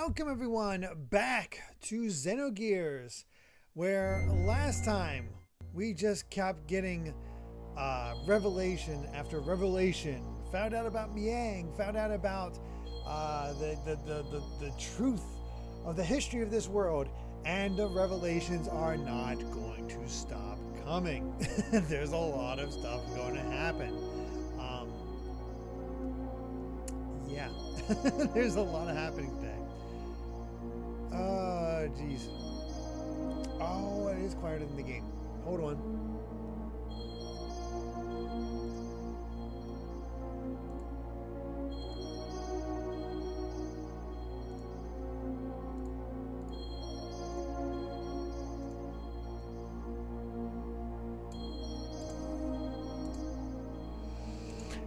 Welcome everyone back to Xenogears, where last time we just kept getting revelation after revelation. Found out about Miang, found out about the truth of the history of this world, and the revelations are not going to stop coming. There's a lot of stuff going to happen. Yeah, there's a lot of happening today. Oh, jeez. Oh, it is quieter than the game. Hold on.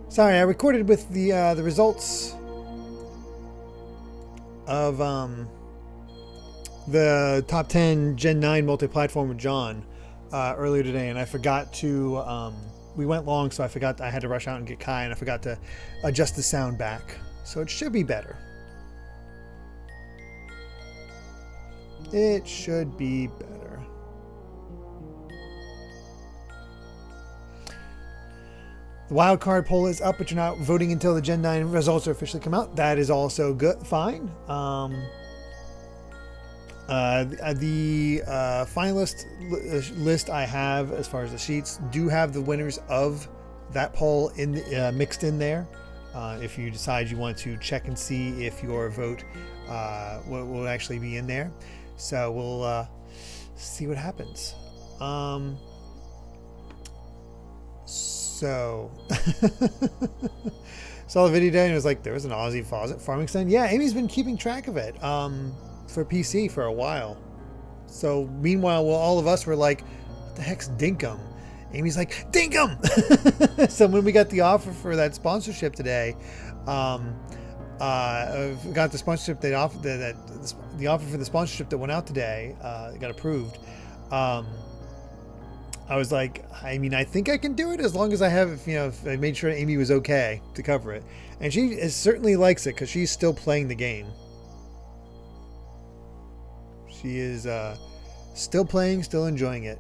Sorry, I recorded with the results of the top 10 Gen 9 multi-platform with John earlier today, and I forgot to we went long, so I forgot I had to rush out and get Kai, and I forgot to adjust the sound back, so it should be better. It should be better. The wildcard poll is up, but you're not voting until the Gen 9 results are officially come out. That is also good, fine. The finalist list I have, as far as the sheets, do have the winners of that poll in mixed in there. If you decide you want to check and see if your vote will actually be in there, so we'll see what happens. So saw the video today and it was like, there was an Aussie farming stand. Yeah, Amy's been keeping track of it for PC for a while. So meanwhile, all of us were like, what the heck's Dinkum? Amy's like, Dinkum! So when we got the offer for that sponsorship today, got the sponsorship they offered, the offer for the sponsorship that went out today, got approved. I was like, I mean, I think I can do it as long as I have, if I made sure Amy was okay to cover it. And she certainly likes it because she's still playing the game. She is still playing, still enjoying it.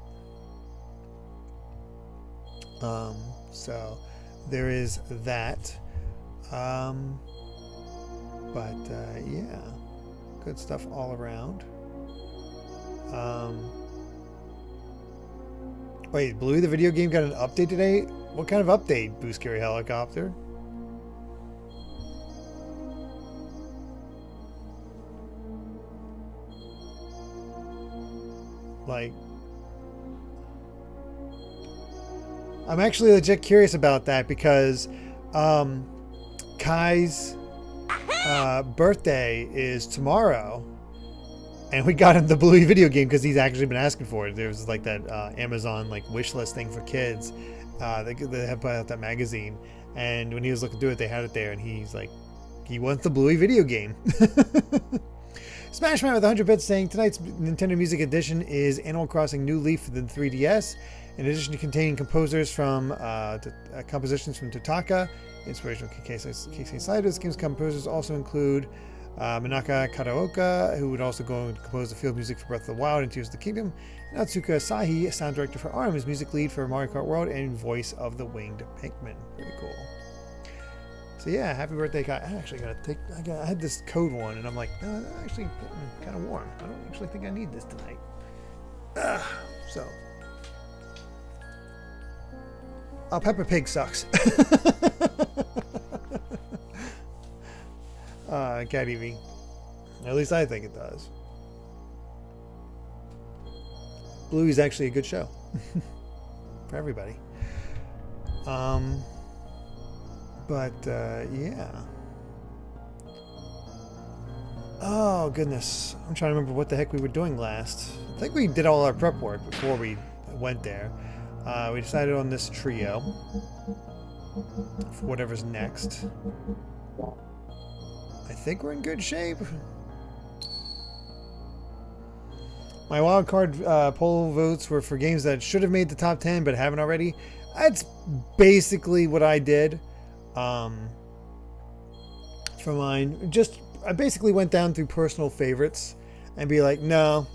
So there is that. Yeah, good stuff all around. Wait, Bluey the video game got an update today? What kind of update, Boo Scary Helicopter? Like, I'm actually legit curious about that because Kai's birthday is tomorrow. And we got him the Bluey video game because he's actually been asking for it. There was like that Amazon like wish list thing for kids. They have put out that magazine, and when he was looking through it, they had it there, and he's like, he wants the Bluey video game. Smash Man with 100 bits saying tonight's Nintendo Music Edition is Animal Crossing New Leaf for the 3DS. In addition to containing composers from compositions from Totaka, inspirational Keisei Saito, this game's composers also include Minaka Kataoka, who would also go and compose the field music for Breath of the Wild and Tears of the Kingdom. Natsuka Asahi, sound director for ARM, is music lead for Mario Kart World and voice of the winged Pikmin. Very cool. So yeah, happy birthday, Kai. I actually I had this code one, and I'm like, no, that's actually kind of warm. I don't actually think I need this tonight. So. Oh, Peppa Pig sucks. Cat Evie. At least I think it does. Bluey's actually a good show for everybody. Yeah. Oh goodness, I'm trying to remember what the heck we were doing last. I think we did all our prep work before we went there. We decided on this trio for whatever's next. I think we're in good shape. My wildcard poll votes were for games that should have made the top 10 but haven't already. That's basically what I did for mine. Just I basically went down through personal favorites and be like, no,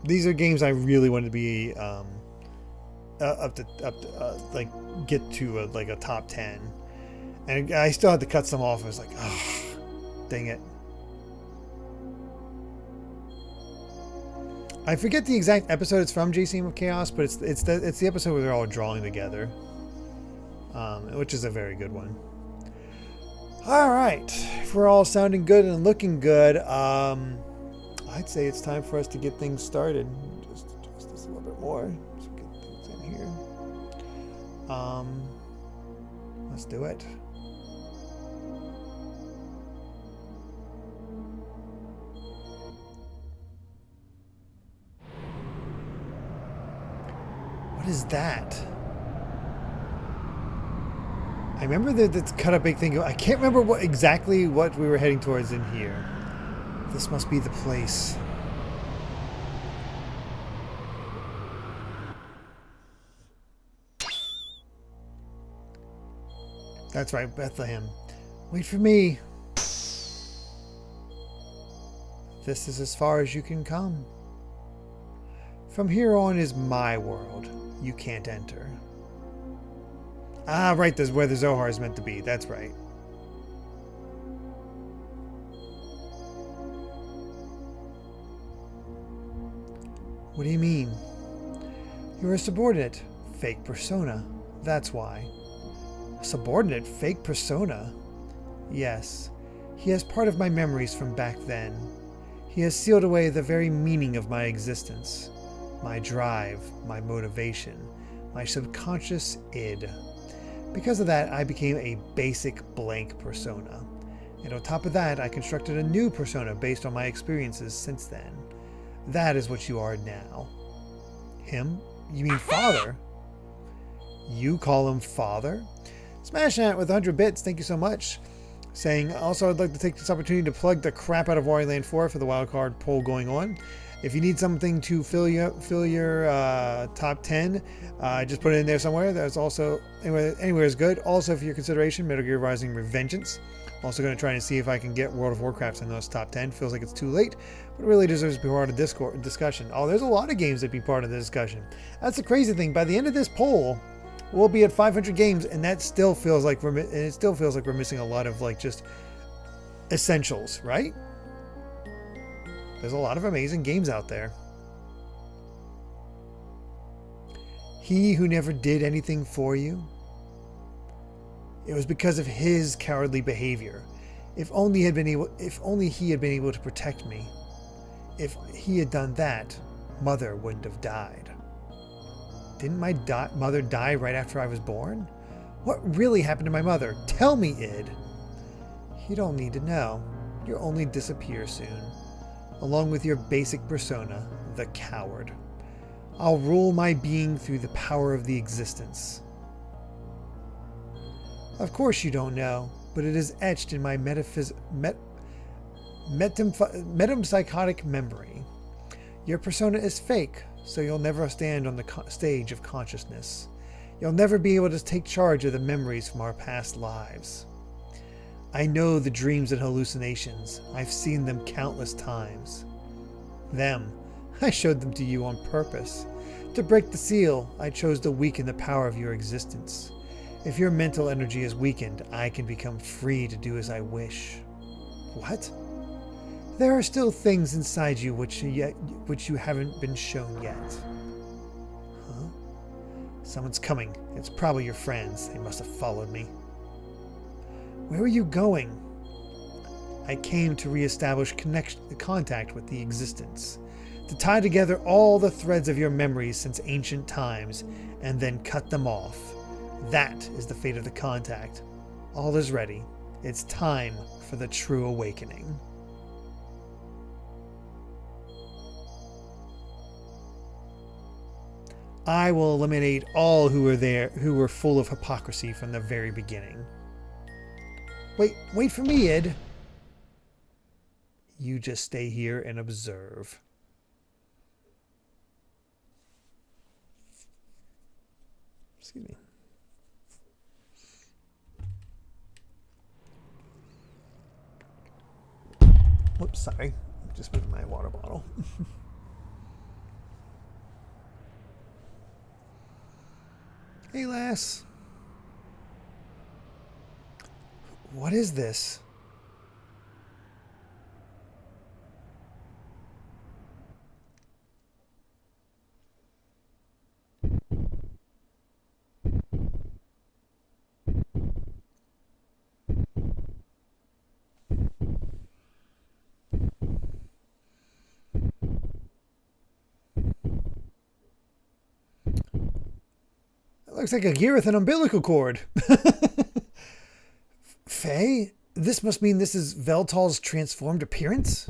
these are games I really wanted to be up to like get to like a top 10, and I still had to cut some off. I was like, oh, dang it. I forget the exact episode it's from, JCM of Chaos, but it's the episode where they're all drawing together, which is a very good one. All right, if we're all sounding good and looking good, I'd say it's time for us to get things started. Just adjust this a little bit more. Just get things in here. Let's do it. What is that? I remember that cut up big thing. I can't remember exactly what we were heading towards in here. This must be the place. That's right, Bethlehem. Wait for me. This is as far as you can come. From here on is my world. You can't enter. Ah, right, there's where the Zohar is meant to be. That's right. What do you mean? You're a subordinate. Fake persona. That's why. A subordinate fake persona? Yes. He has part of my memories from back then. He has sealed away the very meaning of my existence. My drive, my motivation, my subconscious id. Because of that, I became a basic blank persona. And on top of that, I constructed a new persona based on my experiences since then. That is what you are now. Him? You mean father? You call him father? Smash Ant with 100 bits, thank you so much. Saying, also I'd like to take this opportunity to plug the crap out of Wario Land 4 for the wildcard poll going on. If you need something to fill your top 10, just put it in there somewhere. There's also, anywhere is good. Also for your consideration, Metal Gear Rising Revengeance. Also going to try and see if I can get World of Warcraft in those top 10. Feels like it's too late, but it really deserves to be part of the discussion. Oh, there's a lot of games that be part of the discussion. That's the crazy thing. By the end of this poll, we'll be at 500 games, and that still feels like we're missing a lot of like just essentials, right? There's a lot of amazing games out there. He who never did anything for you. It was because of his cowardly behavior. If only he had been able to protect me. If he had done that, Mother wouldn't have died. Didn't my mother die right after I was born? What really happened to my mother? Tell me, id. You don't need to know. You'll only disappear soon. Along with your basic persona, the coward. I'll rule my being through the power of the existence. Of course you don't know, but it is etched in my metempsychotic memory. Your persona is fake, so you'll never stand on the stage of consciousness. You'll never be able to take charge of the memories from our past lives. I know the dreams and hallucinations. I've seen them countless times. I showed them to you on purpose. To break the seal, I chose to weaken the power of your existence. If your mental energy is weakened, I can become free to do as I wish. What? There are still things inside you which you haven't been shown yet. Huh? Someone's coming. It's probably your friends. They must have followed me. Where are you going? I came to reestablish contact with the existence, to tie together all the threads of your memories since ancient times, and then cut them off. That is the fate of the contact. All is ready. It's time for the true awakening. I will eliminate all who were full of hypocrisy from the very beginning. Wait for me, id. You just stay here and observe. Excuse me. Oops, sorry. Just moved my water bottle. Hey, lass. What is this? Looks like a gear with an umbilical cord. Faye, this must mean this is Veltal's transformed appearance?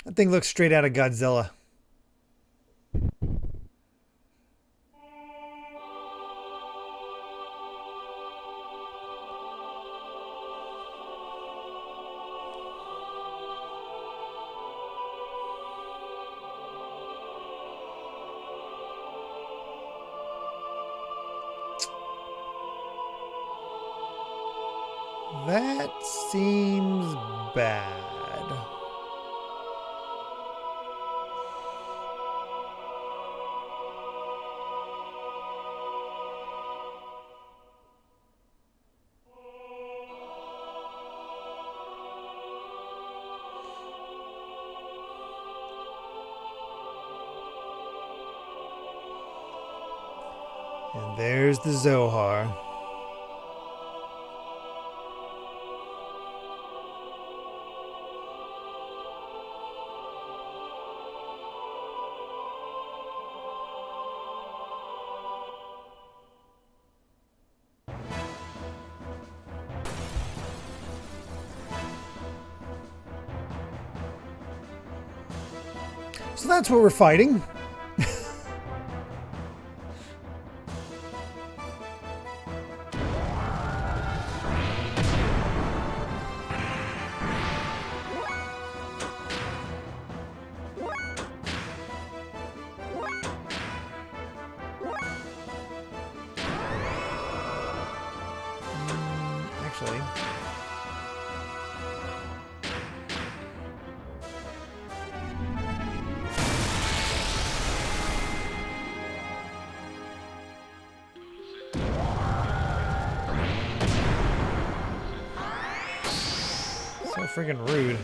That thing looks straight out of Godzilla. That seems bad. And there's the Zohar. So that's what we're fighting. Actually. So friggin' rude.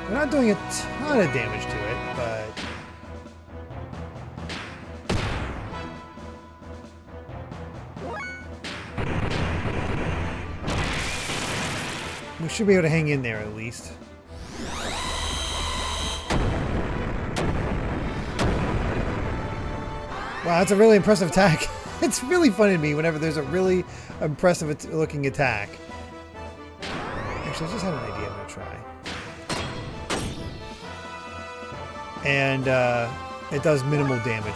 We're not doing a ton of damage to it, but we should be able to hang in there at least. Wow, that's a really impressive attack. It's really funny to me whenever there's a really impressive looking attack. Actually, I just had an idea I'm going to try. And it does minimal damage.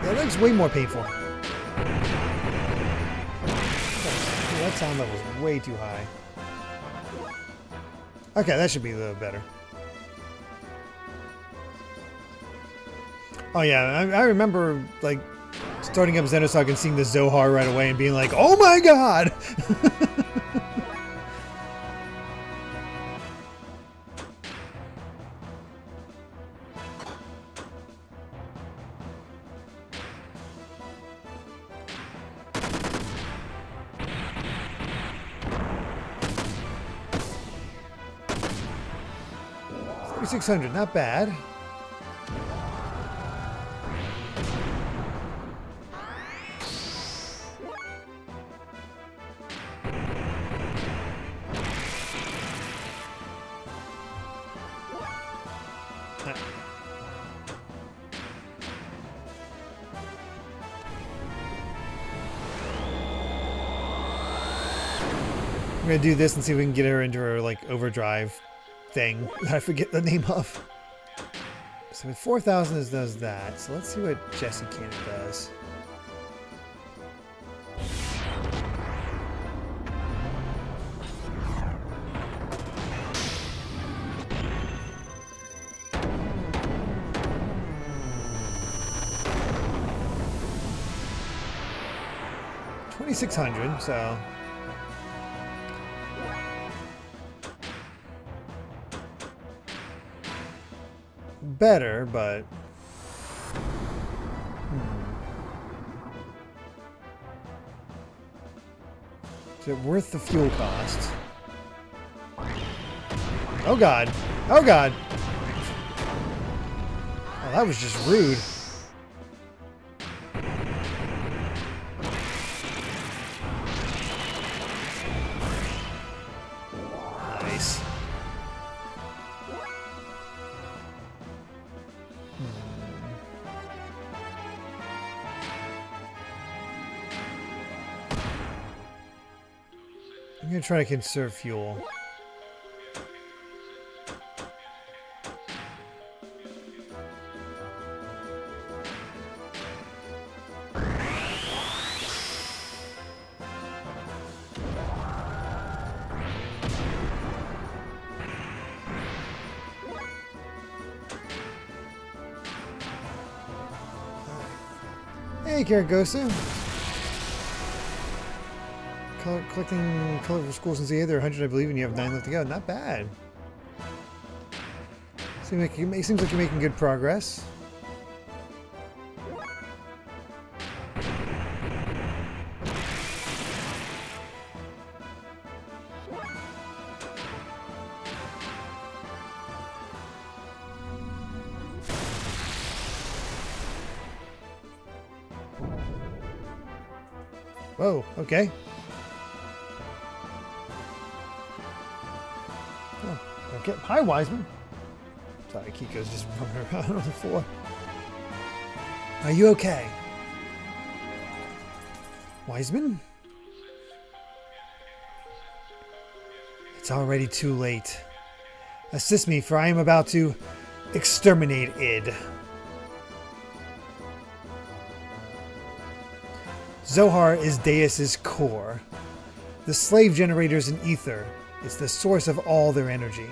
That leg's way more painful. That sound level is way too high. Okay, that should be a little better. Oh yeah, I remember like starting up Xenogears and seeing the Zohar right away and being like, "Oh my god!" 2,600, not bad. I'm gonna do this and see if we can get her into her like overdrive thing that I forget the name of. So with 4,000 it does that. So let's see what Jesse Cannon does. $2,600, so better, but is it worth the fuel cost? Oh god! Oh god! Oh, that was just rude. Nice. I'm gonna try to conserve fuel. Hey, Karagosu. Collecting colorful schools since the 100, I believe, and you have 9 left to go. Not bad. Seems like you're making good progress. Whoa, okay. Oh, okay. Hi, Wiseman. Sorry, Kiko's just running around on the floor. Are you okay? Wiseman? It's already too late. Assist me, for I am about to exterminate id. Zohar is Deus's core. The slave generators in ether. It's the source of all their energy.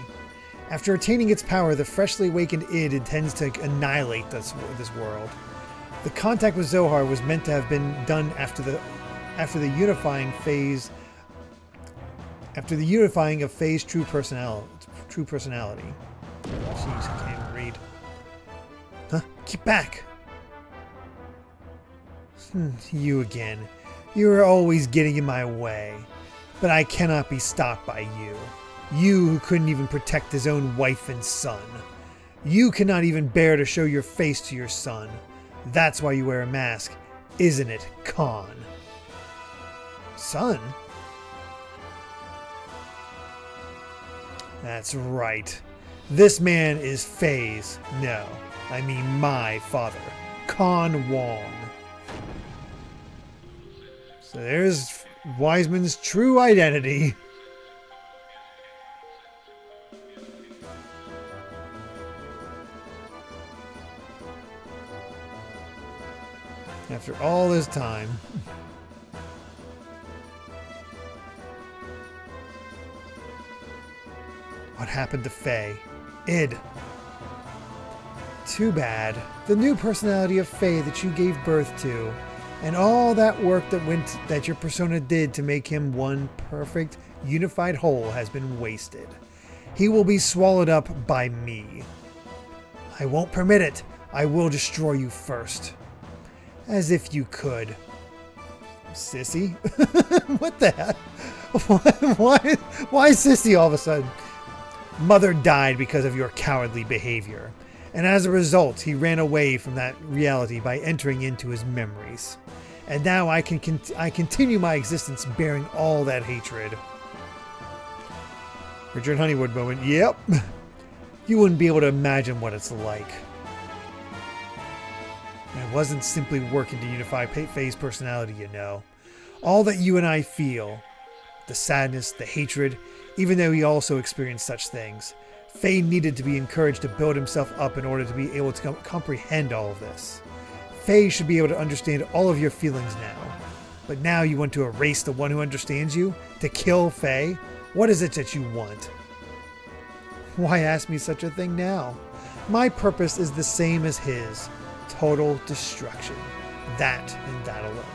After attaining its power, the freshly awakened id intends to annihilate this world. The contact with Zohar was meant to have been done after the unifying phase. After the unifying of Faye's true personality. Jeez, I can't even read. Huh? Keep back! You again. You are always getting in my way. But I cannot be stopped by you. You who couldn't even protect his own wife and son. You cannot even bear to show your face to your son. That's why you wear a mask, isn't it, Khan? Son? That's right. This man is Faye's, no, I mean my father, Khan Wong. So there's Wiseman's true identity. After all this time. What happened to Faye? Id. Too bad. The new personality of Faye that you gave birth to, and all that work that your persona did to make him one perfect, unified whole has been wasted. He will be swallowed up by me. I won't permit it. I will destroy you first. As if you could. Sissy? What the heck? Why sissy all of a sudden? Mother died because of your cowardly behavior, and as a result, he ran away from that reality by entering into his memories. And now I continue my existence bearing all that hatred. Richard Honeywood moment. Yep. You wouldn't be able to imagine what it's like. And it wasn't simply working to unify Faye's personality, you know. All that you and I feel, the sadness, the hatred, even though he also experienced such things, Faye needed to be encouraged to build himself up in order to be able to comprehend all of this. Faye should be able to understand all of your feelings now. But now you want to erase the one who understands you? To kill Faye? What is it that you want? Why ask me such a thing now? My purpose is the same as his. Total destruction. That and that alone.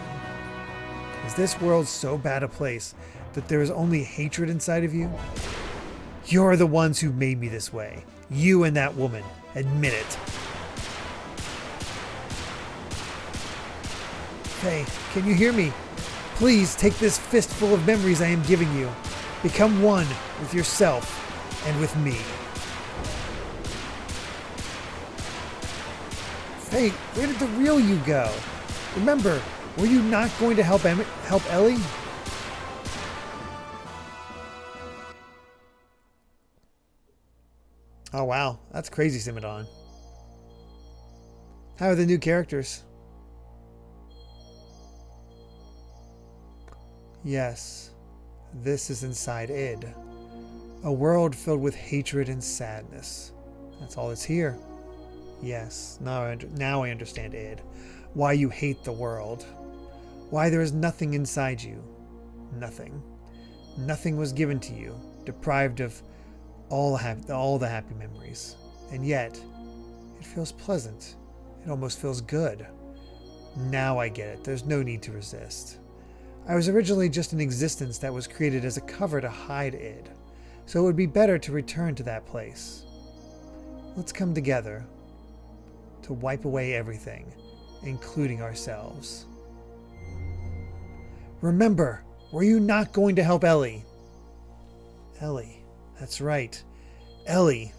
Is this world so bad a place that there is only hatred inside of you? You're the ones who made me this way. You and that woman. Admit it. Faye, can you hear me? Please take this fistful of memories I am giving you. Become one with yourself and with me. Faye, where did the real you go? Remember, were you not going to help Ellie? Oh wow, that's crazy, Simodon. How are the new characters? Yes, this is inside id. A world filled with hatred and sadness. That's all that's here. Yes, now I understand id. Why you hate the world. Why there is nothing inside you. Nothing. Nothing was given to you, deprived of all the happy memories. And yet, it feels pleasant. It almost feels good. Now I get it. There's no need to resist. I was originally just an existence that was created as a cover to hide id, so it would be better to return to that place. Let's come together to wipe away everything, including ourselves. Remember, were you not going to help Ellie? Ellie, that's right, Ellie.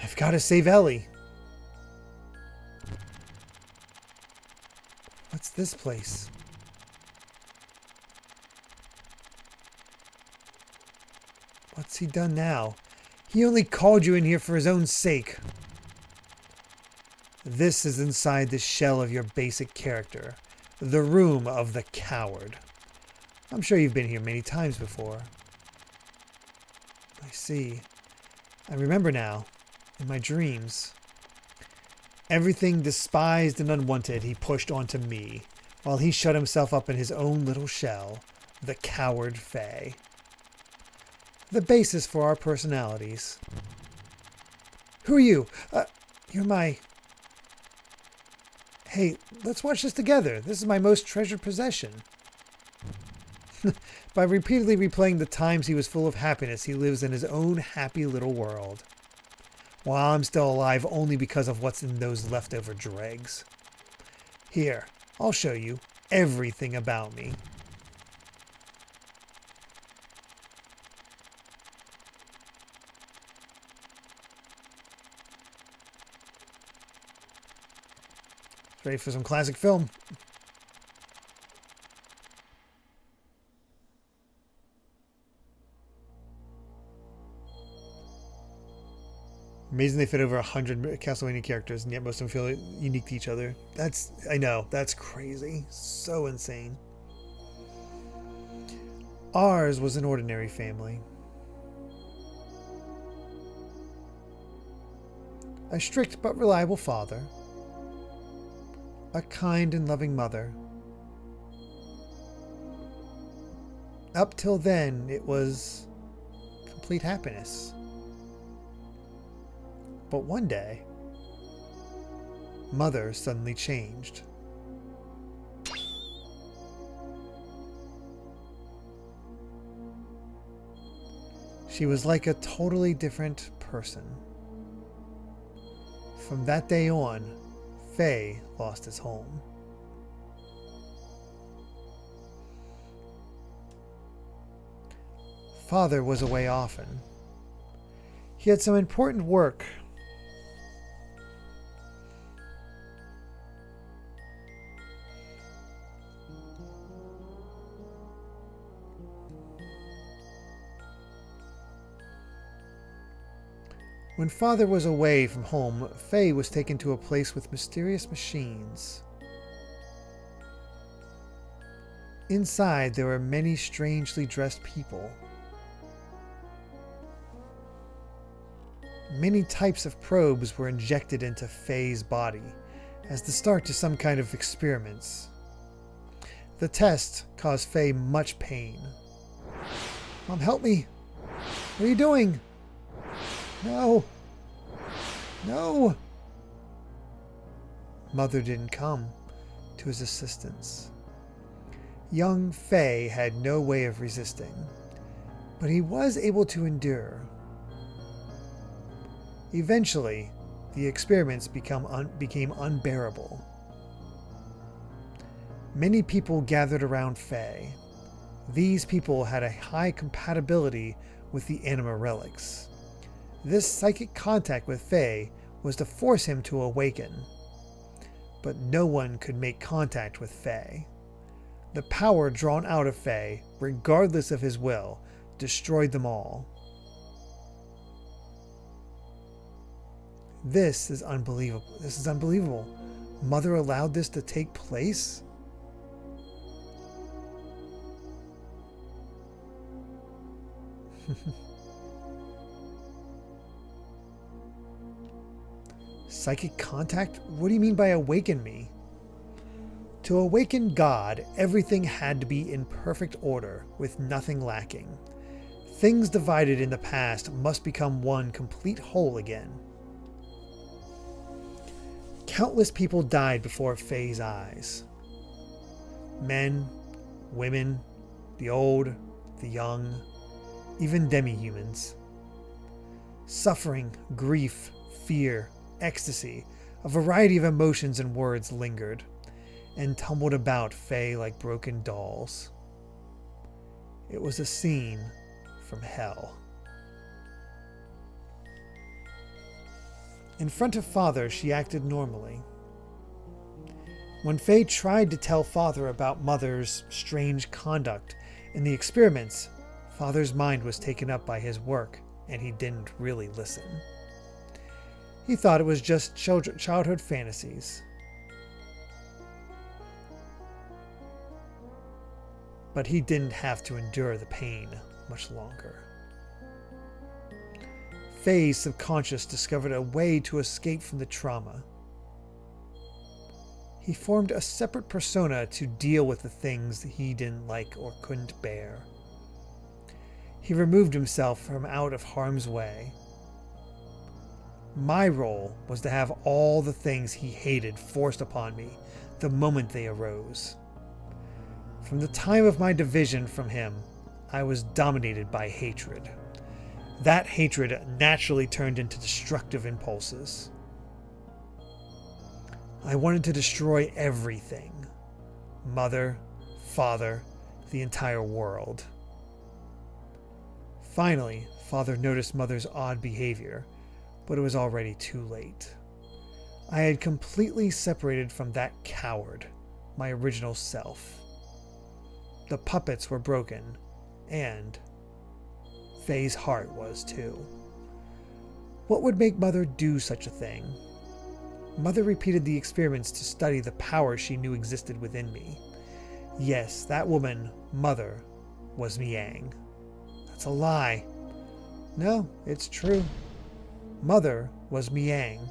I've got to save Ellie. What's this place? What's he done now? He only called you in here for his own sake. This is inside the shell of your basic character. The room of the coward. I'm sure you've been here many times before. I see. I remember now. In my dreams. Everything despised and unwanted he pushed onto me, while he shut himself up in his own little shell, the coward Faye. The basis for our personalities. Who are you? You're my... Hey, let's watch this together. This is my most treasured possession. By repeatedly replaying the times he was full of happiness, he lives in his own happy little world. While I'm still alive only because of what's in those leftover dregs. Here, I'll show you everything about me. Ready for some classic film. Amazing they fit over 100 Castlevania characters, and yet most of them feel unique to each other. I know, that's crazy. So insane. Ours was an ordinary family. A strict but reliable father. A kind and loving mother. Up till then, it was complete happiness. But one day, Mother suddenly changed. She was like a totally different person. From that day on, Faye lost his home. Father was away often. He had some important work. When Father was away from home, Faye was taken to a place with mysterious machines. Inside, there were many strangely dressed people. Many types of probes were injected into Faye's body as the start to some kind of experiments. The test caused Faye much pain. Mom, help me! What are you doing? No! No! Mother didn't come to his assistance. Young Faye had no way of resisting, but he was able to endure. Eventually, the experiments became unbearable. Many people gathered around Faye. These people had a high compatibility with the anima relics. This psychic contact with Faye was to force him to awaken. But no one could make contact with Faye. The power drawn out of Faye, regardless of his will, destroyed them all. This is unbelievable. This is unbelievable. Mother allowed this to take place? Psychic contact? What do you mean by awaken me? To awaken God, everything had to be in perfect order, with nothing lacking. Things divided in the past must become one complete whole again. Countless people died before Faye's eyes. Men, women, the old, the young, even demi-humans. Suffering, grief, fear, ecstasy, a variety of emotions and words lingered and tumbled about Faye like broken dolls. It was a scene from hell. In front of Father, she acted normally. When Faye tried to tell Father about Mother's strange conduct in the experiments, Father's mind was taken up by his work, and he didn't really listen. He thought it was just childhood fantasies. But he didn't have to endure the pain much longer. Faye's subconscious discovered a way to escape from the trauma. He formed a separate persona to deal with the things he didn't like or couldn't bear. He removed himself from out of harm's way. My role was to have all the things he hated forced upon me the moment they arose. From the time of my division from him, I was dominated by hatred. That hatred naturally turned into destructive impulses. I wanted to destroy everything. Mother, Father, the entire world. Finally, Father noticed Mother's odd behavior, but it was already too late. I had completely separated from that coward, my original self. The puppets were broken, and Faye's heart was too. What would make Mother do such a thing? Mother repeated the experiments to study the power she knew existed within me. Yes, that woman, Mother, was Miang. That's a lie. No, it's true. Mother was Miang.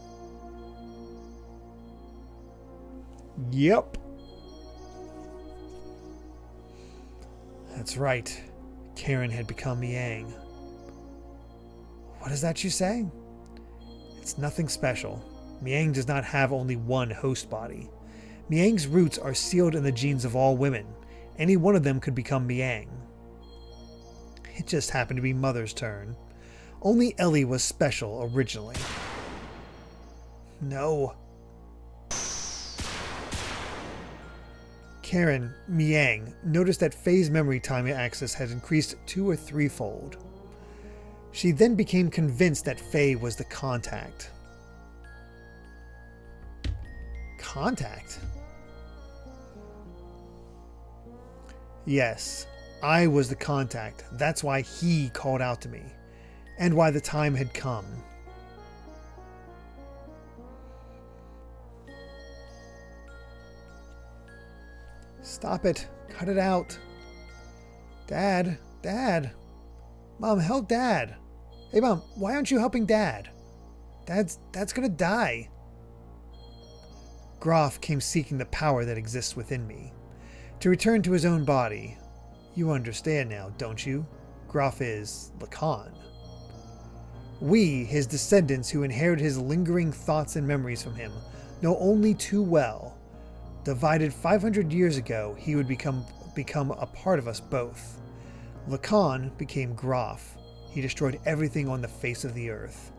Yep. That's right. Karen had become Miang. What is that you say? It's nothing special. Miang does not have only one host body. Miang's roots are sealed in the genes of all women. Any one of them could become Miang. It just happened to be Mother's turn. Only Ellie was special originally. No. Karen Miang noticed that Faye's memory time access had increased 2 or 3-fold. She then became convinced that Faye was the contact. Contact? Yes, I was the contact. That's why he called out to me, and why the time had come. Stop it. Cut it out. Dad. Dad. Mom, help Dad. Hey, Mom, why aren't you helping Dad? Dad's gonna die. Groff came seeking the power that exists within me. To return to his own body. You understand now, don't you? Groff is Lacan. We, his descendants who inherit his lingering thoughts and memories from him, know only too well. Divided 500 years ago, he would become a part of us both. Lacan became Groff. He destroyed everything on the face of the earth.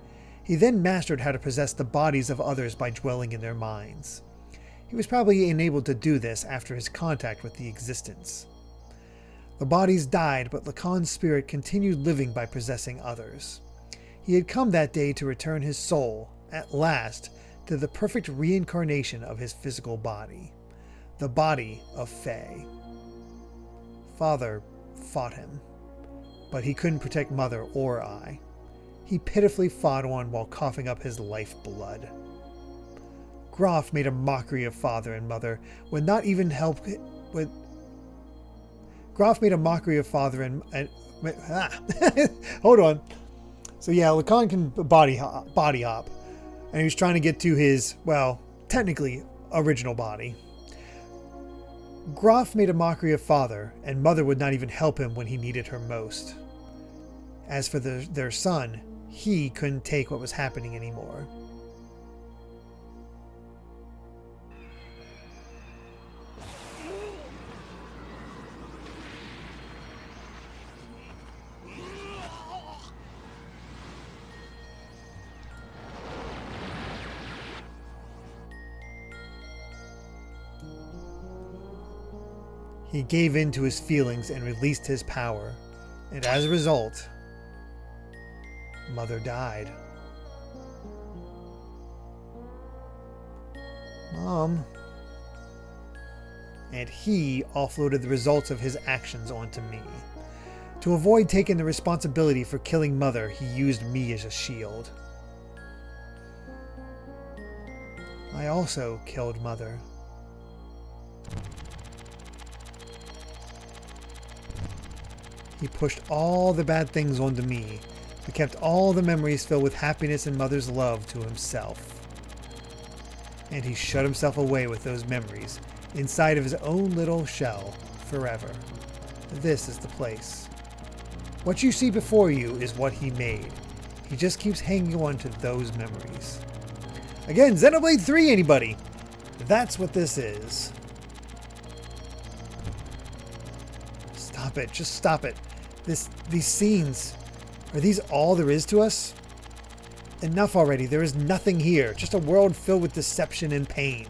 He then mastered how to possess the bodies of others by dwelling in their minds. He was probably enabled to do this after his contact with the existence. The bodies died, but Lacan's spirit continued living by possessing others. He had come that day to return his soul, at last, to the perfect reincarnation of his physical body. The body of Faye. Father fought him, but he couldn't protect Mother or I. He pitifully fought on while coughing up his lifeblood. Groff made a mockery of Father and Mother when not even help with. Groff made a mockery of Father and hold on. So yeah, Lacan can body hop, and he was trying to get to his, well, technically original body. Groff made a mockery of Father, and Mother would not even help him when he needed her most. As for their son, he couldn't take what was happening anymore. He gave in to his feelings and released his power, and as a result, Mother died. Mom. And he offloaded the results of his actions onto me. To avoid taking the responsibility for killing Mother, he used me as a shield. I also killed Mother. He pushed all the bad things onto me, but kept all the memories filled with happiness and Mother's love to himself. And he shut himself away with those memories inside of his own little shell forever. This is the place. What you see before you is what he made. He just keeps hanging on to those memories. Again, Xenoblade 3, anybody? That's what this is. Stop it. Just stop it. These scenes, are these all there is to us? Enough already. There is nothing here. Just a world filled with deception and pain.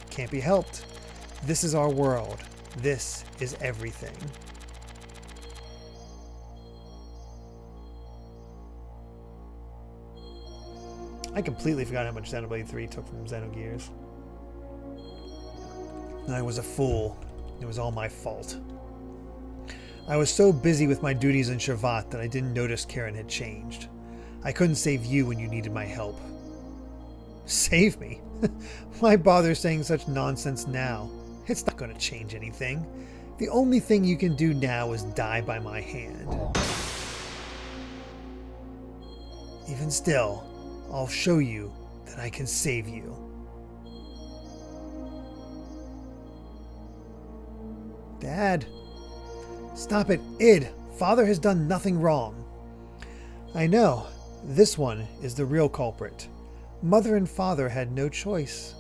Can't be helped. This is our world. This is everything. I completely forgot how much Xenoblade 3 took from Xenogears. I was a fool. It was all my fault. I was so busy with my duties in Shavat that I didn't notice Karen had changed. I couldn't save you when you needed my help. Save me? Why bother saying such nonsense now? It's not going to change anything. The only thing you can do now is die by my hand. Even still, I'll show you that I can save you. Dad. Stop it, Id. Father has done nothing wrong. I know. This one is the real culprit. Mother and Father had no choice.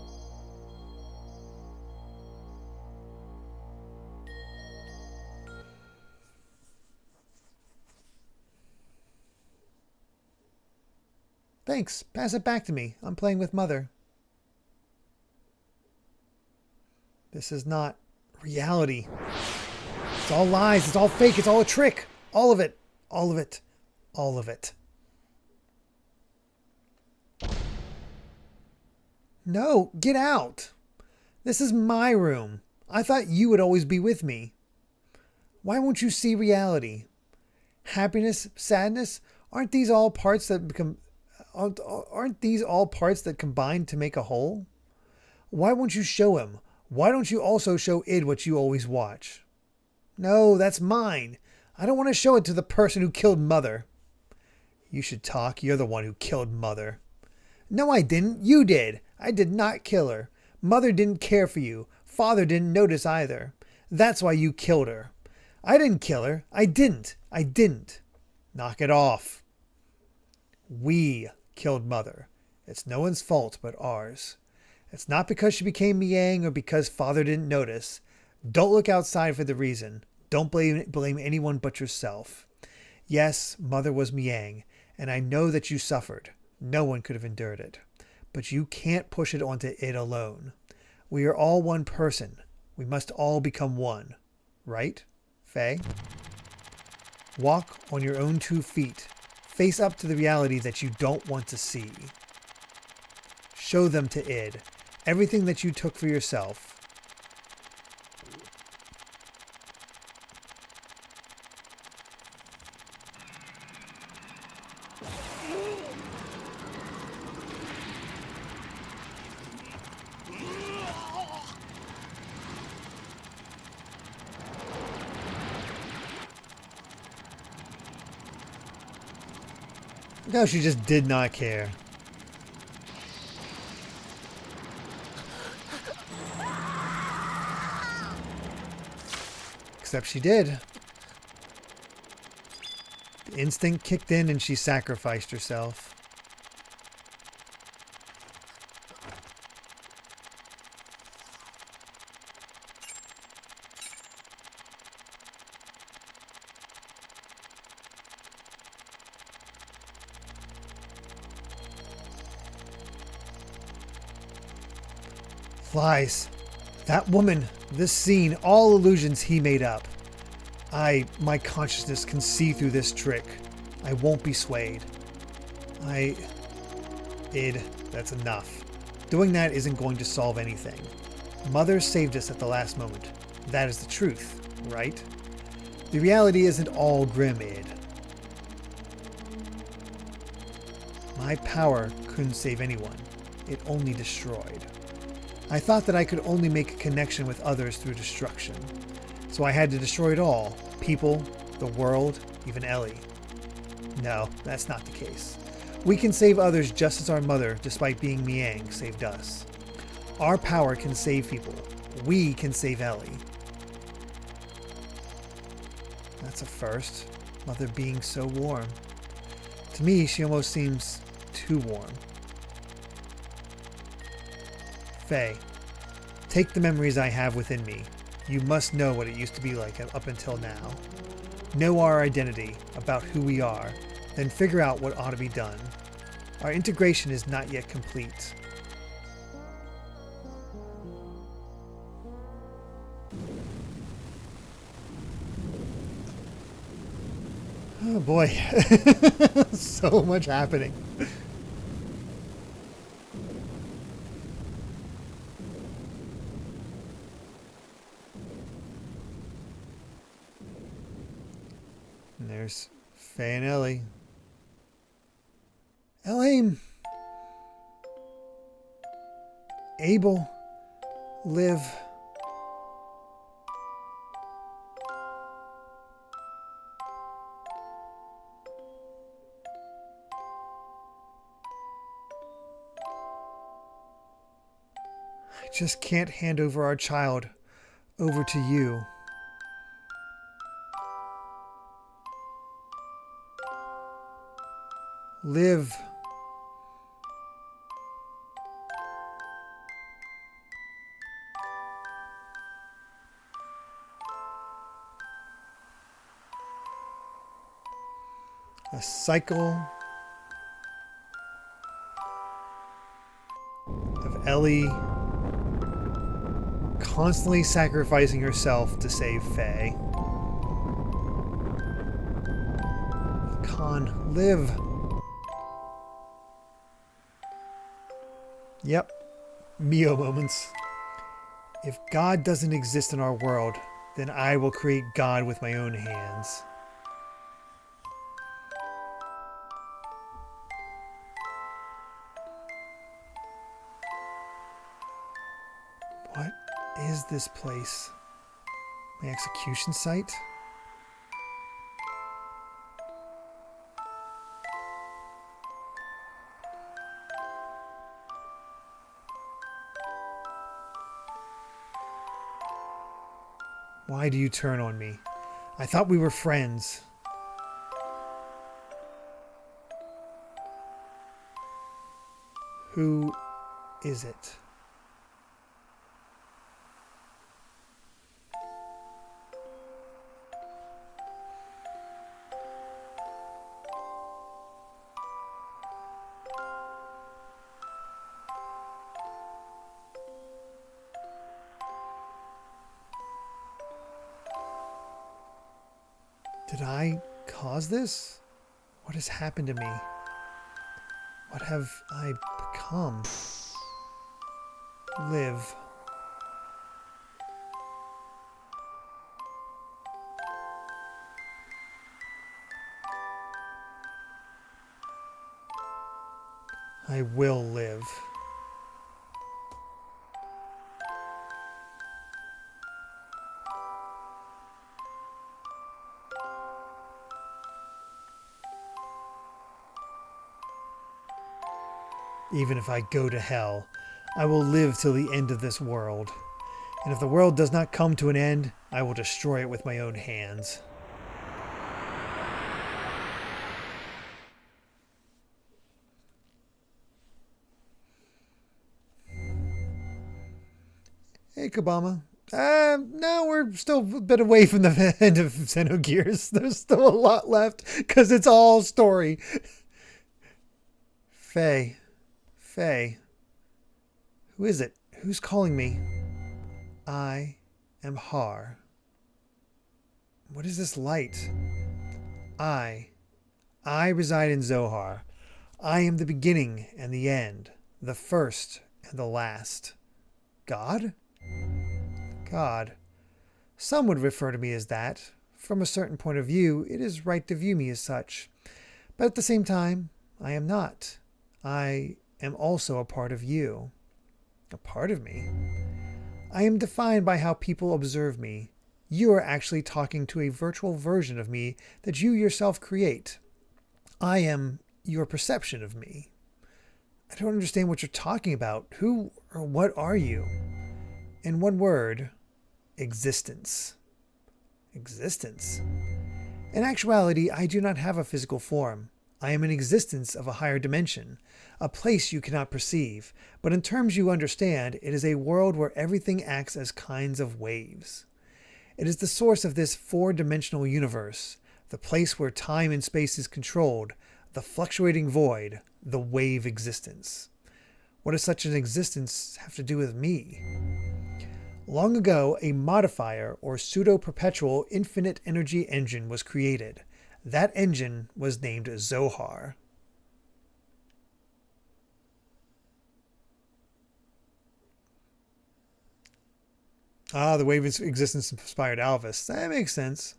Thanks. Pass it back to me. I'm playing with Mother. This is not reality. It's all lies. It's all fake. It's all a trick. All of it. All of it. All of it. No, get out. This is my room. I thought you would always be with me. Why won't you see reality? Happiness, sadness, aren't these all parts that combine to make a whole? Why won't you show him? Why don't you also show id what you always watch? No, that's mine. I don't want to show it to the person who killed Mother. You should talk. You're the one who killed Mother. No, I didn't. You did. I did not kill her. Mother didn't care for you. Father didn't notice either. That's why you killed her. I didn't kill her. I didn't. I didn't. Knock it off. We killed Mother. It's no one's fault but ours. It's not because she became Miang or because Father didn't notice. Don't look outside for the reason. Don't blame anyone but yourself. Yes, Mother was Miang, and I know that you suffered. No one could have endured it. But you can't push it onto it alone. We are all one person. We must all become one. Right, Faye? Walk on your own 2 feet. Face up to the reality that you don't want to see. Show them to id everything that you took for yourself. No, she just did not care. Except she did. The instinct kicked in and she sacrificed herself. Lies. That woman, this scene, all illusions he made up. My consciousness can see through this trick. I won't be swayed. That's enough. Doing that isn't going to solve anything. Mother saved us at the last moment. That is the truth, right? The reality isn't all grim, id. My power couldn't save anyone. It only destroyed. I thought that I could only make a connection with others through destruction. So I had to destroy it all. People, the world, even Ellie. No, that's not the case. We can save others just as our mother, despite being Miang, saved us. Our power can save people. We can save Ellie. That's a first. Mother being so warm. To me, she almost seems too warm. Faye, take the memories I have within me. You must know what it used to be like up until now. Know our identity, about who we are, then figure out what ought to be done. Our integration is not yet complete. Oh boy, so much happening. And there's Faye and Ellie. Ellie, Abel, Liv. I just can't hand over our child over to you. Liv. A cycle of Ellie constantly sacrificing herself to save Faye. Con, live. Yep. Mio moments. If God doesn't exist in our world, then I will create God with my own hands. What is this place? My execution site? Why do you turn on me? I thought we were friends. Who is it? Did I cause this? What has happened to me? What have I become? Live. I will live. Even if I go to hell, I will live till the end of this world. And if the world does not come to an end, I will destroy it with my own hands. Hey, Kabama. No, we're still a bit away from the end of Xenogears. There's still a lot left, because it's all story. Faye. Faye. Who is it? Who's calling me? I am Har. What is this light? I reside in Zohar. I am the beginning and the end, the first and the last. God? God. Some would refer to me as that. From a certain point of view, it is right to view me as such. But at the same time, I am not. I am also a part of you. A part of me? I am defined by how people observe me. You are actually talking to a virtual version of me that you yourself create. I am your perception of me. I don't understand what you're talking about. Who or what are you? In one word, existence. Existence? In actuality, I do not have a physical form. I am an existence of a higher dimension, a place you cannot perceive, but in terms you understand, it is a world where everything acts as kinds of waves. It is the source of this four-dimensional universe, the place where time and space is controlled, the fluctuating void, the wave existence. What does such an existence have to do with me? Long ago, a modifier or pseudo-perpetual infinite energy engine was created. That engine was named Zohar. Ah, the wave of existence inspired Alvis. That makes sense.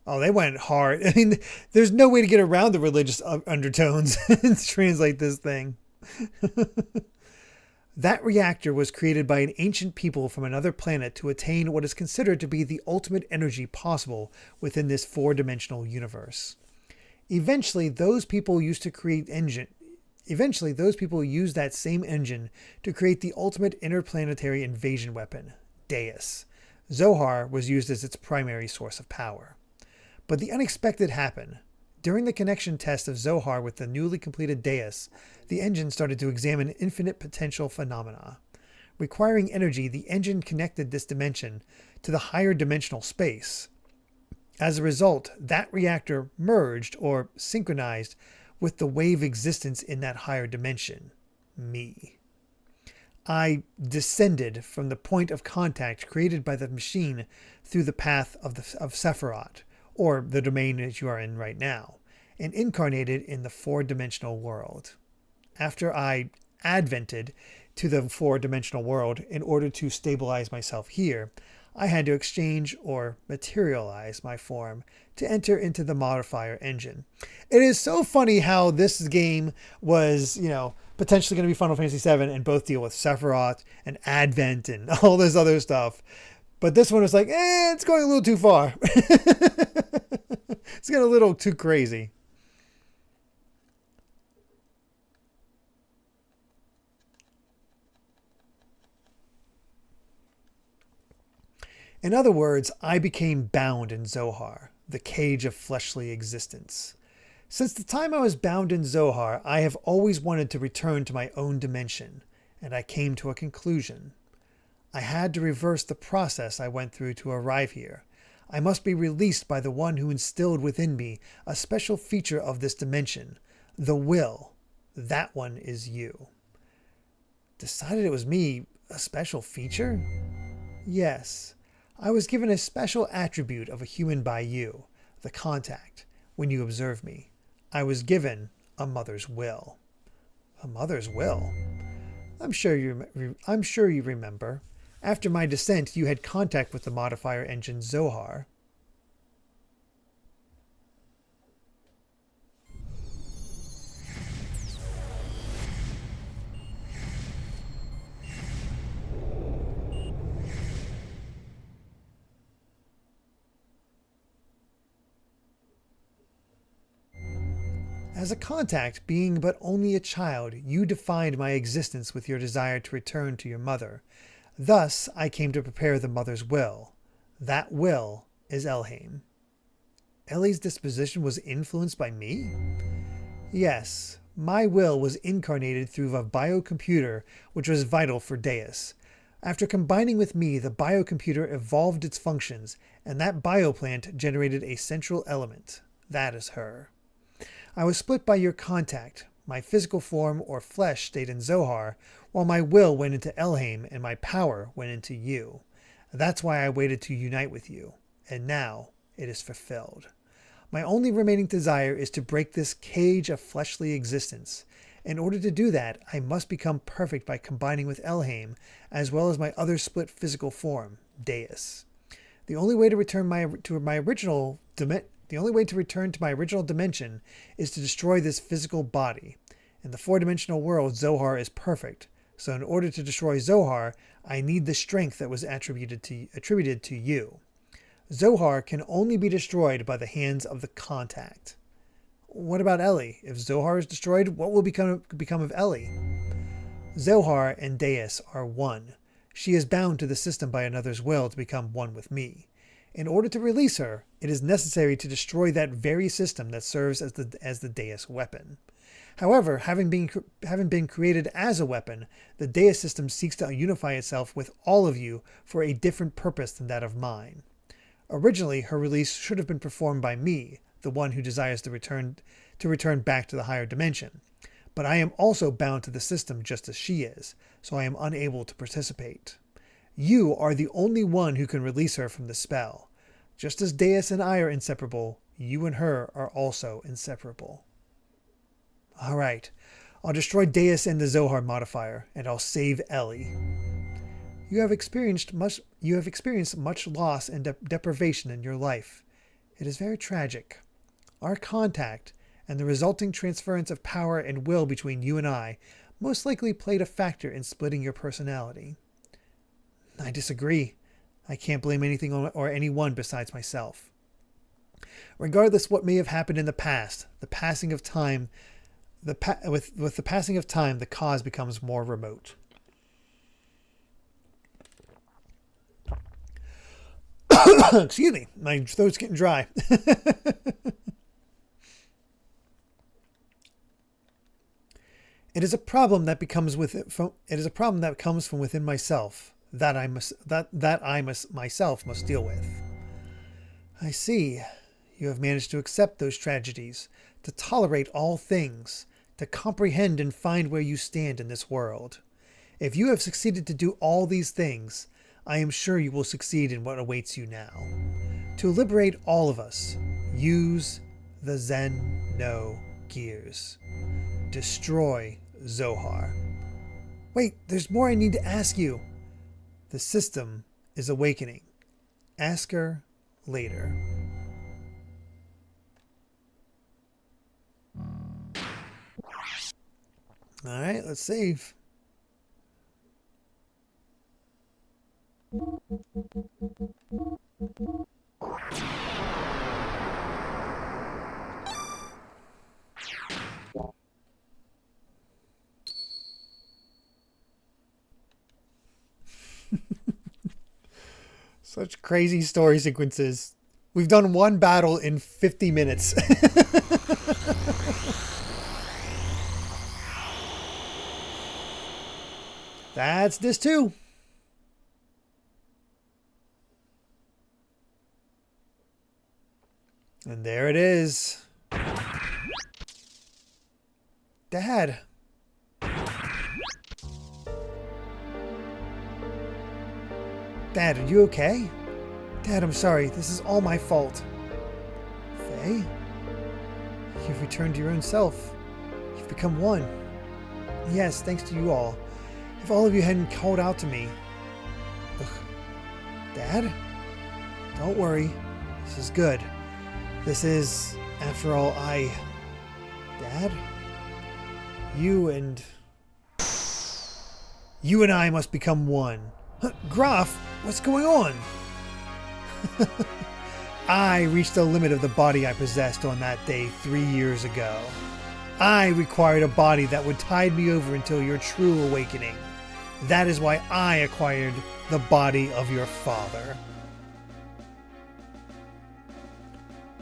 Oh, they went hard. I mean, there's no way to get around the religious undertones and translate this thing. That reactor was created by an ancient people from another planet to attain what is considered to be the ultimate energy possible within this four-dimensional universe. Eventually, those people used that same engine to create the ultimate interplanetary invasion weapon, Deus. Zohar was used as its primary source of power. But the unexpected happened. During the connection test of Zohar with the newly completed Deus, the engine started to examine infinite potential phenomena. Requiring energy, the engine connected this dimension to the higher dimensional space. As a result, that reactor merged or synchronized with the wave existence in that higher dimension. me. I descended from the point of contact created by the machine through the path of Sephiroth, or the domain that you are in right now, and incarnated in the four-dimensional world. After I advented to the four-dimensional world in order to stabilize myself here, I had to exchange or materialize my form to enter into the modifier engine. It is so funny how this game was, potentially going to be Final Fantasy VII and both deal with Sephiroth and Advent and all this other stuff. But this one was like, it's going a little too far. It's getting a little too crazy. In other words, I became bound in Zohar, the cage of fleshly existence. Since the time I was bound in Zohar, I have always wanted to return to my own dimension, and I came to a conclusion. I had to reverse the process I went through to arrive here. I must be released by the one who instilled within me a special feature of this dimension, the will. That one is you. Decided it was me, a special feature? Yes. I was given a special attribute of a human by you, the contact, when you observe me. I was given a mother's will. A mother's will? I'm sure you remember. After my descent, you had contact with the modifier engine Zohar. As a contact, being but only a child, you defined my existence with your desire to return to your mother. Thus, I came to prepare the mother's will. That will is Elhaym. Ellie's disposition was influenced by me? Yes, my will was incarnated through a biocomputer which was vital for Deus. After combining with me, the biocomputer evolved its functions, and that bioplant generated a central element. That is her. I was split by your contact. My physical form or flesh stayed in Zohar, while my will went into Elhaym and my power went into you. That's why I waited to unite with you, and now it is fulfilled. My only remaining desire is to break this cage of fleshly existence. In order to do that, I must become perfect by combining with Elhaym, as well as my other split physical form, Deus. The only way to return to my original dimension is to destroy this physical body. In the four-dimensional world, Zohar is perfect. So in order to destroy Zohar, I need the strength that was attributed to you. Zohar can only be destroyed by the hands of the contact. What about Ellie? If Zohar is destroyed, what will become of Ellie? Zohar and Deus are one. She is bound to the system by another's will to become one with me. In order to release her, it is necessary to destroy that very system that serves as the Deus weapon. However, having been created as a weapon, the Deus system seeks to unify itself with all of you for a different purpose than that of mine. Originally, her release should have been performed by me, the one who desires to return back to the higher dimension. But I am also bound to the system just as she is, so I am unable to participate. You are the only one who can release her from the spell. Just as Deus and I are inseparable, you and her are also inseparable. Alright, I'll destroy Deus and the Zohar modifier, and I'll save Ellie. You have experienced much loss and deprivation in your life. It is very tragic. Our contact, and the resulting transference of power and will between you and I, most likely played a factor in splitting your personality. I disagree. I can't blame anything or anyone besides myself. Regardless what may have happened in the past, the passing of time, with the passing of time, the cause becomes more remote. Excuse me, my throat's getting dry. It is a problem that comes from within myself that I myself must deal with. I see. You have managed to accept those tragedies, to tolerate all things, to comprehend and find where you stand in this world. If you have succeeded to do all these things, I am sure you will succeed in what awaits you now. To liberate all of us, use the Xenogears. Destroy Zohar. Wait, there's more I need to ask you. The system is awakening. Ask her later. Alright, let's save. Such crazy story sequences. We've done one battle in 50 minutes. That's this too. And there it is. Dad. Dad, are you okay? Dad, I'm sorry. This is all my fault. Faye? You've returned to your own self. You've become one. Yes, thanks to you all. If all of you hadn't called out to me... Ugh. Dad? Don't worry. This is good. This is, after all, Dad? You and I must become one. Huh, Graf, what's going on? I reached the limit of the body I possessed on that day 3 years ago. I required a body that would tide me over until your true awakening. That is why I acquired the body of your father.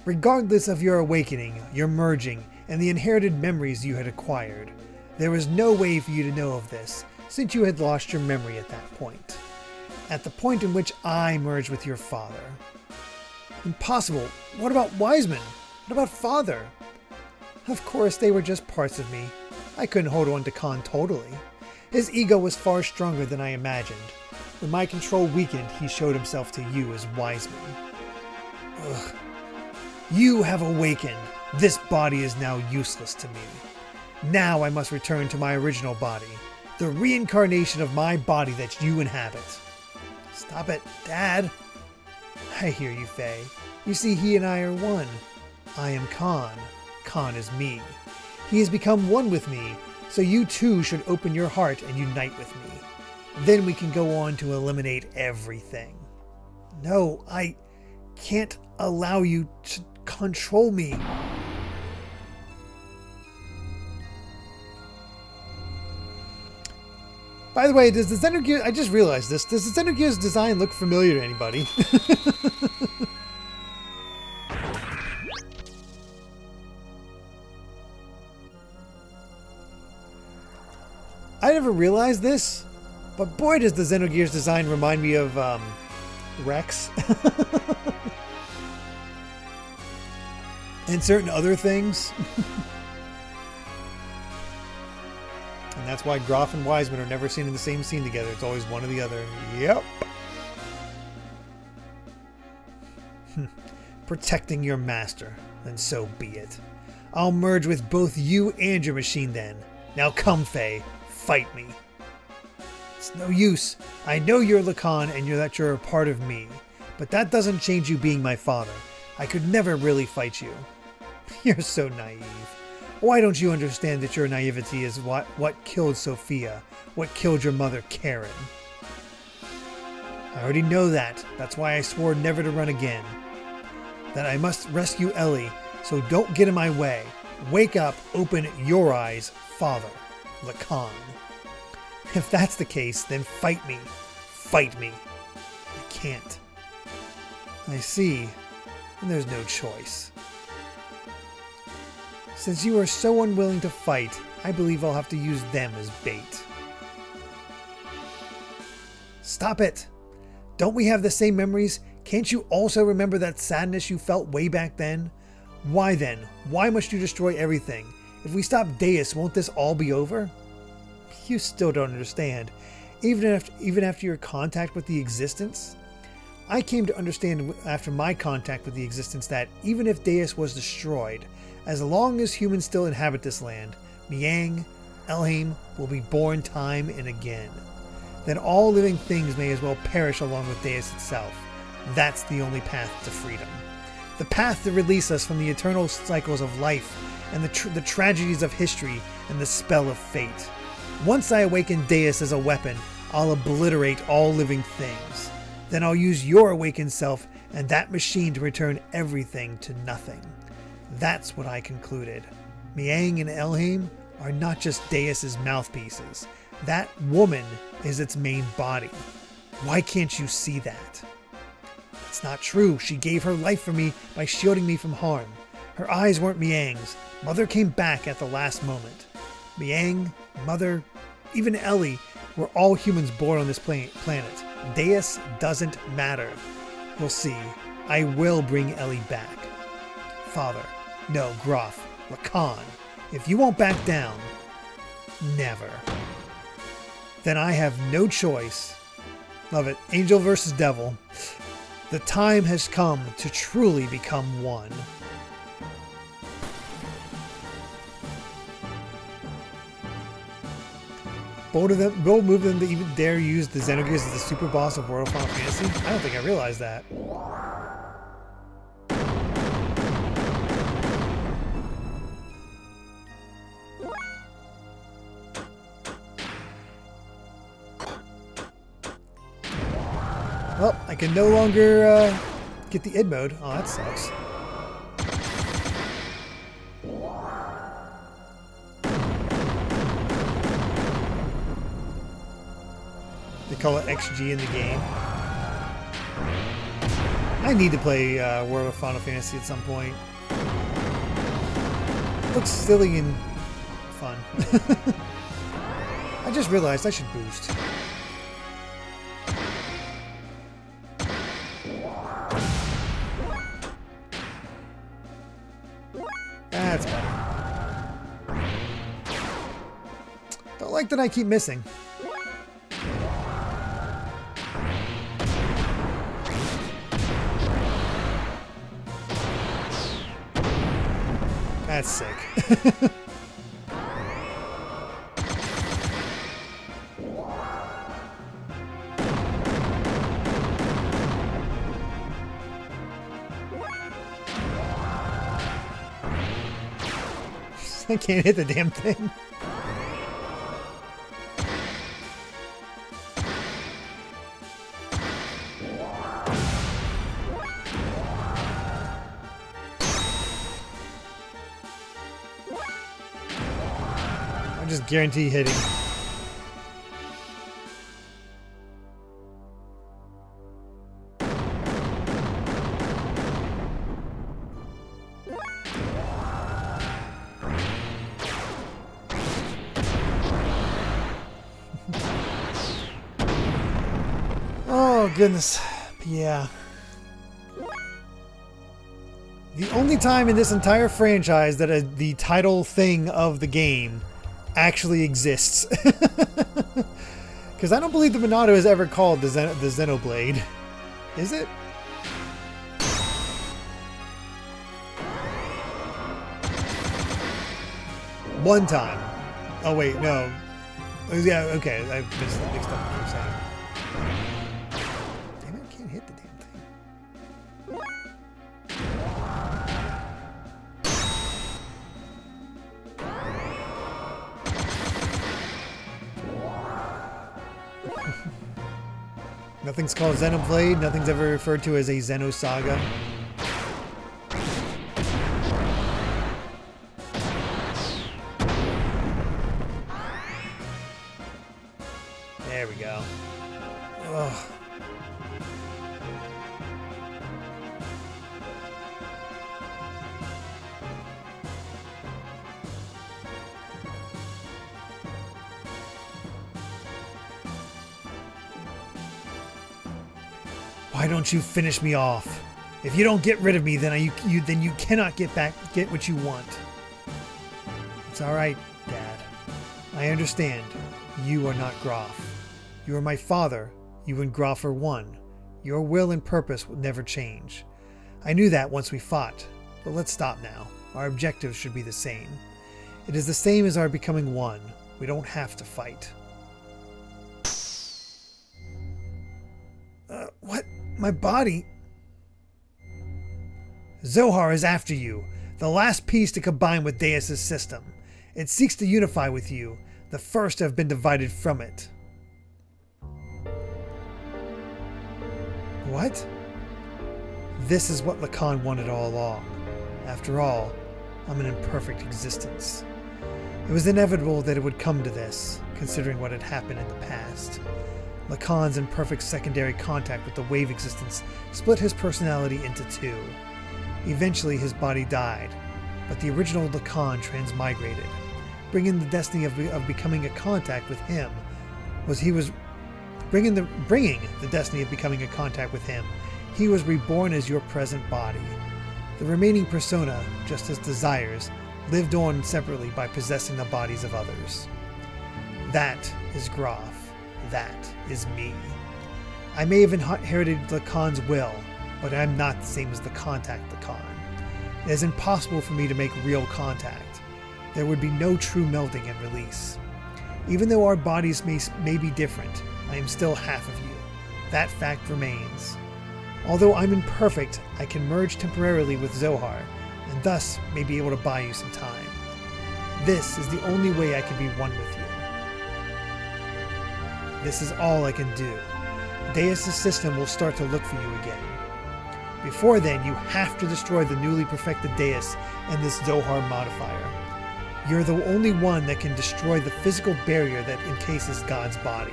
Regardless of your awakening, your merging, and the inherited memories you had acquired, there was no way for you to know of this, since you had lost your memory at that point. At the point in which I merged with your father. Impossible. What about Wiseman? What about father? Of course, they were just parts of me. I couldn't hold on to Khan totally. His ego was far stronger than I imagined. When my control weakened, he showed himself to you as Wiseman. Ugh. You have awakened. This body is now useless to me. Now I must return to my original body, the reincarnation of my body that you inhabit. Stop it, Dad. I hear you, Faye. You see, he and I are one. I am Khan. Khan is me. He has become one with me, so you too should open your heart and unite with me. Then we can go on to eliminate everything. No, I can't allow you to control me. By the way, does the Xenogears... I just realized this. Does the Xenogears design look familiar to anybody? I never realized this, but boy does the Xenogears design remind me of Rex. And certain other things. And that's why Graf and Wiseman are never seen in the same scene together. It's always one or the other. Yep. Protecting your master. Then so be it. I'll merge with both you and your machine then. Now come, Faye. Fight me. It's no use. I know you're Lacan and that you're a part of me. But that doesn't change you being my father. I could never really fight you. You're so naive. Why don't you understand that your naivety is what killed Sophia? What killed your mother, Karen? I already know that. That's why I swore never to run again. That I must rescue Ellie, so don't get in my way. Wake up, open your eyes, Father, Lacan. If that's the case, then fight me. Fight me. I can't. I see. And there's no choice. Since you are so unwilling to fight, I believe I'll have to use them as bait. Stop it! Don't we have the same memories? Can't you also remember that sadness you felt way back then? Why then? Why must you destroy everything? If we stop Deus, won't this all be over? You still don't understand. Even after your contact with the Existence? I came to understand after my contact with the Existence that even if Deus was destroyed, as long as humans still inhabit this land, Miang, Elheim will be born time and again. Then all living things may as well perish along with Deus itself. That's the only path to freedom. The path to release us from the eternal cycles of life and the tragedies of history and the spell of fate. Once I awaken Deus as a weapon, I'll obliterate all living things. Then I'll use your awakened self and that machine to return everything to nothing. That's what I concluded. Miang and Elheim are not just Deus's mouthpieces. That woman is its main body. Why can't you see that? It's not true. She gave her life for me by shielding me from harm. Her eyes weren't Miang's. Mother came back at the last moment. Miang, Mother, even Ellie were all humans born on this planet. Deus doesn't matter. We'll see. I will bring Ellie back. Father, no, Groff, Lacan, if you won't back down, never. Then I have no choice. Love it. Angel versus devil. The time has come to truly become one. Bold move them to even dare use the Xenogears as the super boss of World of Final Fantasy? I don't think I realized that. Well, I can no longer get the id mode. Oh, that sucks. They call it XG in the game. I need to play World of Final Fantasy at some point. It looks silly and fun. I just realized I should boost. That's better. Don't like that I keep missing. That's sick. I can't hit the damn thing. I just guarantee hitting. Oh, goodness. Yeah. The only time in this entire franchise that the title thing of the game actually exists. Because I don't believe the Monado is ever called the Xenoblade. Is it? One time. Oh, wait, no. Yeah, okay. I mixed up what you were saying. Damn it, I can't hit the damn thing. Nothing's called Xenoblade. Nothing's ever referred to as a Xenosaga. There we go. Ugh. Why don't you finish me off? If you don't get rid of me, then you cannot get what you want. It's all right, Dad. I understand. You are not Groff. You are my father. You and Groff are one. Your will and purpose will never change. I knew that once we fought, but let's stop now. Our objectives should be the same. It is the same as our becoming one. We don't have to fight. What? My body? Zohar is after you, the last piece to combine with Deus' system. It seeks to unify with you, the first to have been divided from it. What? This is what Lacan wanted all along. After all, I'm an imperfect existence. It was inevitable that it would come to this, considering what had happened in the past. Lacan's imperfect secondary contact with the wave existence split his personality into two. Eventually his body died, but the original Lacan transmigrated. Bringing the destiny of becoming a contact with him bringing the destiny of becoming a contact with him, he was reborn as your present body. The remaining persona, just as desires, lived on separately by possessing the bodies of others. That is Groff. That is me. I may have inherited Lacan's will, but I am not the same as the contact Lacan. It is impossible for me to make real contact. There would be no true melting and release. Even though our bodies may be different, I am still half of you. That fact remains. Although I'm imperfect, I can merge temporarily with Zohar, and thus may be able to buy you some time. This is the only way I can be one with you. This is all I can do. Deus' system will start to look for you again. Before then, you have to destroy the newly perfected Deus and this Zohar modifier. You're the only one that can destroy the physical barrier that encases God's body.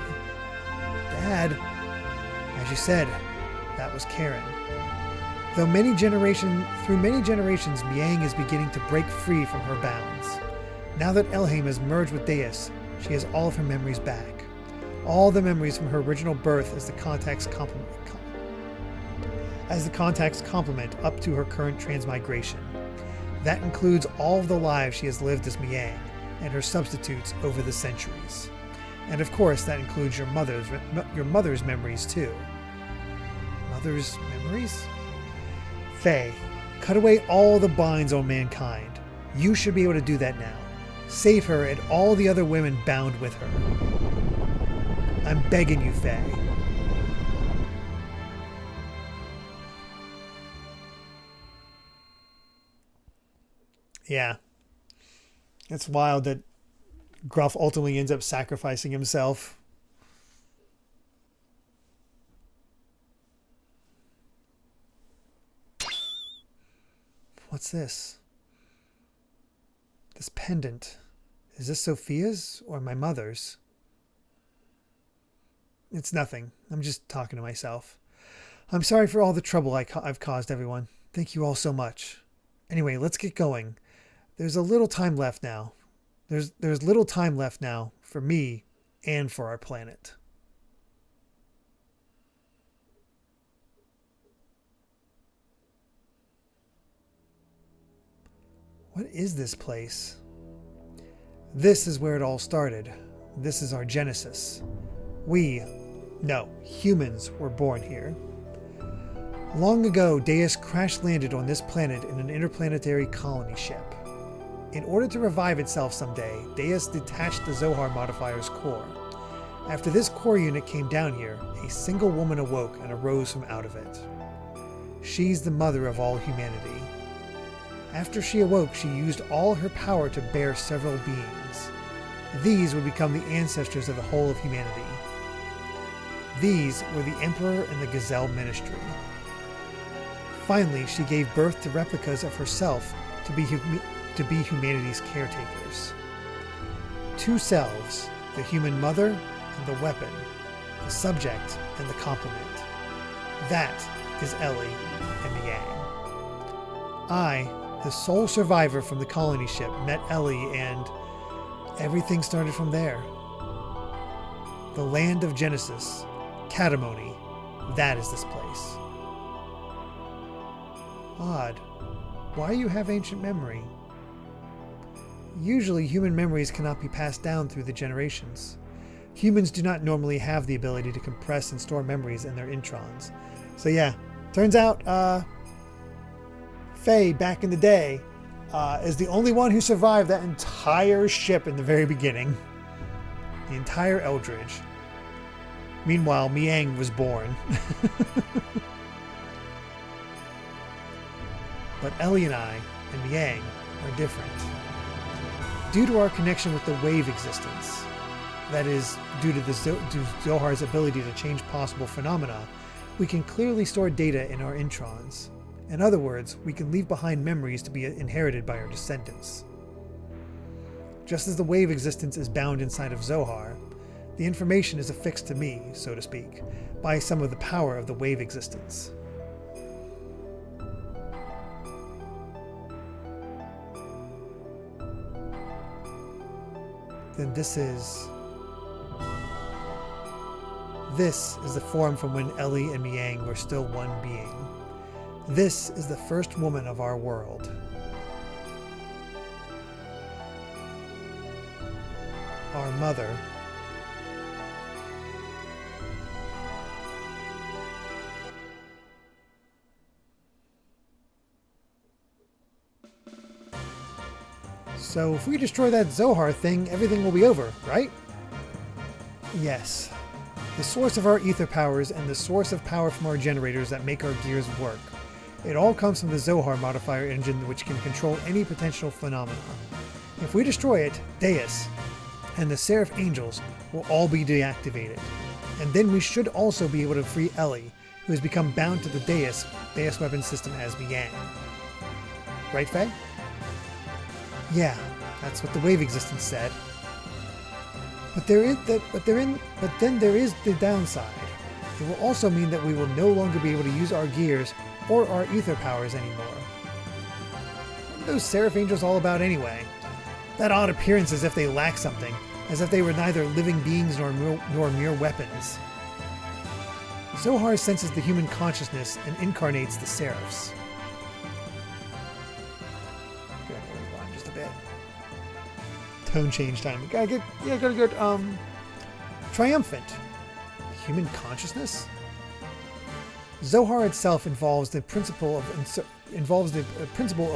Dad, as you said, that was Karen. Through many generations, Miang is beginning to break free from her bounds. Now that Elheim has merged with Deus, she has all of her memories back. All the memories from her original birth as the contact's complement up to her current transmigration. That includes all of the lives she has lived as Miang and her substitutes over the centuries. And of course, that includes your mother's memories too. Mother's memories? Faye, cut away all the binds on mankind. You should be able to do that now. Save her and all the other women bound with her. I'm begging you, Faye. Yeah. It's wild that Gruff ultimately ends up sacrificing himself. What's this? This pendant. Is this Sophia's or my mother's? It's nothing. I'm just talking to myself. I'm sorry for all the trouble I've caused everyone. Thank you all so much. Anyway, let's get going. There's little time left now. There's little time left now for me and for our planet. What is this place? This is where it all started. This is our genesis. Humans were born here. Long ago, Deus crash-landed on this planet in an interplanetary colony ship. In order to revive itself someday, Deus detached the Zohar modifier's core. After this core unit came down here, a single woman awoke and arose from out of it. She's the mother of all humanity. After she awoke, she used all her power to bear several beings. These would become the ancestors of the whole of humanity. These were the Emperor and the Gazelle Ministry. Finally, she gave birth to replicas of herself to be humanity's caretakers. Two selves, the human mother and the weapon, the subject and the complement. That is Ellie and Miang. I, the sole survivor from the colony ship, met Ellie and everything started from there. The land of Genesis, Catamony, that is this place. Odd. Why you have ancient memory? Usually, human memories cannot be passed down through the generations. Humans do not normally have the ability to compress and store memories in their introns. So yeah, turns out Faye, back in the day, is the only one who survived that entire ship in the very beginning. The entire Eldridge. Meanwhile, Miang was born. But Ellie and I, and Miang, are different. Due to our connection with the wave existence, that is, due to Zohar's ability to change possible phenomena, we can clearly store data in our introns. In other words, we can leave behind memories to be inherited by our descendants. Just as the wave existence is bound inside of Zohar, the information is affixed to me, so to speak, by some of the power of the wave existence. Then this is the form from when Ellie and Miang were still one being. This is the first woman of our world. Our mother. So if we destroy that Zohar thing, everything will be over, right? Yes. The source of our ether powers and the source of power from our generators that make our gears work. It all comes from the Zohar modifier engine, which can control any potential phenomena. If we destroy it, Deus and the Seraph Angels will all be deactivated. And then we should also be able to free Ellie, who has become bound to the Deus weapon system as Miang. Right, Faye? Yeah, that's what the wave existence said. But then there is the downside. It will also mean that we will no longer be able to use our gears or our ether powers anymore. What are those Seraph Angels all about anyway? That odd appearance as if they lack something, as if they were neither living beings nor mere weapons. Zohar senses the human consciousness and incarnates the Seraphs. Good, hold on just a bit. Tone change time. Gotta get triumphant. Human consciousness? Zohar itself involves the principle of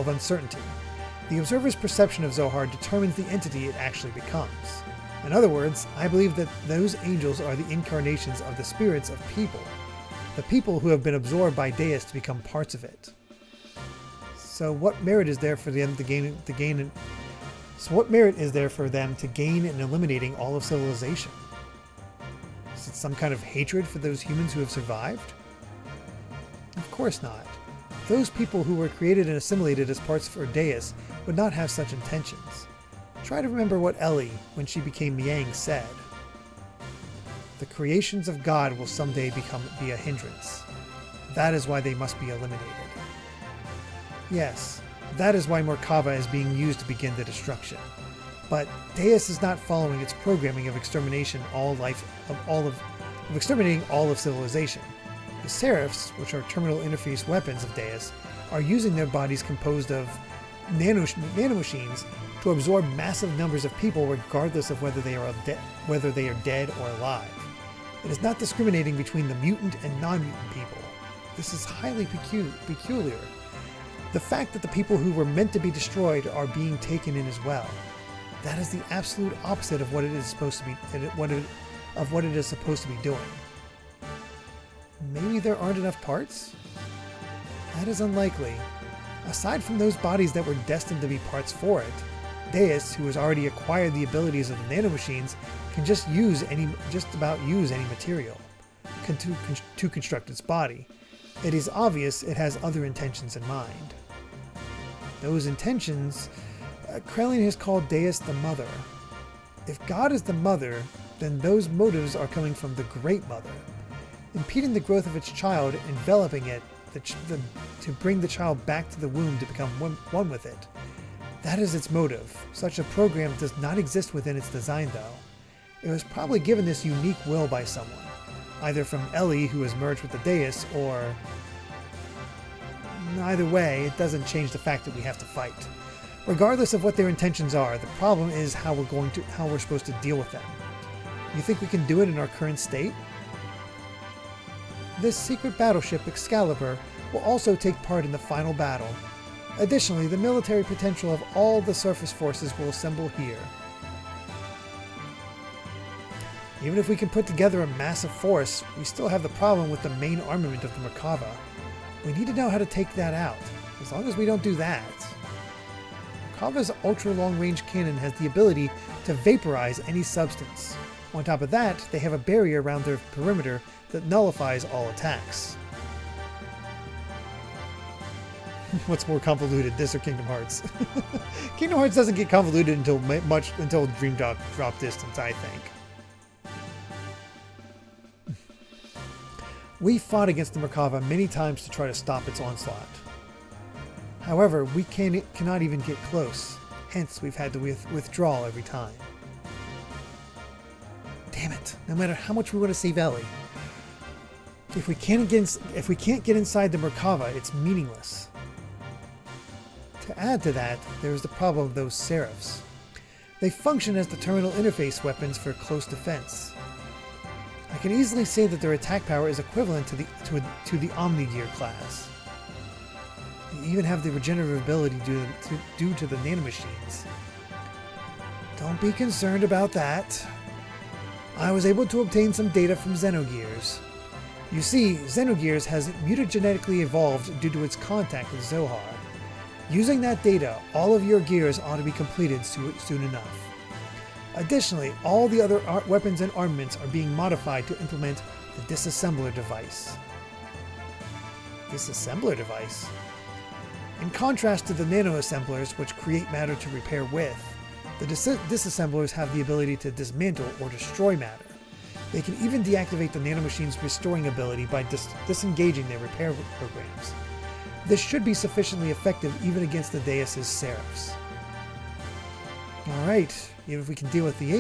uncertainty. The observer's perception of Zohar determines the entity it actually becomes. In other words, I believe that those angels are the incarnations of the spirits of people, the people who have been absorbed by Deus to become parts of it. So what merit is there for them to gain in eliminating all of civilization? Is it some kind of hatred for those humans who have survived? Of course not. Those people who were created and assimilated as parts of Deus would not have such intentions. Try to remember what Ellie, when she became Miang, said. The creations of God will someday be a hindrance. That is why they must be eliminated. Yes, that is why Morkava is being used to begin the destruction. But Deus is not following its programming of exterminating all of civilization. The Seraphs, which are terminal interface weapons of Deus, are using their bodies composed of nanomachines to absorb massive numbers of people regardless of whether they are dead or alive. It is not discriminating between the mutant and non-mutant people. This is highly peculiar. The fact that the people who were meant to be destroyed are being taken in as well. That is the absolute opposite of what it is supposed to be doing. Maybe there aren't enough parts? That is unlikely. Aside from those bodies that were destined to be parts for it, Deus, who has already acquired the abilities of the nanomachines, can just about use any material to construct its body. It is obvious it has other intentions in mind. Those intentions, Krellin has called Deus the Mother. If God is the Mother, then those motives are coming from the Great Mother, impeding the growth of its child, enveloping it, to bring the child back to the womb to become one with it. That is its motive. Such a program does not exist within its design, though. It was probably given this unique will by someone, either from Ellie, who has merged with the Deus, or... Either way, it doesn't change the fact that we have to fight. Regardless of what their intentions are, the problem is how we're supposed to deal with them. You think we can do it in our current state? This secret battleship, Excalibur, will also take part in the final battle. Additionally, the military potential of all the surface forces will assemble here. Even if we can put together a massive force, we still have the problem with the main armament of the Merkava. We need to know how to take that out. As long as we don't do that. Merkava's ultra-long-range cannon has the ability to vaporize any substance. On top of that, they have a barrier around their perimeter that nullifies all attacks. What's more convoluted, this or Kingdom Hearts? Kingdom Hearts doesn't get convoluted until Dream Drop Distance, I think. We fought against the Merkava many times to try to stop its onslaught. However, we cannot even get close, hence we've had to withdraw every time. Damn it, no matter how much we want to save Ellie. If we can't get inside the Merkava, it's meaningless. To add to that, there is the problem of those Seraphs. They function as the terminal interface weapons for close defense. I can easily say that their attack power is equivalent to the Omni-Gear class. They even have the regenerative ability due to the nanomachines. Don't be concerned about that. I was able to obtain some data from Xenogears. You see, Xenogears has mutagenetically evolved due to its contact with Zohar. Using that data, all of your gears ought to be completed soon enough. Additionally, all the other weapons and armaments are being modified to implement the disassembler device. Disassembler device? In contrast to the nanoassemblers, which create matter to repair with, the disassemblers have the ability to dismantle or destroy matter. They can even deactivate the nanomachine's restoring ability by disengaging their repair programs. This should be sufficiently effective even against the Deus's Seraphs. Alright, even if we can deal with the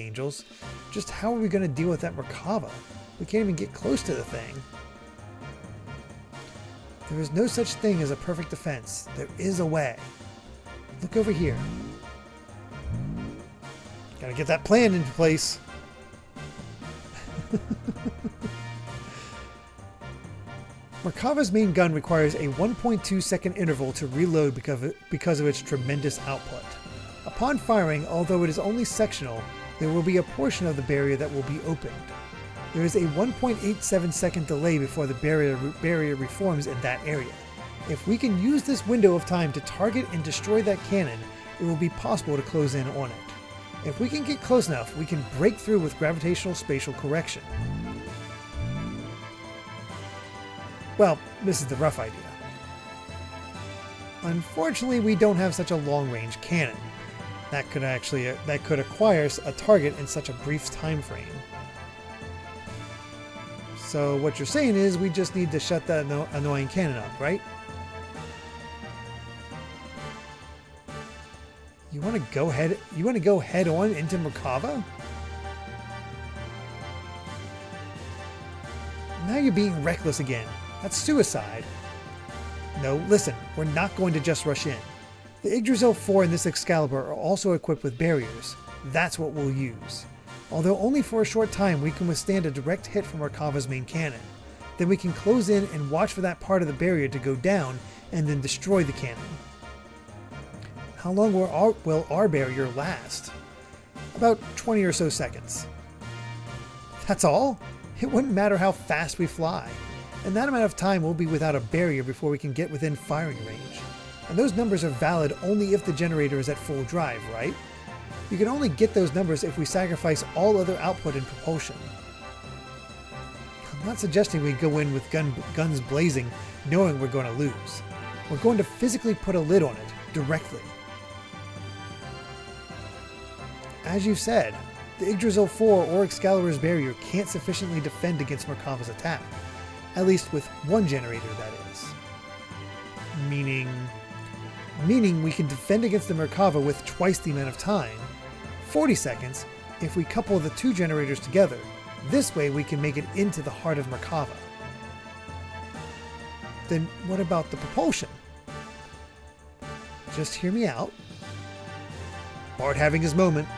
Angels, just how are we going to deal with that Merkava? We can't even get close to the thing. There is no such thing as a perfect defense. There is a way. Look over here. Gotta get that plan into place. Merkava's main gun requires a 1.2 second interval to reload because of its tremendous output. Upon firing, although it is only sectional, there will be a portion of the barrier that will be opened. There is a 1.87 second delay before the barrier reforms in that area. If we can use this window of time to target and destroy that cannon, it will be possible to close in on it. If we can get close enough, we can break through with gravitational spatial correction. Well, this is the rough idea. Unfortunately, we don't have such a long-range cannon. That could acquire a target in such a brief time frame. So what you're saying is we just need to shut that annoying cannon up, right? You want to go head on into Merkava? Now you're being reckless again. That's suicide. No, listen, we're not going to just rush in. The Yggdrasil 4 and this Excalibur are also equipped with barriers. That's what we'll use. Although only for a short time, we can withstand a direct hit from Merkava's main cannon. Then we can close in and watch for that part of the barrier to go down and then destroy the cannon. How long will our barrier last? About 20 or so seconds. That's all? It wouldn't matter how fast we fly. And that amount of time will be without a barrier before we can get within firing range. And those numbers are valid only if the generator is at full drive, right? You can only get those numbers if we sacrifice all other output and propulsion. I'm not suggesting we go in with guns blazing, knowing we're going to lose. We're going to physically put a lid on it, directly. As you said, the Yggdrasil 4 or Excalibur's barrier can't sufficiently defend against Merkava's attack. At least with one generator, that is. Meaning we can defend against the Merkava with twice the amount of time, 40 seconds, if we couple the two generators together. This way we can make it into the heart of Merkava. Then what about the propulsion? Just hear me out. Bart having his moment.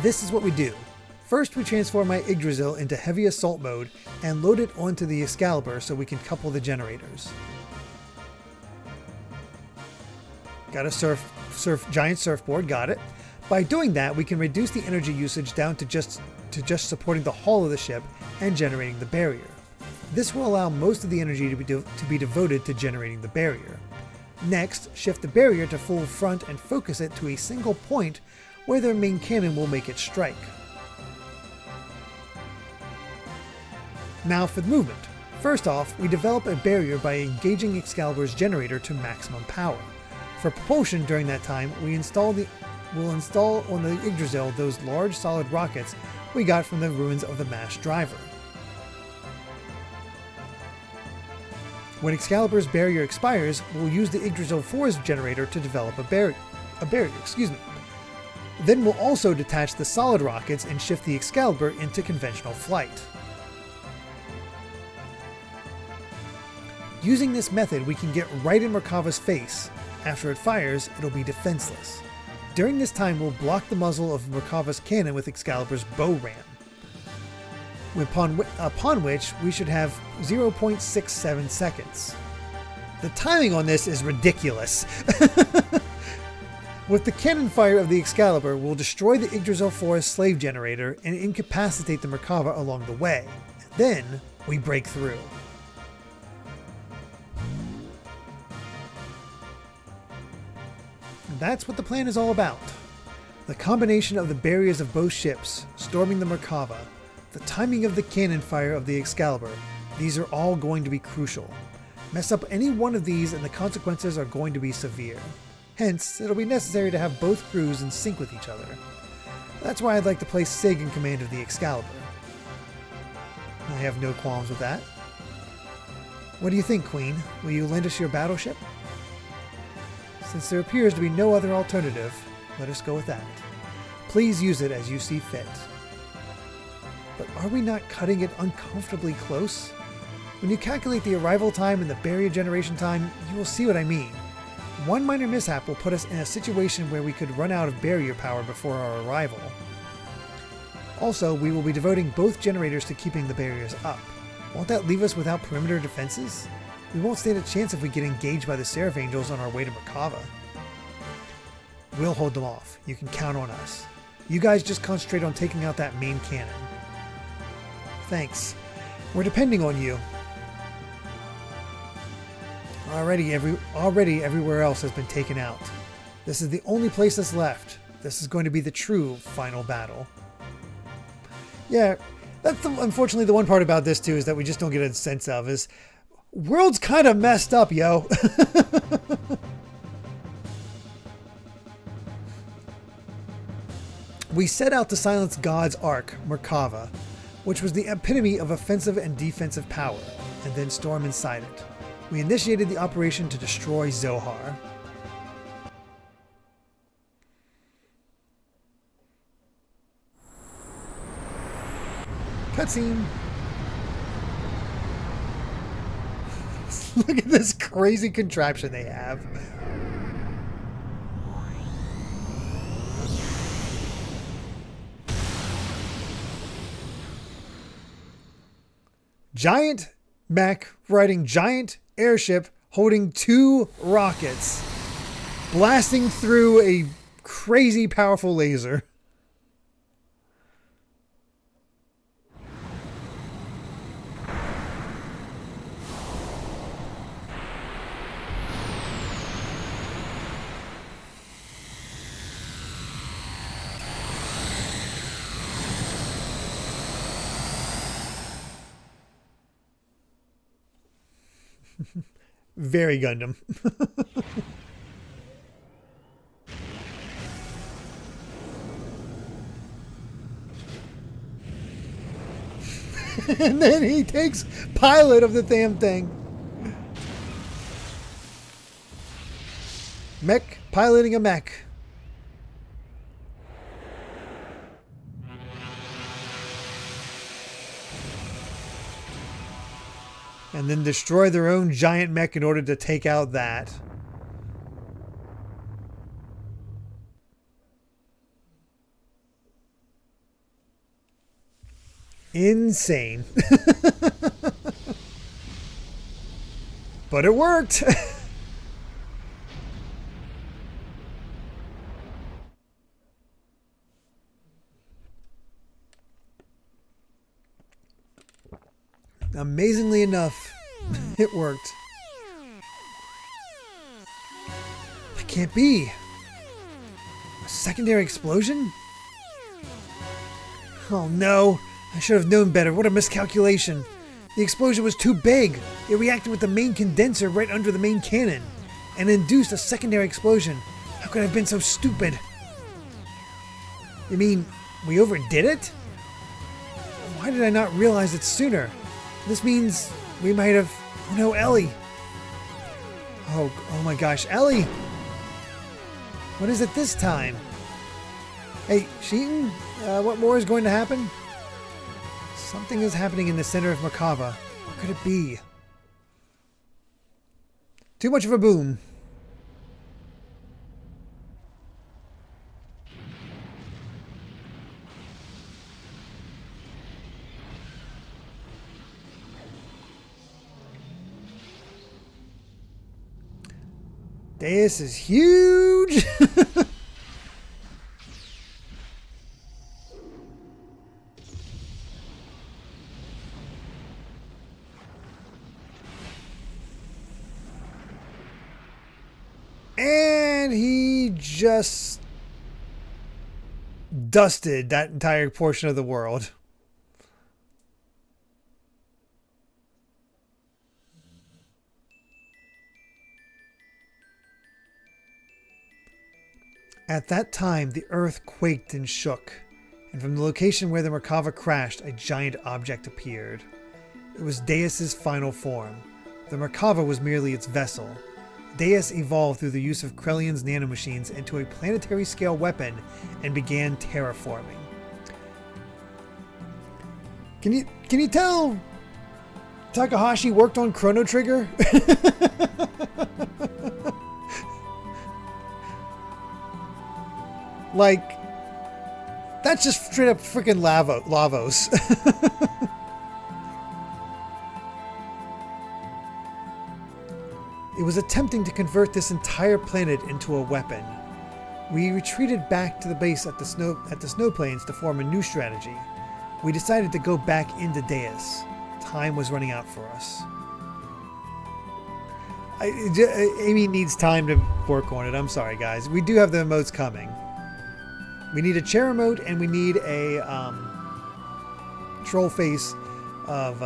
This is what we do. First, we transform my Yggdrasil into heavy assault mode and load it onto the Excalibur so we can couple the generators. Got a giant surfboard, got it. By doing that, we can reduce the energy usage down to just supporting the hull of the ship and generating the barrier. This will allow most of the energy to be devoted to generating the barrier. Next, shift the barrier to full front and focus it to a single point where their main cannon will make it strike. Now for the movement. First off, we develop a barrier by engaging Excalibur's generator to maximum power. For propulsion during that time, we'll install on the Yggdrasil those large solid rockets we got from the ruins of the MASH driver. When Excalibur's barrier expires, we'll use the Yggdrasil 4's generator to develop a barrier. Then we'll also detach the solid rockets and shift the Excalibur into conventional flight. Using this method, we can get right in Merkava's face. After it fires, it'll be defenseless. During this time, we'll block the muzzle of Merkava's cannon with Excalibur's bow ram, upon which we should have 0.67 seconds. The timing on this is ridiculous. With the cannon fire of the Excalibur, we'll destroy the Yggdrasil 4's slave generator and incapacitate the Merkava along the way. Then, we break through. That's what the plan is all about. The combination of the barriers of both ships, storming the Merkava, the timing of the cannon fire of the Excalibur, these are all going to be crucial. Mess up any one of these and the consequences are going to be severe. Hence, it'll be necessary to have both crews in sync with each other. That's why I'd like to place Sig in command of the Excalibur. I have no qualms with that. What do you think, Queen? Will you lend us your battleship? Since there appears to be no other alternative, let us go with that. Please use it as you see fit. But are we not cutting it uncomfortably close? When you calculate the arrival time and the barrier generation time, you will see what I mean. One minor mishap will put us in a situation where we could run out of barrier power before our arrival. Also, we will be devoting both generators to keeping the barriers up. Won't that leave us without perimeter defenses? We won't stand a chance if we get engaged by the Seraph Angels on our way to Merkava. We'll hold them off. You can count on us. You guys just concentrate on taking out that main cannon. Thanks. We're depending on you. Already everywhere else has been taken out. This is the only place that's left. This is going to be the true final battle. Yeah, that's unfortunately the one part about this too, is that we just don't get a sense of is world's kind of messed up, yo. We set out to silence God's Ark, Merkava, which was the epitome of offensive and defensive power, and then storm inside it. We initiated the operation to destroy Zohar. Cutscene. Look at this crazy contraption they have. Giant mech riding giant airship holding 2 rockets, blasting through a crazy powerful laser. Very Gundam. And then he takes pilot of the damn thing. Mech piloting a mech. and then destroy their own giant mech in order to take out that. Insane. But it worked. Amazingly enough, it worked. That can't be. A secondary explosion? Oh no, I should have known better. What a miscalculation. The explosion was too big. It reacted with the main condenser right under the main cannon and induced a secondary explosion. How could I have been so stupid? You mean we overdid it? Why did I not realize it sooner? This means we might have... Oh no, Ellie! Oh my gosh, Ellie! What is it this time? Hey, Sheeton, what more is going to happen? Something is happening in the center of Merkava. What could it be? Too much of a boom. This is huge! And he just dusted that entire portion of the world. At that time, the earth quaked and shook, and from the location where the Merkava crashed, a giant object appeared. It was Deus's final form. The Merkava was merely its vessel. Deus evolved through the use of Krellion's nanomachines into a planetary-scale weapon and began terraforming. Can you tell Takahashi worked on Chrono Trigger? Like, that's just straight up freaking Lavos. It was attempting to convert this entire planet into a weapon. We retreated back to the base at the snow plains to form a new strategy. We decided to go back into Deus. Time was running out for us. Amy needs time to work on it. I'm sorry, guys. We do have the emotes coming. We need a chair emote, and we need a troll face of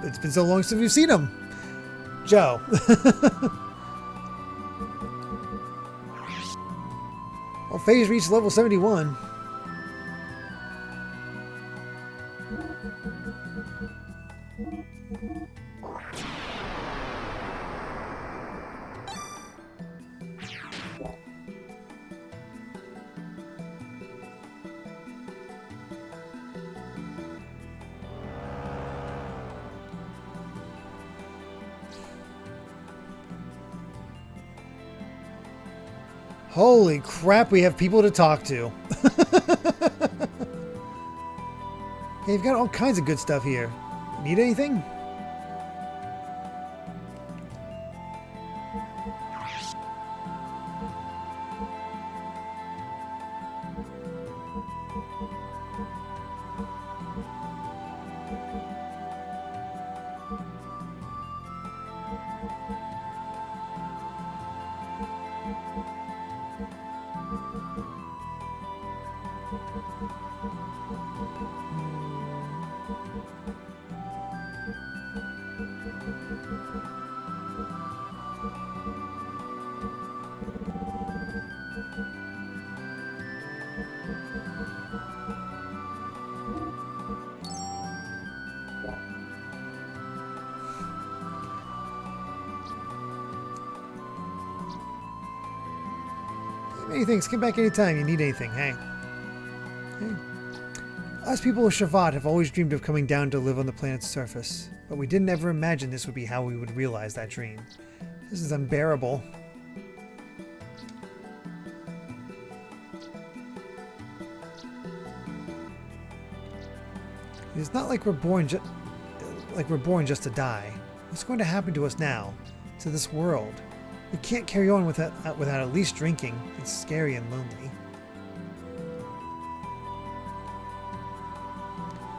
it's been so long since we've seen him. Joe. Well, Phase reached level 71. Holy crap, we have people to talk to. Hey, you've got all kinds of good stuff here. Need anything? Many thanks. Come back anytime you need anything. Hey. Us people of Shavat have always dreamed of coming down to live on the planet's surface, but we didn't ever imagine this would be how we would realize that dream. This is unbearable. It's not like we're born just to die. What's going to happen to us now? To this world? We can't carry on without at least drinking. It's scary and lonely.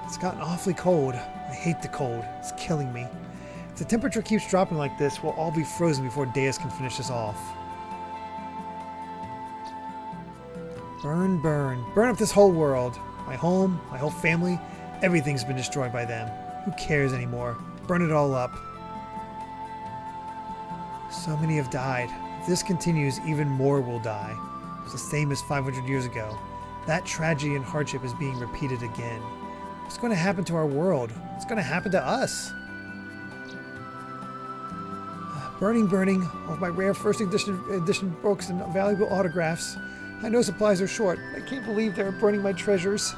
It's gotten awfully cold. I hate the cold. It's killing me. If the temperature keeps dropping like this, we'll all be frozen before Deus can finish us off. Burn, burn. Burn up this whole world. My home, my whole family, everything's been destroyed by them. Who cares anymore? Burn it all up. So many have died. If this continues, even more will die. It's the same as 500 years ago. That tragedy and hardship is being repeated again. What's going to happen to our world? What's going to happen to us? Burning, burning, all of my rare first edition books and valuable autographs. I know supplies are short. I can't believe they're burning my treasures.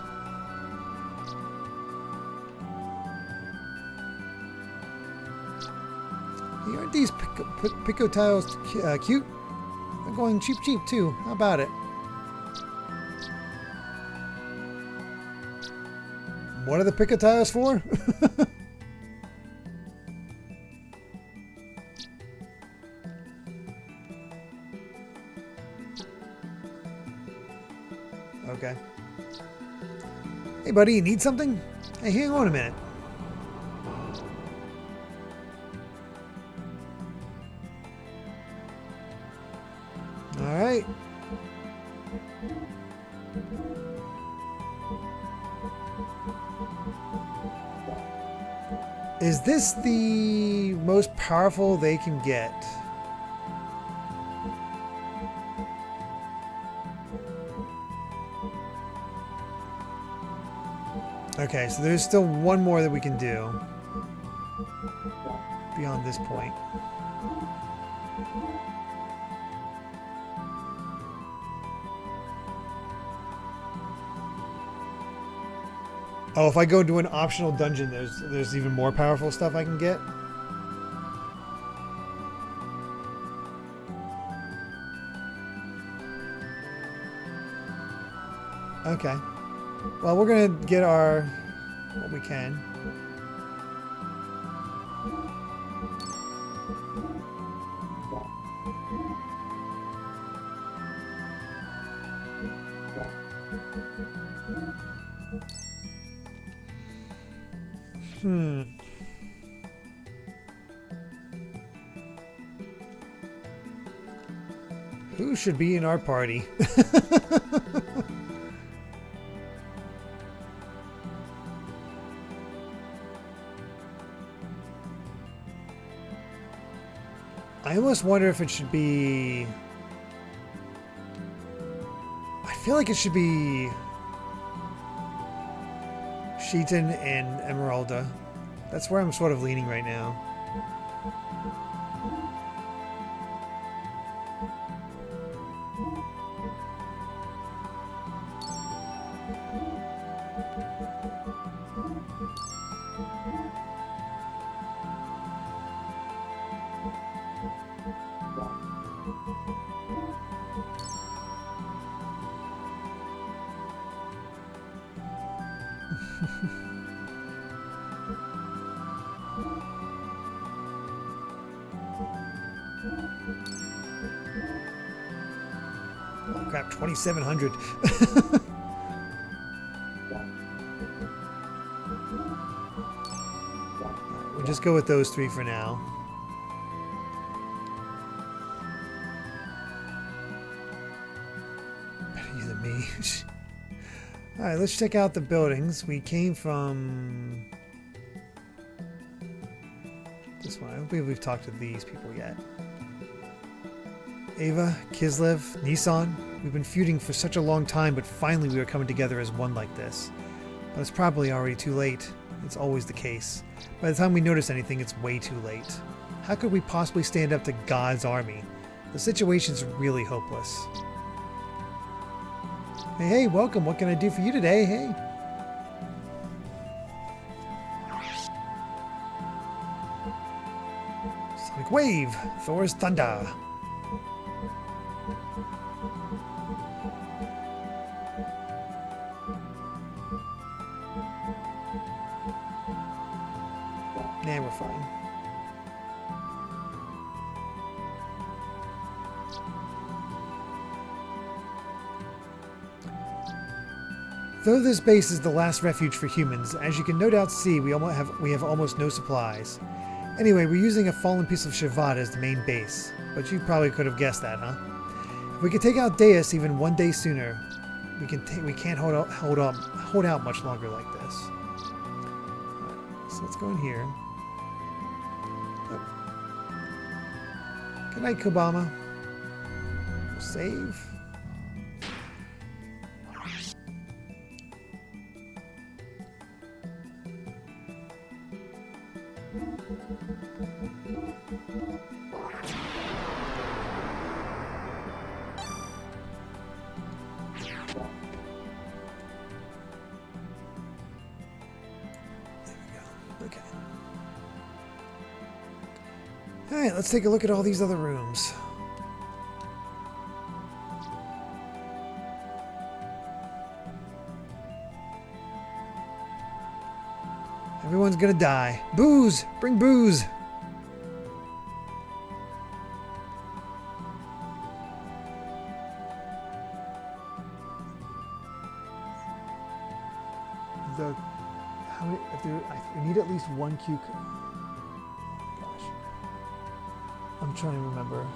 Aren't these pico tiles cute? They're going cheap too. How about it? What are the pico tiles for? Okay. Hey buddy, you need something? Hey, hang on a minute. Alright. Is this the most powerful they can get? Okay, so there's still one more that we can do beyond this point. Oh, if I go to an optional dungeon, there's even more powerful stuff I can get? Okay. Well, we're gonna get our what we can. Who should be in our party? I almost wonder if it should be... I feel like it should be Sheetan and Emeralda. That's where I'm sort of leaning right now. Oh crap, 2,700. We'll just go with those three for now. Better you than me. Alright, let's check out the buildings. We came from this one. I don't believe we've talked to these people yet. Ava, Kislev, Nissan. We've been feuding for such a long time, but finally we are coming together as one like this. But it's probably already too late. It's always the case. By the time we notice anything, it's way too late. How could we possibly stand up to God's army? The situation's really hopeless. Hey, welcome. What can I do for you today? Hey. Sonic Wave! Thor's Thunder! Nah, we're fine. Though this base is the last refuge for humans, as you can no doubt see, we have almost no supplies. Anyway, we're using a fallen piece of Shavad as the main base, but you probably could have guessed that, huh? If we could take out Deus even one day sooner, we can't hold out much longer like this. Alright, so let's go in here. Oh. Good night, Kobama. We'll save. Okay. Alright, let's take a look at all these other rooms. Everyone's gonna die. Booze! Bring booze! I need at least one cucumber. Gosh. I'm trying to remember.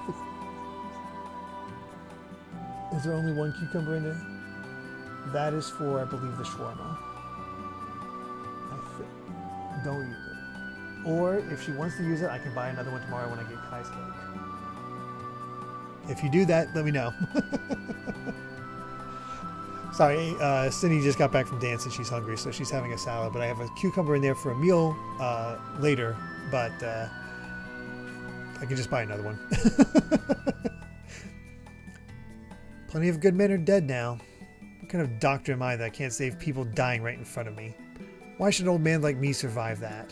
Is there only one cucumber in there? That is for, I believe, the shawarma. Don't use it. Or if she wants to use it, I can buy another one tomorrow when I get Kai's cake. If you do that, let me know. Sorry, Cindy just got back from dance and she's hungry, so she's having a salad. But I have a cucumber in there for a meal later, but I can just buy another one. Plenty of good men are dead now. What kind of doctor am I that I can't save people dying right in front of me? Why should an old man like me survive that?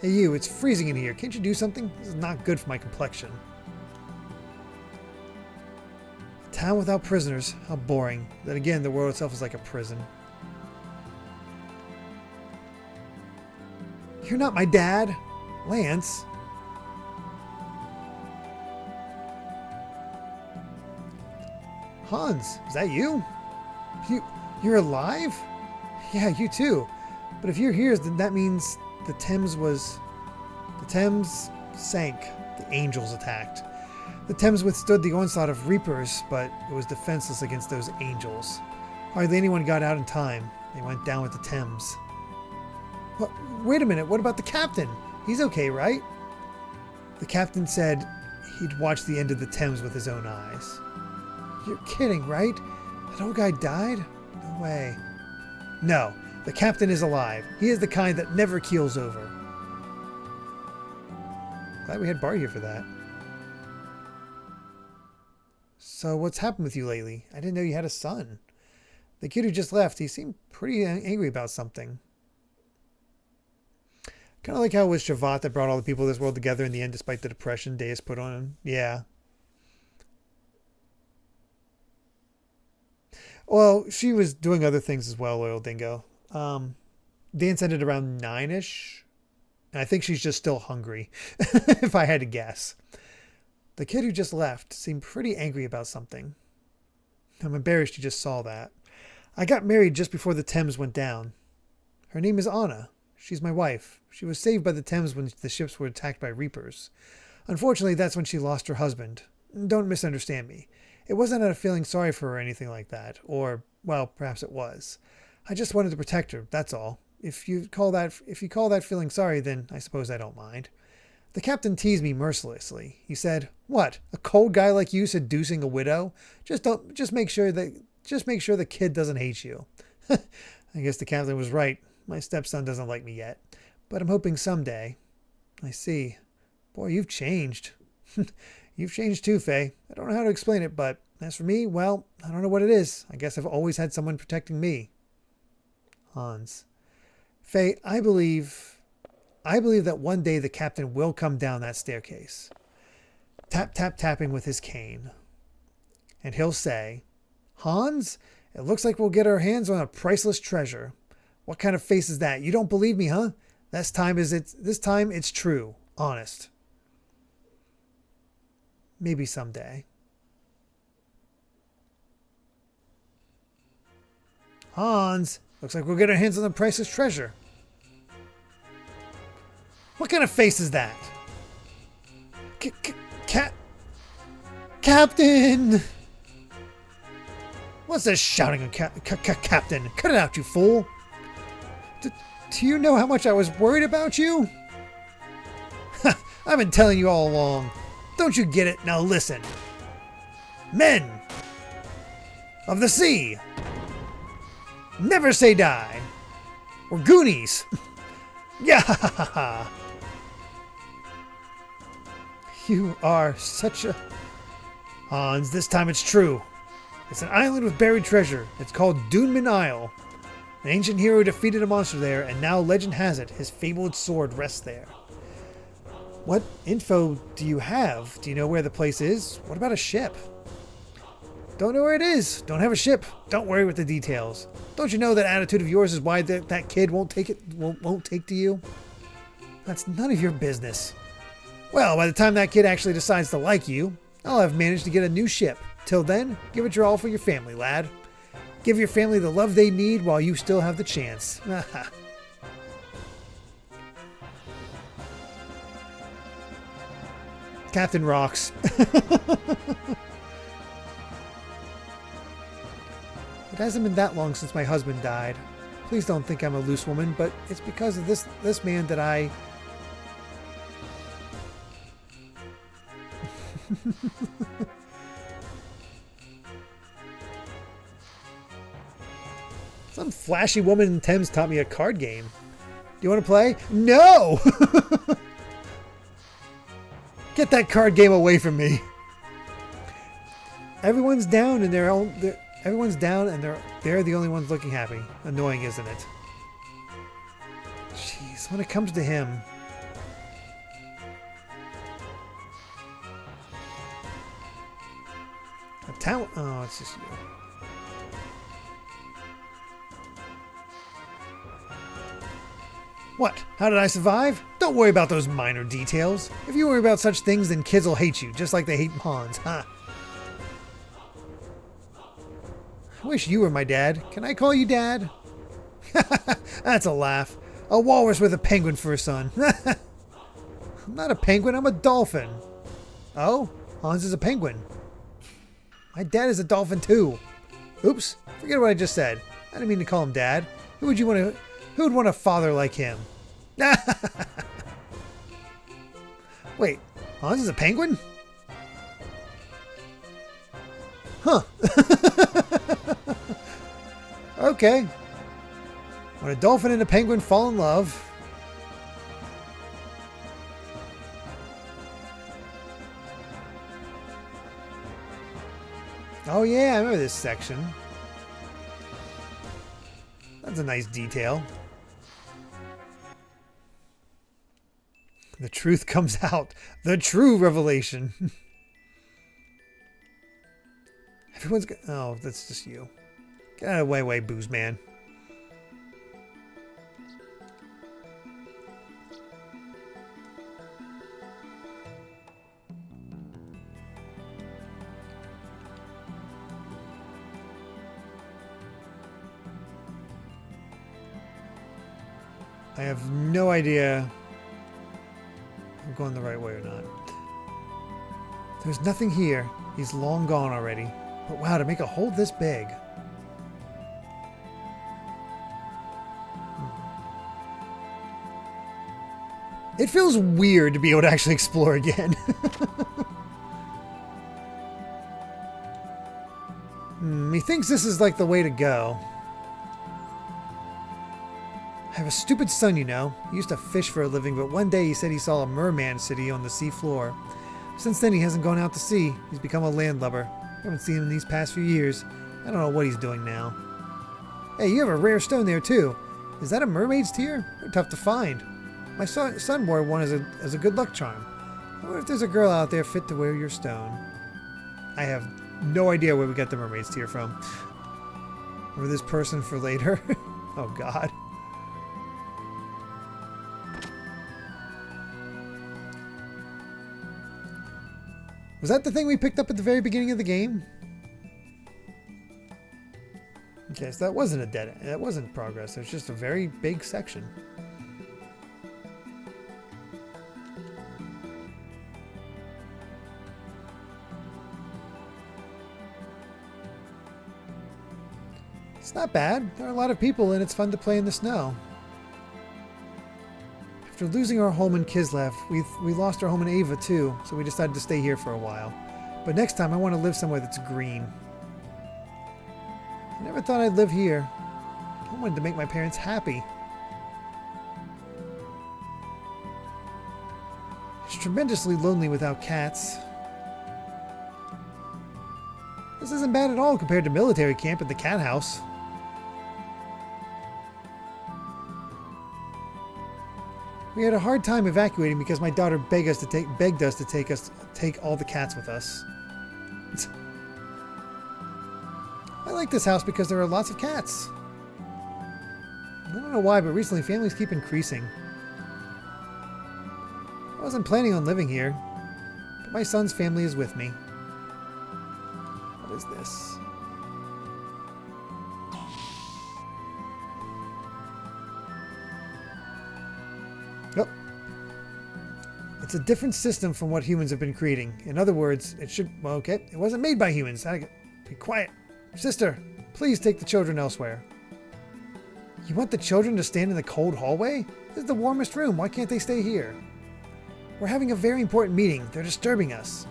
Hey you, it's freezing in here. Can't you do something? This is not good for my complexion. Town without prisoners. How boring. Then again, the world itself is like a prison. You're not my dad, Lance. Hans, is that you? You're alive? Yeah, you too. But if you're here, then that means the Thames sank. The angels attacked. The Thames withstood the onslaught of Reapers, but it was defenseless against those angels. Hardly anyone got out in time. They went down with the Thames. What? Wait a minute, what about the captain? He's okay, right? The captain said he'd watched the end of the Thames with his own eyes. You're kidding, right? That old guy died? No way. No, the captain is alive. He is the kind that never keels over. Glad we had Bart here for that. So what's happened with you lately? I didn't know you had a son. The kid who just left, he seemed pretty angry about something. Kind of like how it was Shavat that brought all the people of this world together in the end despite the depression Deus put on him. Yeah. Well, she was doing other things as well, Loyal Dingo. Dance ended around 9-ish. And I think she's just still hungry, if I had to guess. The kid who just left seemed pretty angry about something. I'm embarrassed you just saw that. I got married just before the Thames went down. Her name is Anna. She's my wife. She was saved by the Thames when the ships were attacked by Reapers. Unfortunately, that's when she lost her husband. Don't misunderstand me. It wasn't out of feeling sorry for her or anything like that. Or, well, perhaps it was. I just wanted to protect her, that's all. If you call that feeling sorry, then I suppose I don't mind. The captain teased me mercilessly. He said, "What? A cold guy like you seducing a widow? Just make sure the kid doesn't hate you." I guess the captain was right. My stepson doesn't like me yet, but I'm hoping someday. I see. Boy, you've changed. You've changed too, Faye. I don't know how to explain it, but as for me, well, I don't know what it is. I guess I've always had someone protecting me. Hans. Faye, I believe I believe that one day the captain will come down that staircase. Tap, tap, tapping with his cane. And he'll say, Hans, it looks like we'll get our hands on a priceless treasure. What kind of face is that? You don't believe me, huh? This time it's true. Honest. Maybe someday. Hans, looks like we'll get our hands on the priceless treasure. What kind of face is that? Captain! What's this shouting, Captain? Cut it out, you fool! Do you know how much I was worried about you? I've been telling you all along. Don't you get it? Now listen. Men of the sea, never say die. Or Goonies. Yeah. You are such a... Hans, this time it's true. It's an island with buried treasure. It's called Doonman Isle. An ancient hero defeated a monster there, and now legend has it his fabled sword rests there. What info do you have? Do you know where the place is? What about a ship? Don't know where it is. Don't have a ship. Don't worry with the details. Don't you know that attitude of yours is why that kid won't take to you? That's none of your business. Well, by the time that kid actually decides to like you, I'll have managed to get a new ship. Till then, give it your all for your family, lad. Give your family the love they need while you still have the chance. Captain rocks. It hasn't been that long since my husband died. Please don't think I'm a loose woman, but it's because of this man that I... Some flashy woman in Thames taught me a card game. Do you want to play? No! Get that card game away from me. Everyone's down and they're the only ones looking happy. Annoying, isn't it? Jeez, when it comes to him. A talent. Oh, it's just you. What? How did I survive? Don't worry about those minor details. If you worry about such things, then kids will hate you, just like they hate Hans, huh? I wish you were my dad. Can I call you Dad? That's a laugh. A walrus with a penguin for a son. I'm not a penguin, I'm a dolphin. Oh? Hans is a penguin. My dad is a dolphin too. Oops, forget what I just said. I didn't mean to call him Dad. Who would want a father like him? Wait, Hans is a penguin? Huh. Okay. When a dolphin and a penguin fall in love... Oh yeah, I remember this section. That's a nice detail. The truth comes out. The true revelation. Everyone's... Oh, that's just you. Get out of the way, booze man. I have no idea if I'm going the right way or not. There's nothing here. He's long gone already. But wow, to make a hole this big. It feels weird to be able to actually explore again. He thinks this is like the way to go. I have a stupid son, you know. He used to fish for a living, but one day he said he saw a merman city on the sea floor. Since then, he hasn't gone out to sea. He's become a landlubber. I haven't seen him these past few years. I don't know what he's doing now. Hey, you have a rare stone there, too. Is that a mermaid's tear? They're tough to find. My son wore one as a good luck charm. I wonder if there's a girl out there fit to wear your stone. I have no idea where we got the mermaid's tear from. Or this person for later. Oh God. Was that the thing we picked up at the very beginning of the game? Okay, so that wasn't a dead end. That wasn't progress. It was just a very big section. It's not bad. There are a lot of people and it's fun to play in the snow. After losing our home in Kislev, we lost our home in Ava too, so we decided to stay here for a while. But next time I want to live somewhere that's green. I never thought I'd live here. I wanted to make my parents happy. It's tremendously lonely without cats. This isn't bad at all compared to military camp at the cat house. We had a hard time evacuating because my daughter begged us to take all the cats with us. I like this house because there are lots of cats. I don't know why, but recently families keep increasing. I wasn't planning on living here, but my son's family is with me. What is this? Nope. It's a different system from what humans have been creating. In other words, well, okay, it wasn't made by humans. Be quiet. Sister, please take the children elsewhere. You want the children to stand in the cold hallway? This is the warmest room. Why can't they stay here? We're having a very important meeting. They're disturbing us.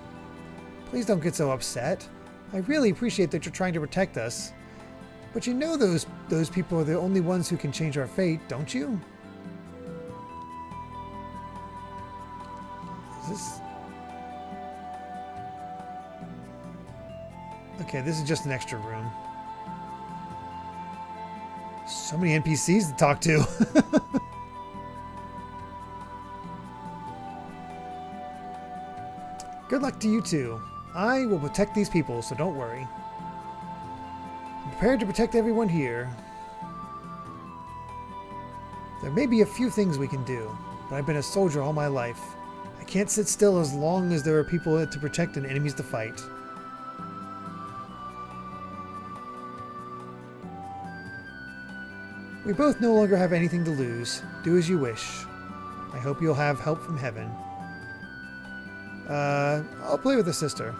Please don't get so upset. I really appreciate that you're trying to protect us. But you know those people are the only ones who can change our fate, don't you? Is this... Okay, this is just an extra room. So many NPCs to talk to. Good luck to you too. I will protect these people, so don't worry. I'm prepared to protect everyone here. There may be a few things we can do, but I've been a soldier all my life. I can't sit still as long as there are people to protect and enemies to fight. We both no longer have anything to lose. Do as you wish. I hope you'll have help from heaven. I'll play with the sister.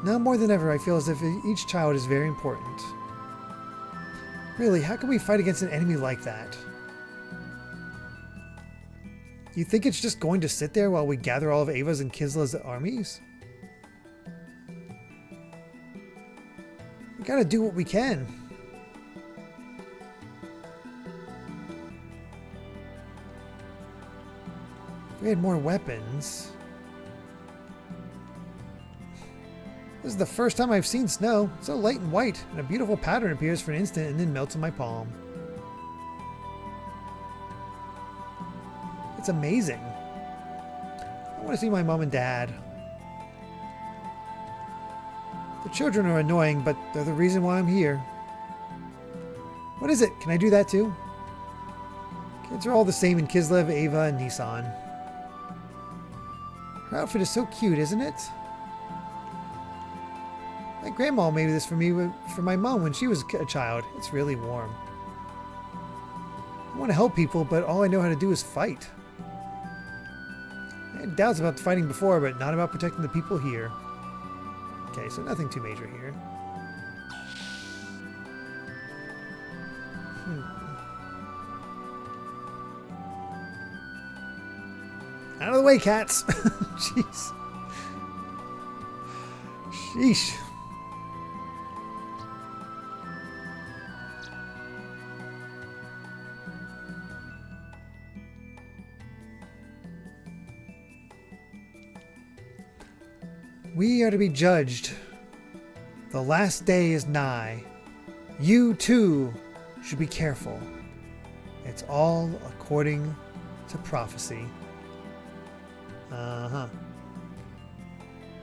Now more than ever, I feel as if each child is very important. Really, how can we fight against an enemy like that? You think it's just going to sit there while we gather all of Ava's and Kislev's armies? We gotta do what we can. If we had more weapons... This is the first time I've seen snow. It's so light and white, and a beautiful pattern appears for an instant and then melts in my palm. It's amazing. I want to see my mom and dad. The children are annoying, but they're the reason why I'm here. What is it? Can I do that too? Kids are all the same in Kislev, Ava, and Nissan. Her outfit is so cute, isn't it? My grandma made this for me, for my mom when she was a child. It's really warm. I want to help people, but all I know how to do is fight. I had doubts about fighting before, but not about protecting the people here. Okay, so nothing too major here. Out of the way, cats! Jeez. Sheesh. We are to be judged. The last day is nigh. You, too, should be careful. It's all according to prophecy. Uh-huh.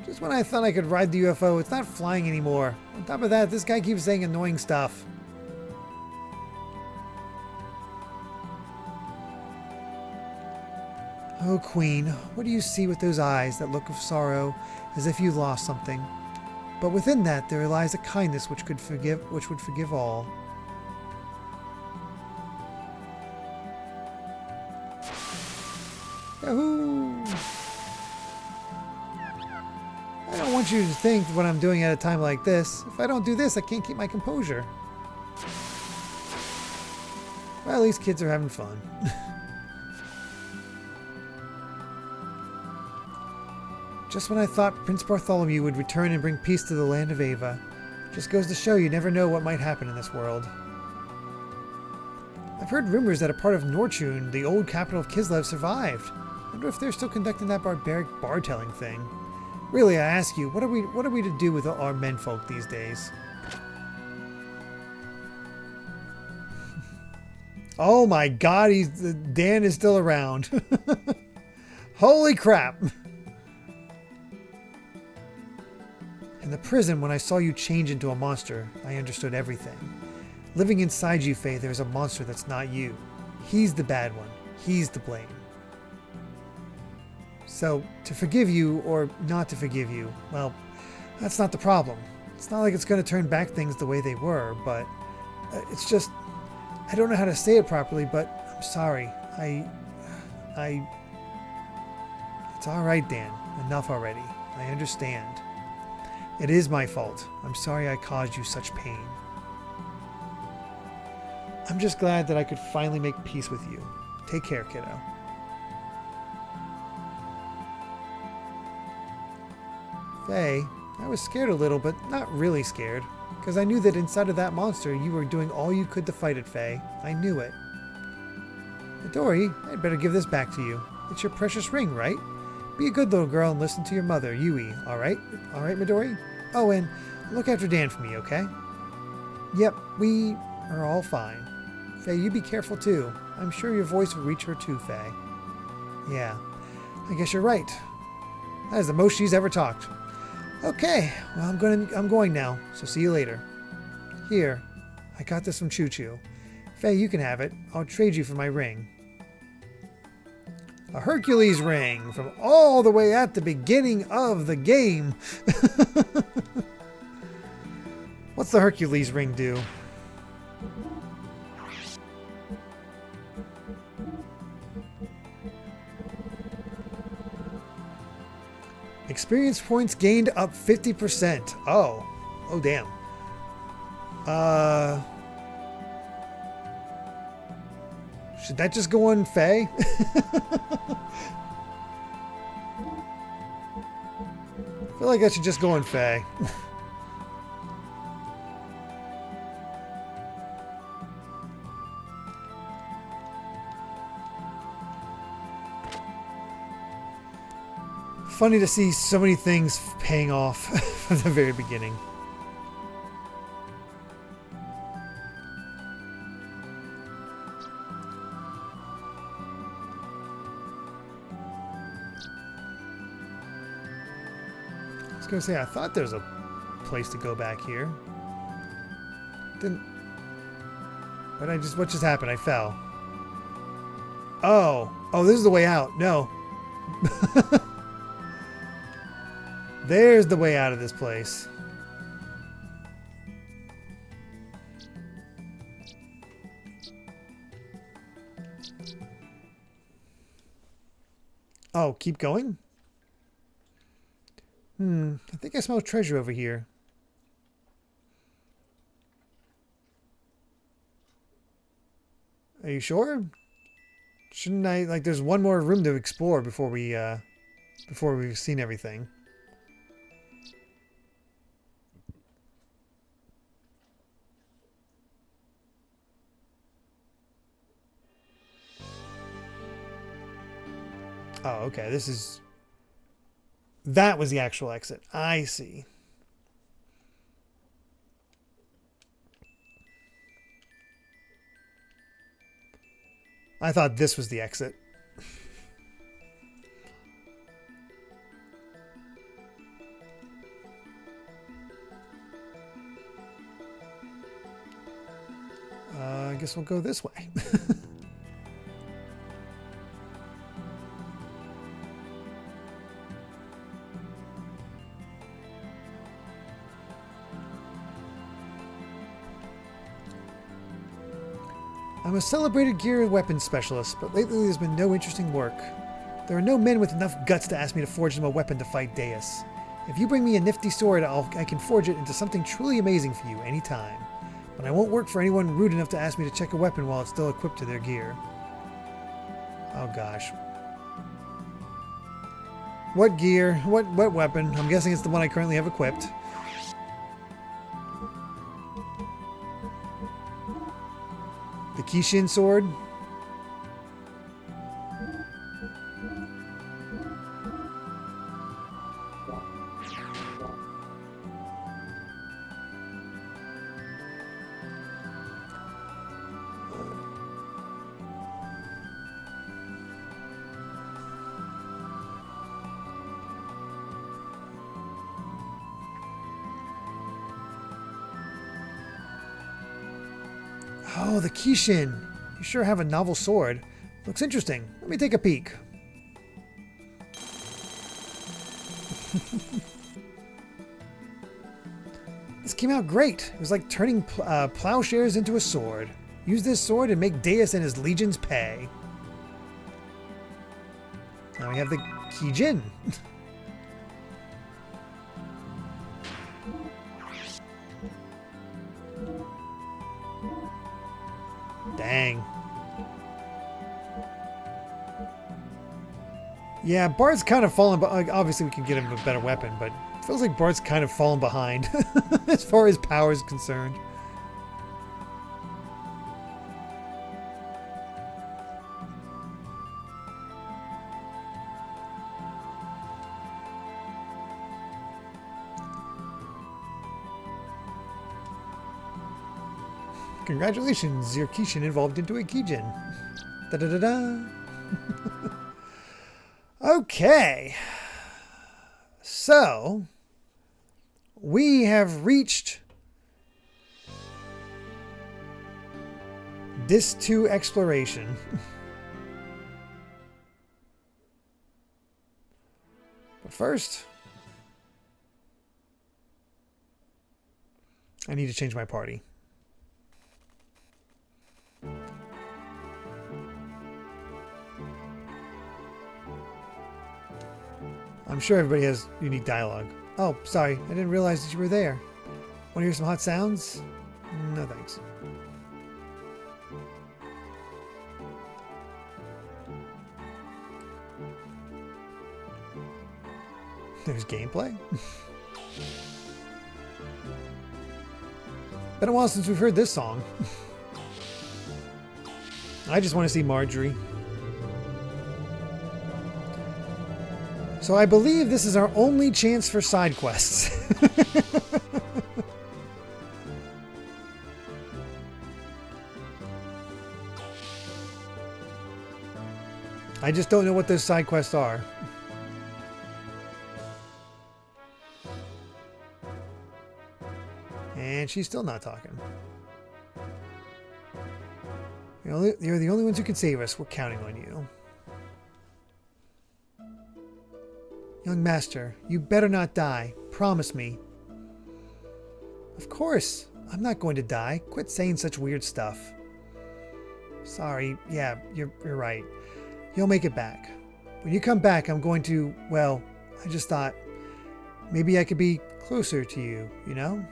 Just when I thought I could ride the UFO, it's not flying anymore. On top of that, this guy keeps saying annoying stuff. Oh, Queen, what do you see with those eyes, that look of sorrow, as if you lost something? But within that there lies a kindness which would forgive all. Yahoo! I don't want you to think what I'm doing at a time like this. If I don't do this, I can't keep my composure. Well, at least kids are having fun. Just when I thought Prince Bartholomew would return and bring peace to the land of Ava. Just goes to show you never know what might happen in this world. I've heard rumors that a part of Norchun, the old capital of Kislev, survived. I wonder if they're still conducting that barbaric bar-telling thing. Really, I ask you, what are we to do with our menfolk these days? Oh my God, Dan is still around. Holy crap! In the prison, when I saw you change into a monster, I understood everything. Living inside you, Faye, there's a monster that's not you. He's the bad one. He's to blame. So, to forgive you or not to forgive you, well, that's not the problem. It's not like it's going to turn back things the way they were, but it's just, I don't know how to say it properly, but I'm sorry. It's all right, Dan. Enough already. I understand. It is my fault. I'm sorry I caused you such pain. I'm just glad that I could finally make peace with you. Take care, kiddo. Faye, I was scared a little, but not really scared. Because I knew that inside of that monster, you were doing all you could to fight it, Faye. I knew it. Midori, I'd better give this back to you. It's your precious ring, right? Be a good little girl and listen to your mother, Yui, alright? Alright, Midori? Oh, and look after Dan for me, okay? Yep, we are all fine. Faye, you be careful too. I'm sure your voice will reach her too, Faye. Yeah, I guess you're right. That is the most she's ever talked. Okay, well, I'm going now, so see you later. Here, I got this from Choo Choo. Faye, you can have it. I'll trade you for my ring. A Hercules ring from all the way at the beginning of the game. What's the Hercules ring do? Experience points gained up 50%. Oh. Oh, damn. Should that just go on Faye? I feel like that should just go on Faye. Funny to see so many things paying off from the very beginning. I was gonna say, I thought there was a place to go back here. Didn't. But what just happened? I fell. Oh. Oh, this is the way out. No. There's the way out of this place. Oh, keep going? I think I smell treasure over here. Are you sure? Shouldn't I, like, there's one more room to explore before we've seen everything. Oh, okay. That was the actual exit. I see. I thought this was the exit. I guess we'll go this way. I'm a celebrated gear weapons specialist, but lately there's been no interesting work. There are no men with enough guts to ask me to forge them a weapon to fight Deus. If you bring me a nifty sword, I can forge it into something truly amazing for you anytime. But I won't work for anyone rude enough to ask me to check a weapon while it's still equipped to their gear. Oh gosh. What gear? What weapon? I'm guessing it's the one I currently have equipped. The Kishin sword. Oh, the Kishin. You sure have a novel sword. Looks interesting. Let me take a peek. This came out great. It was like turning plowshares into a sword. Use this sword and make Deus and his legions pay. Now we have the Kijin. Dang. Yeah, Bart's kind of fallen behind. Obviously, we can get him a better weapon, but it feels like Bart's kind of fallen behind as far as power is concerned. Congratulations, your Kishin evolved into a Kijin. Da-da-da-da. Okay. So, we have reached Disc 2 exploration. But first, I need to change my party. I'm sure everybody has unique dialogue. Oh, sorry, I didn't realize that you were there. Want to hear some hot sounds? No thanks. There's gameplay? Been a while since we've heard this song. I just want to see Marjorie. So I believe this is our only chance for side quests. I just don't know what those side quests are. And she's still not talking. You're the only ones who can save us. We're counting on you. Young master, you better not die. Promise me. Of course. I'm not going to die. Quit saying such weird stuff. Sorry. Yeah, you're right. You'll make it back. When you come back, I'm going to, well, I just thought maybe I could be closer to you, you know?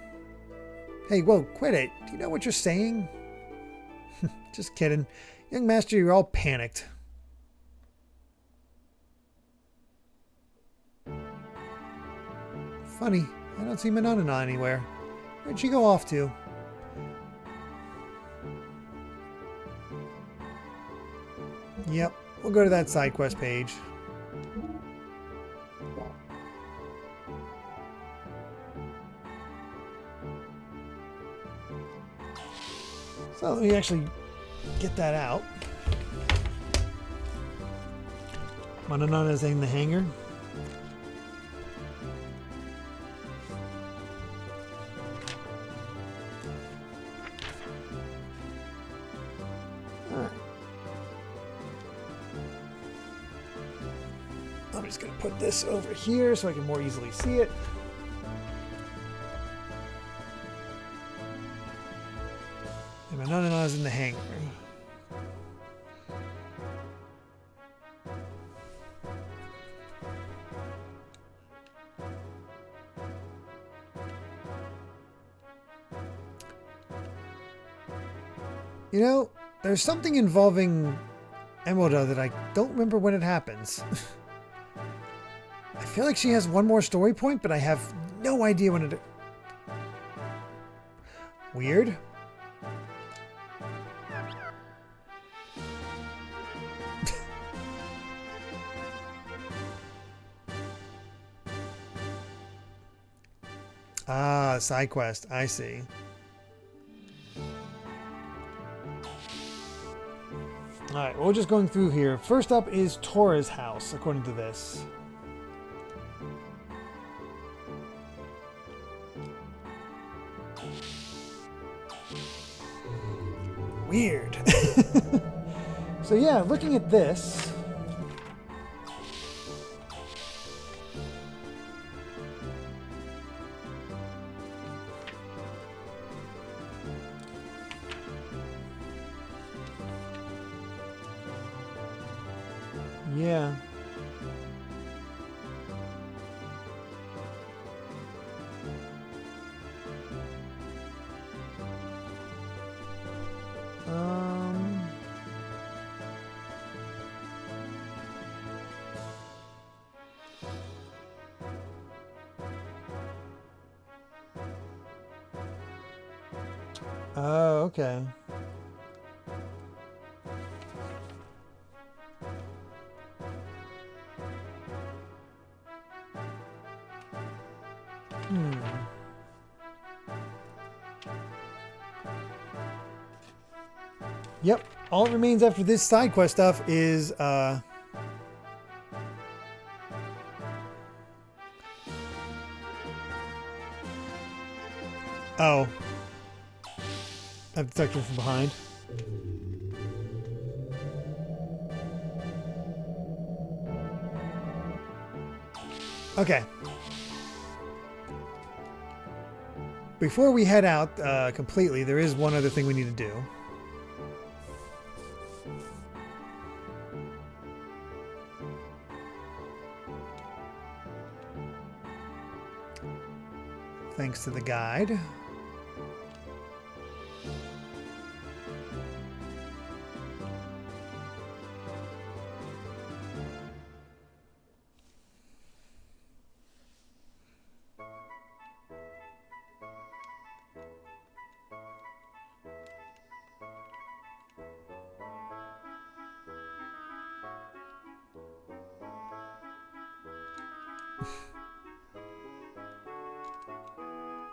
Hey, whoa, quit it. Do you know what you're saying? Just kidding. Young master, you're all panicked. Funny, I don't see Manana anywhere. Where'd she go off to? Yep, we'll go to that side quest page. So let me actually get that out. Mananana's in the hangar. Alright. I'm just going to put this over here so I can more easily see it. And Mananana's in the hangar. You know, there's something involving Emeralda that I don't remember when it happens. I feel like she has one more story point, but I have no idea when it... Weird. Ah, side quest. I see. Alright, we're just going through here. First up is Tora's house, according to this. Weird. So yeah, looking at this... Yeah. Oh, okay. Yep. All that remains after this side quest stuff is, Oh. I've detected him from behind. Okay. Before we head out completely, there is one other thing we need to do. Thanks to the guide.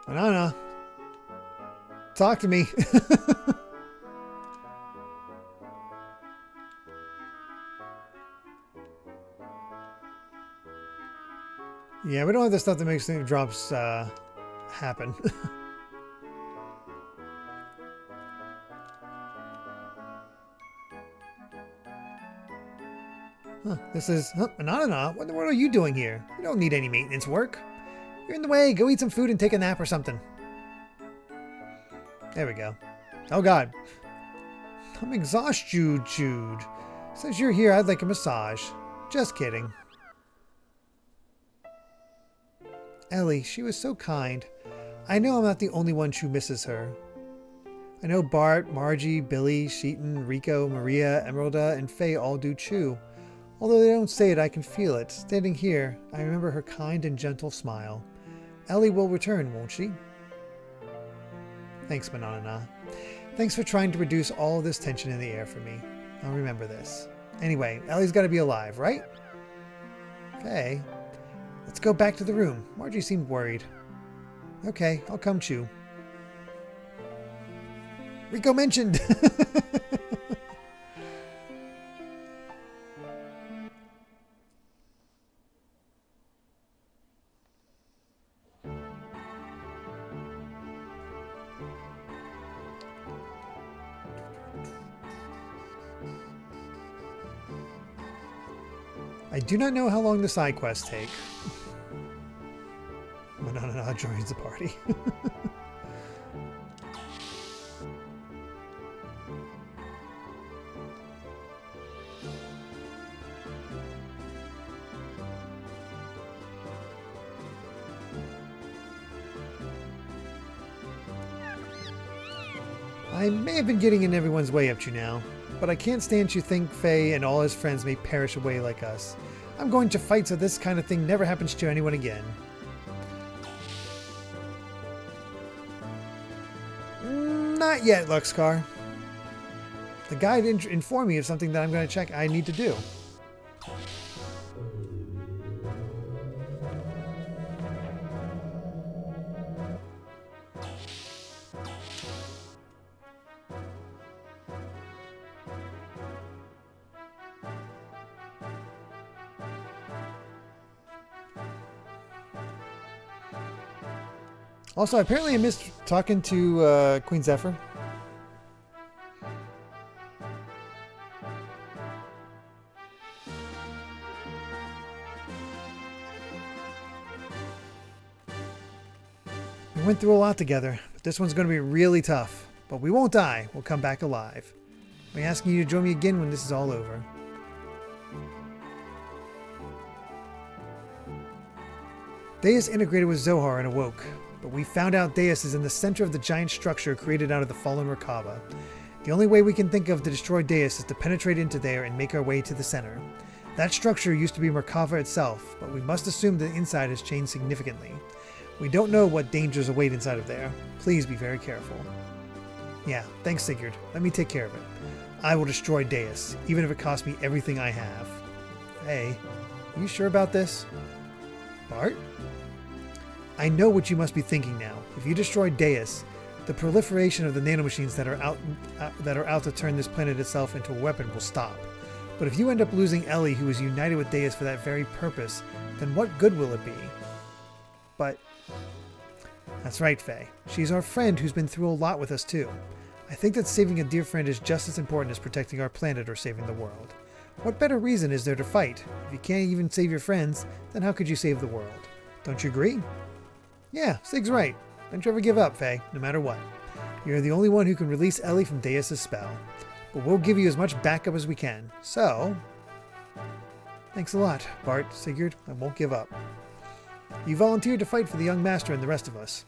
Banana, talk to me. Yeah, we don't have the stuff that makes the drops happen. Huh, this is... Banana, what in the world are you doing here? You don't need any maintenance work. You're in the way. Go eat some food and take a nap or something. There we go. Oh, God. I'm exhausted, Jude. Since you're here, I'd like a massage. Just kidding. Ellie, she was so kind. I know I'm not the only one who misses her. I know Bart, Margie, Billy, Sheeton, Rico, Maria, Emeralda, and Faye all do too. Although they don't say it, I can feel it. Standing here, I remember her kind and gentle smile. Ellie will return, won't she? Thanks, Manana. Thanks for trying to reduce all of this tension in the air for me. I'll remember this. Anyway, Ellie's got to be alive, right? Okay. Let's go back to the room. Margie seemed worried. Okay, I'll come too. Rico mentioned! I do not know how long the side quests take. Manana joins the party. I may have been getting in everyone's way up to now, but I can't stand to think Faye and all his friends may perish away like us. I'm going to fight so this kind of thing never happens to anyone again. Not yet, Luxcar. The guide informed me of something that I'm going to check I need to do. Also, apparently I missed talking to Queen Zephyr. We went through a lot together, but this one's going to be really tough. But we won't die. We'll come back alive. I'm asking you to join me again when this is all over. Deus integrated with Zohar and awoke. But we found out Deus is in the center of the giant structure created out of the fallen Merkaba. The only way we can think of to destroy Deus is to penetrate into there and make our way to the center. That structure used to be Merkaba itself, but we must assume the inside has changed significantly. We don't know what dangers await inside of there. Please be very careful. Yeah, thanks Sigurd. Let me take care of it. I will destroy Deus, even if it costs me everything I have. Hey, are you sure about this? Bart? I know what you must be thinking now. If you destroy Deus, the proliferation of the nanomachines that are out to turn this planet itself into a weapon will stop. But if you end up losing Ellie, who is united with Deus for that very purpose, then what good will it be? But that's right, Faye. She's our friend who's been through a lot with us too. I think that saving a dear friend is just as important as protecting our planet or saving the world. What better reason is there to fight? If you can't even save your friends, then how could you save the world? Don't you agree? Yeah, Sig's right. Don't you ever give up, Faye, no matter what. You're the only one who can release Ellie from Deus' spell. But we'll give you as much backup as we can. So, thanks a lot, Bart, Sigurd. I won't give up. You volunteered to fight for the young master and the rest of us.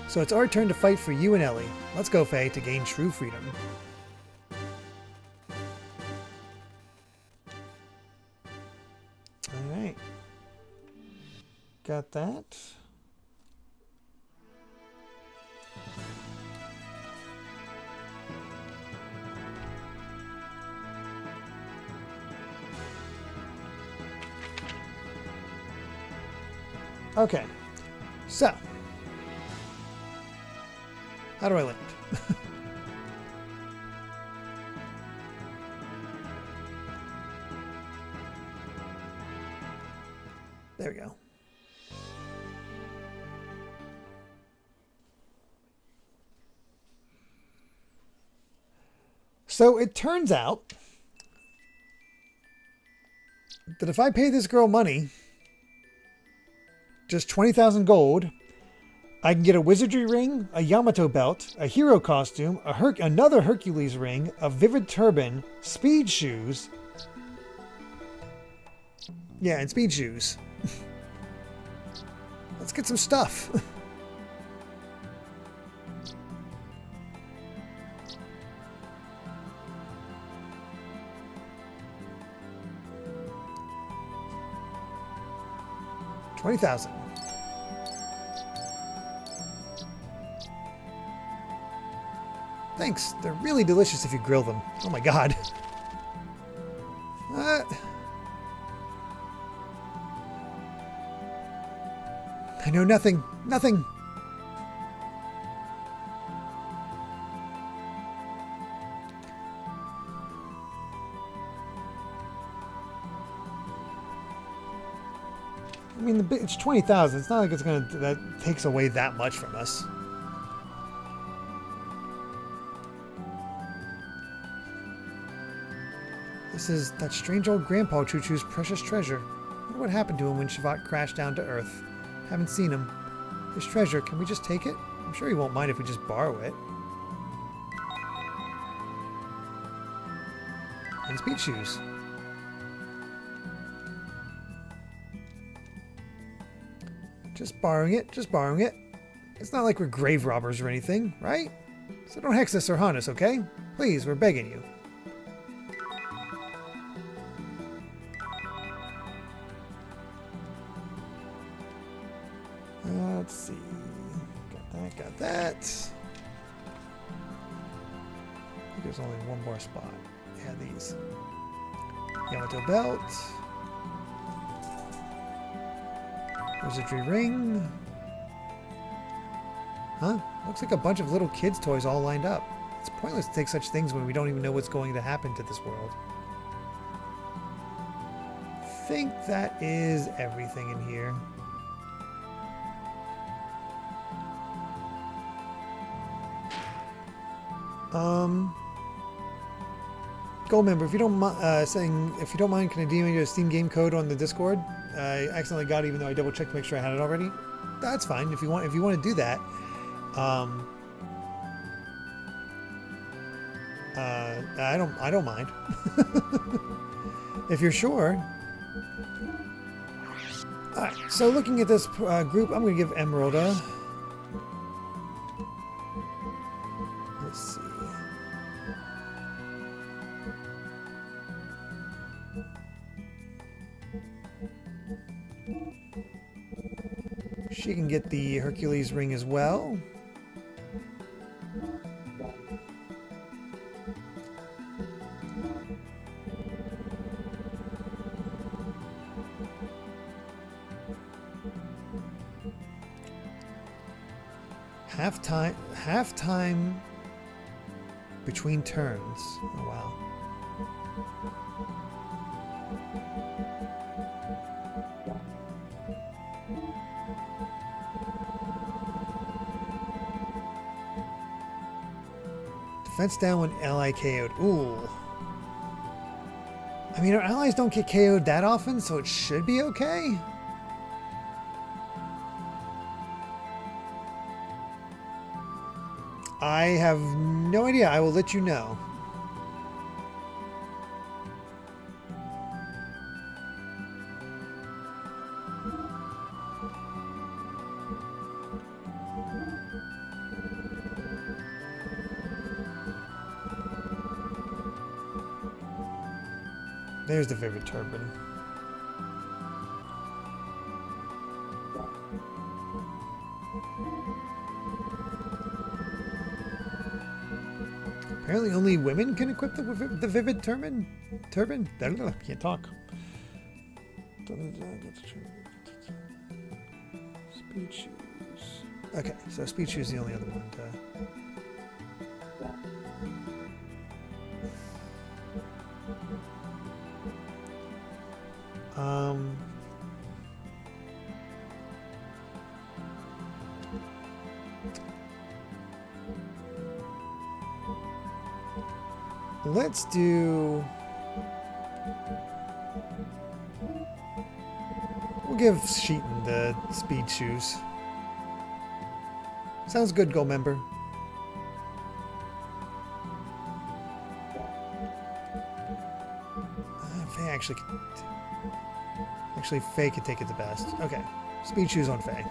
So it's our turn to fight for you and Ellie. Let's go, Faye, to gain true freedom. Alright. Got that. Okay, so how do I land? There we go. So it turns out that if I pay this girl money, just 20,000 gold, I can get a wizardry ring, a Yamato belt, a hero costume, another Hercules ring, a vivid turban, speed shoes. Yeah, and speed shoes. Let's get some stuff. $20,000. Thanks. They're really delicious if you grill them. Oh my god. I know nothing. Nothing. I mean, it's 20,000. It's not like it's that takes away that much from us. This is that strange old Grandpa Choo-Choo's precious treasure. I wonder what happened to him when Shavat crashed down to Earth. Haven't seen him. His treasure, can we just take it? I'm sure he won't mind if we just borrow it. And speed shoes. Just borrowing it, just borrowing it. It's not like we're grave robbers or anything, right? So don't hex us or haunt us, okay? Please, we're begging you. Let's see. Got that. I think there's only one more spot. Yeah, these. Yamato belt. Wizardry ring. Huh? Looks like a bunch of little kids' toys all lined up. It's pointless to take such things when we don't even know what's going to happen to this world. I think that is everything in here. Gold member, if you don't mind, can I DM you a Steam game code on the Discord? I accidentally got it, even though I double checked to make sure I had it already. That's fine if you want. If you want to do that, I don't mind. If you're sure. All right. So looking at this group, I'm going to give Emerald a. Let's see. She can get the Hercules ring as well. Half-time between turns. Oh, wow. Defense down when ally KO'd. Ooh. I mean, our allies don't get KO'd that often, so it should be okay. I have no idea. I will let you know. There's the Vivid Turban. Apparently only women can equip the Vivid Turban? Turban? Can't talk. Speed shoes. Okay, so speed shoes is the only other one to... Let's do... We'll give Sheeton the speed shoes. Sounds good, Gold member. Faye actually could... Actually, Faye could take it the best. Okay. Speed shoes on Faye.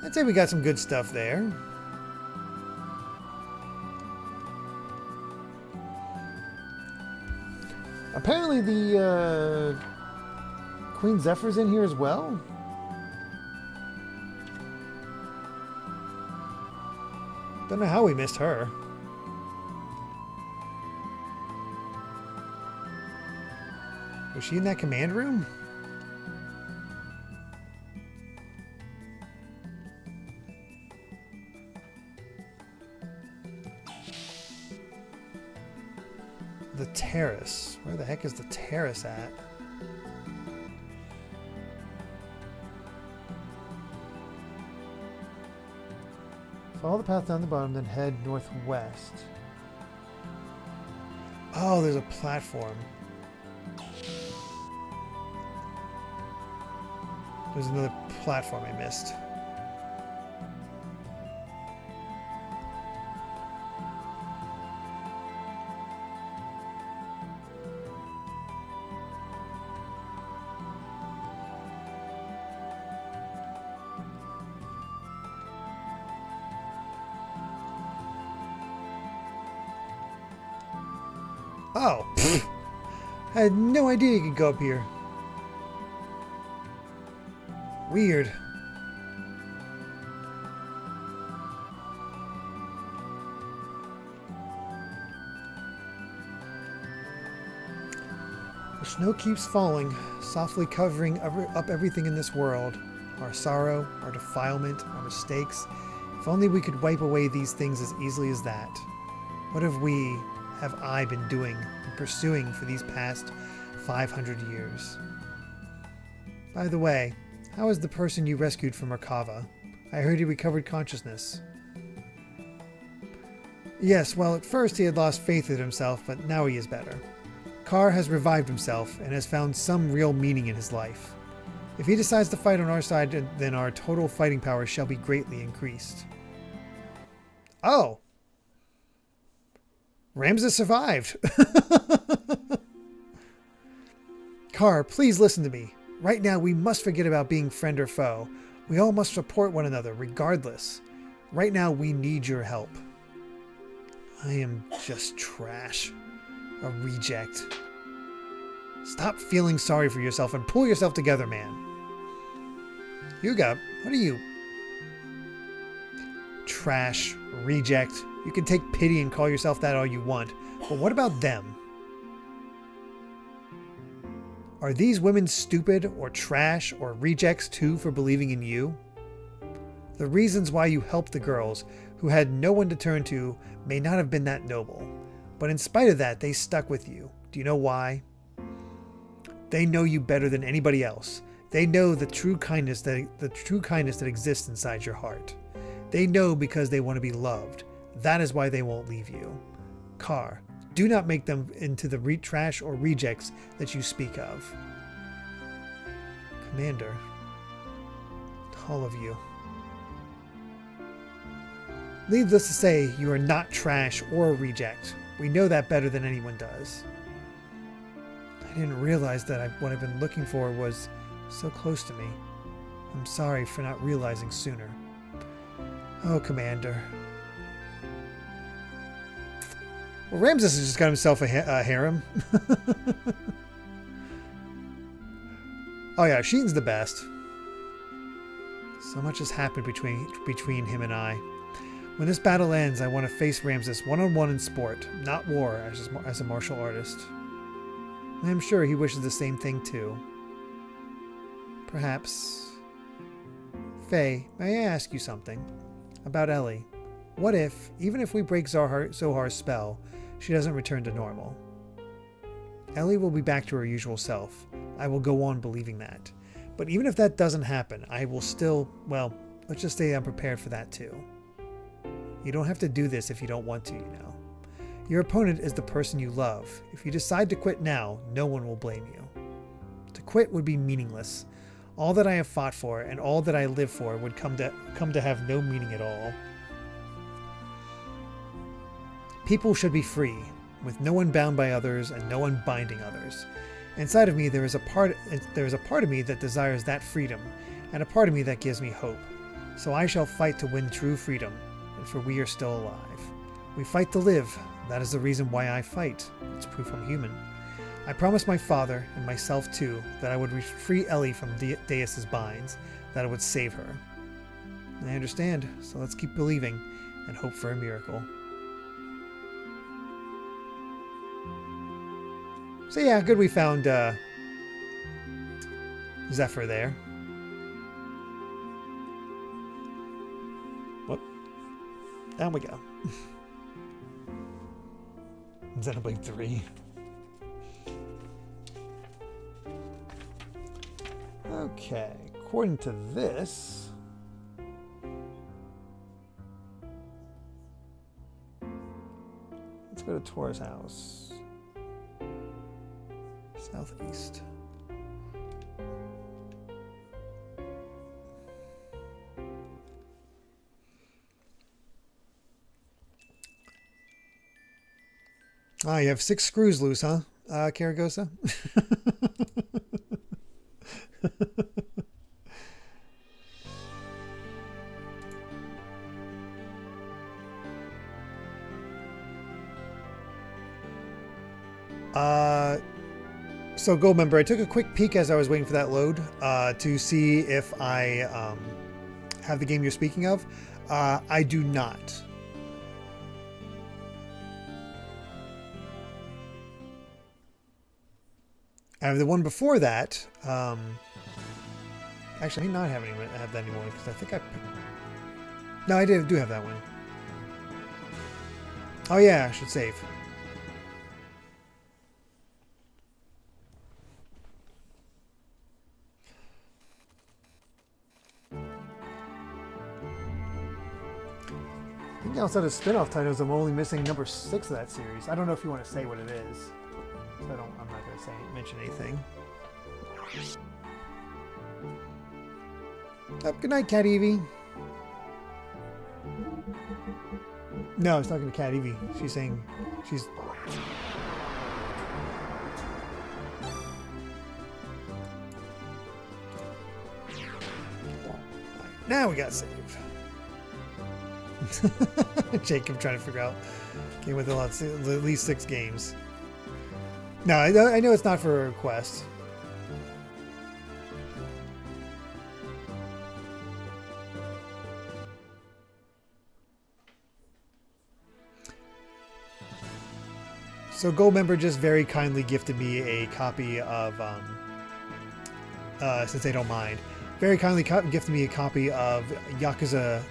I'd say we got some good stuff there. Apparently the Queen Zephyr's in here as well. Don't know how we missed her. Was she in that command room? The terrace. Where the heck is the terrace at? Follow the path down the bottom, then head northwest. Oh, there's a platform. There's another platform I missed. Oh, I had no idea you could go up here. Weird. The snow keeps falling, softly covering up everything in this world. Our sorrow, our defilement, our mistakes. If only we could wipe away these things as easily as that. What have I been doing and pursuing for these past 500 years? By the way, how is the person you rescued from Merkava? I heard he recovered consciousness. Yes, well, at first he had lost faith in himself, but now he is better. Carr has revived himself and has found some real meaning in his life. If he decides to fight on our side, then our total fighting power shall be greatly increased. Oh! Ramses survived! Carr, please listen to me. Right now, we must forget about being friend or foe. We all must support one another, regardless. Right now, we need your help. I am just trash. A reject. Stop feeling sorry for yourself and pull yourself together, man. Yuga, what are you? Trash. Reject. You can take pity and call yourself that all you want, but what about them? Are these women stupid or trash or rejects too for believing in you? The reasons why you helped the girls who had no one to turn to may not have been that noble, but in spite of that, they stuck with you. Do you know why? They know you better than anybody else. They know the true kindness that exists inside your heart. They know because they want to be loved. That is why they won't leave you. Carr, do not make them into the trash or rejects that you speak of. Commander, all of you. Needless to say, you are not trash or a reject. We know that better than anyone does. I didn't realize that what I've been looking for was so close to me. I'm sorry for not realizing sooner. Oh, Commander. Well, Ramses has just got himself a harem. Oh yeah, Sheen's the best. So much has happened between him and I. When this battle ends, I want to face Ramses one-on-one in sport, not war as a martial artist. I am sure he wishes the same thing too. Perhaps. Faye, may I ask you something? About Ellie. What if, even if we break Zohar's spell, she doesn't return to normal? Ellie will be back to her usual self. I will go on believing that. But even if that doesn't happen, I will still, well, let's just say I'm prepared for that too. You don't have to do this if you don't want to, you know. Your opponent is the person you love. If you decide to quit now, no one will blame you. To quit would be meaningless. All that I have fought for and all that I live for would come to have no meaning at all. People should be free, with no one bound by others and no one binding others. Inside of me there is a part of me that desires that freedom, and a part of me that gives me hope. So I shall fight to win true freedom, and for we are still alive. We fight to live. That is the reason why I fight. It's proof I'm human. I promised my father, and myself too, that I would free Ellie from Deus's binds, that I would save her. I understand, so let's keep believing and hope for a miracle. So yeah, good we found Zephyr there. Whoop. Down we go. Xenoblade 3. Okay, according to this, go to Tora's house. Southeast. Ah, you have 6 screws loose, huh, Karagosa? So Goldmember, I took a quick peek as I was waiting for that load to see if I have the game you're speaking of. I do not. I have the one before that. Actually, I may not have that anymore because I think I. No, I do have that one. Oh yeah, I should save. I think outside of spin-off titles, I'm only missing number 6 of that series. I don't know if you want to say what it is. So I'm not going to mention anything. Oh, good night, Cat Evie. No, I was talking to Cat Evie. She's saying she's... Now we got save. Jacob trying to figure out game with at least 6 games. No, I know it's not for a request. So Goldmember just very kindly gifted me a copy of, since they don't mind, very kindly gifted me a copy of Yakuza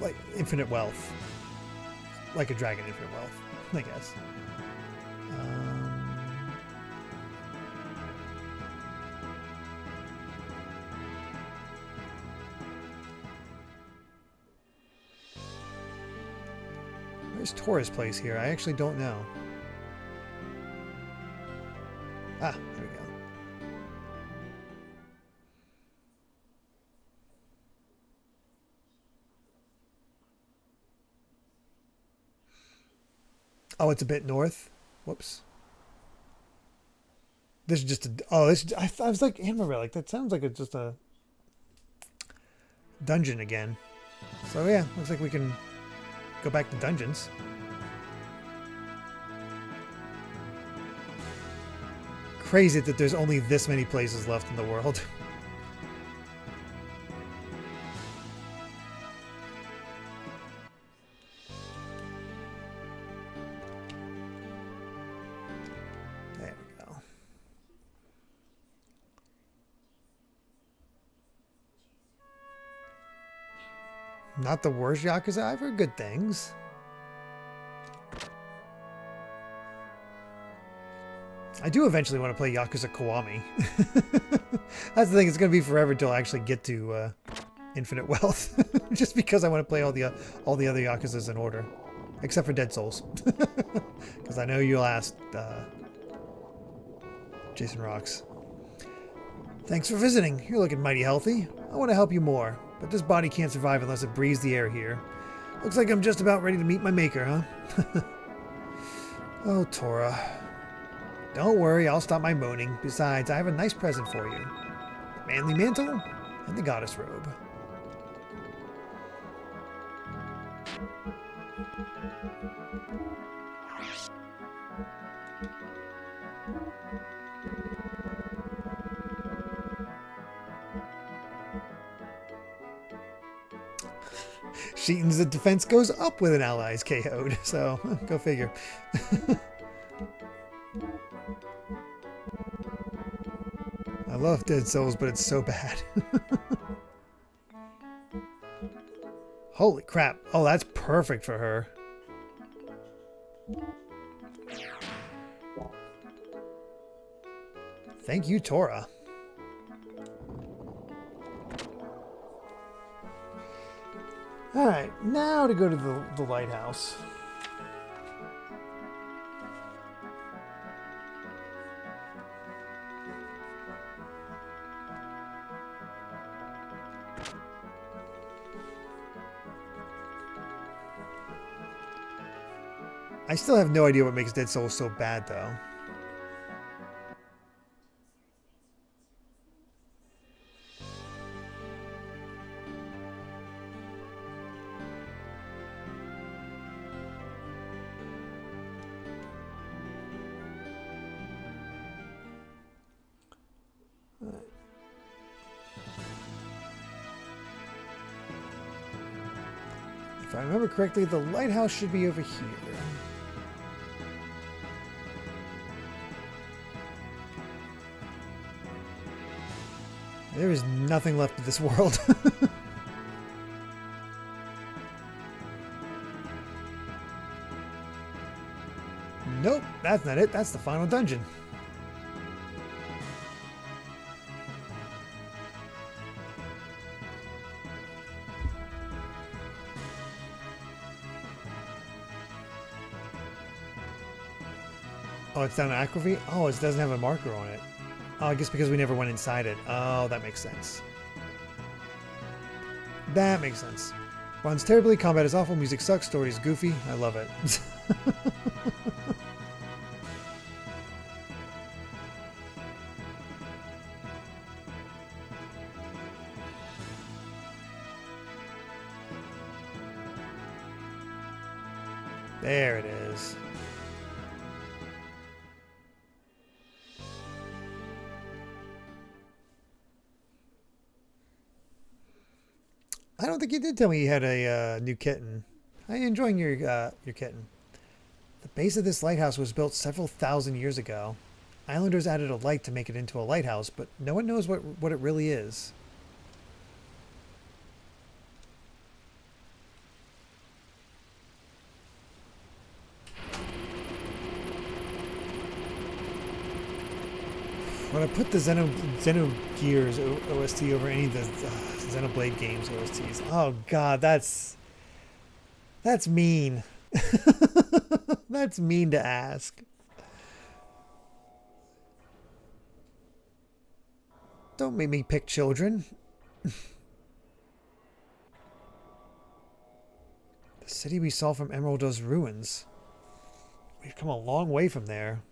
like Infinite Wealth. Like a Dragon Infinite Wealth, I guess. Where's Tora's place here? I actually don't know. Ah, there we go. Oh, it's a bit north. Whoops. This is just a... Oh, this... I was like, Anne Relic. That sounds like it's just a dungeon again. So yeah, looks like we can go back to dungeons. Crazy that there's only this many places left in the world. There we go. Not the worst Yakuza. I've heard good things. I do eventually want to play Yakuza Kiwami. That's the thing. It's going to be forever until I actually get to Infinite Wealth. Just because I want to play all the other Yakuzas in order. Except for Dead Souls. Because I know you'll ask Jason Rocks. Thanks for visiting. You're looking mighty healthy. I want to help you more. But this body can't survive unless it breathes the air here. Looks like I'm just about ready to meet my maker, huh? Oh, Tora. Don't worry, I'll stop my moaning. Besides, I have a nice present for you. The manly mantle and the goddess robe. Sheeton's defense goes up with an ally's KO'd, so go figure. I love Dead Souls, but it's so bad. Holy crap. Oh, that's perfect for her. Thank you, Tora. Alright, now to go to the lighthouse. I still have no idea what makes Dead Souls so bad, though. If I remember correctly, the lighthouse should be over here. There is nothing left of this world. Nope, that's not it. That's the final dungeon. Oh, it's down to Aquavit? Oh, it doesn't have a marker on it. Oh, I guess because we never went inside it. Oh, that makes sense. That makes sense. Runs terribly, combat is awful, music sucks, story is goofy. I love it. There it is. I don't think you did tell me you had a new kitten. How are you enjoying your kitten? The base of this lighthouse was built several thousand years ago. Islanders added a light to make it into a lighthouse, but no one knows what it really is. When I put the Xenogears OST over any of the Xenoblade games OSTs, oh god, that's mean. That's mean to ask. Don't make me pick children. The city we saw from Emerald's ruins. We've come a long way from there.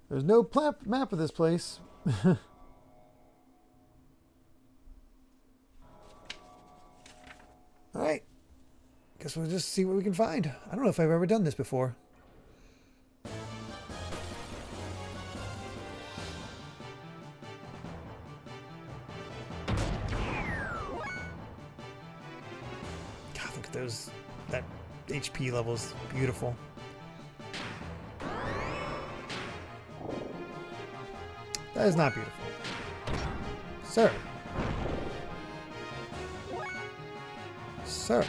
There's no map of this place. Alright. Guess we'll just see what we can find. I don't know if I've ever done this before. God, look at those. That HP level's beautiful. That is not beautiful. Sir. Sir.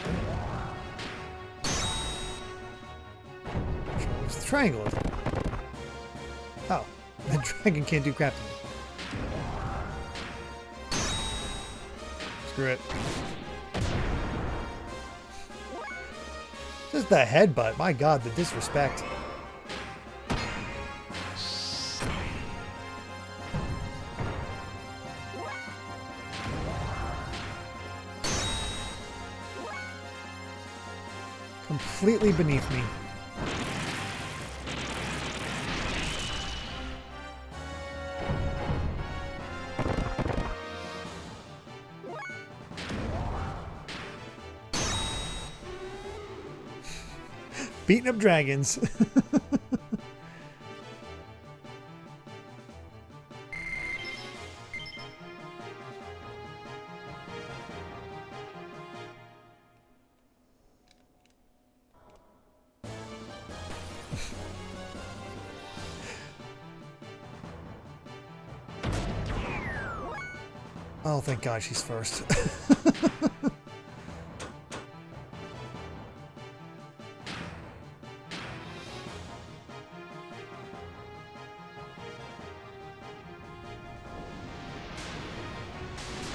It's the triangle. Oh, the dragon can't do crap to me. Screw it. Just the headbutt. My god, the disrespect. Completely beneath me. Beating up dragons. Oh, thank God she's first.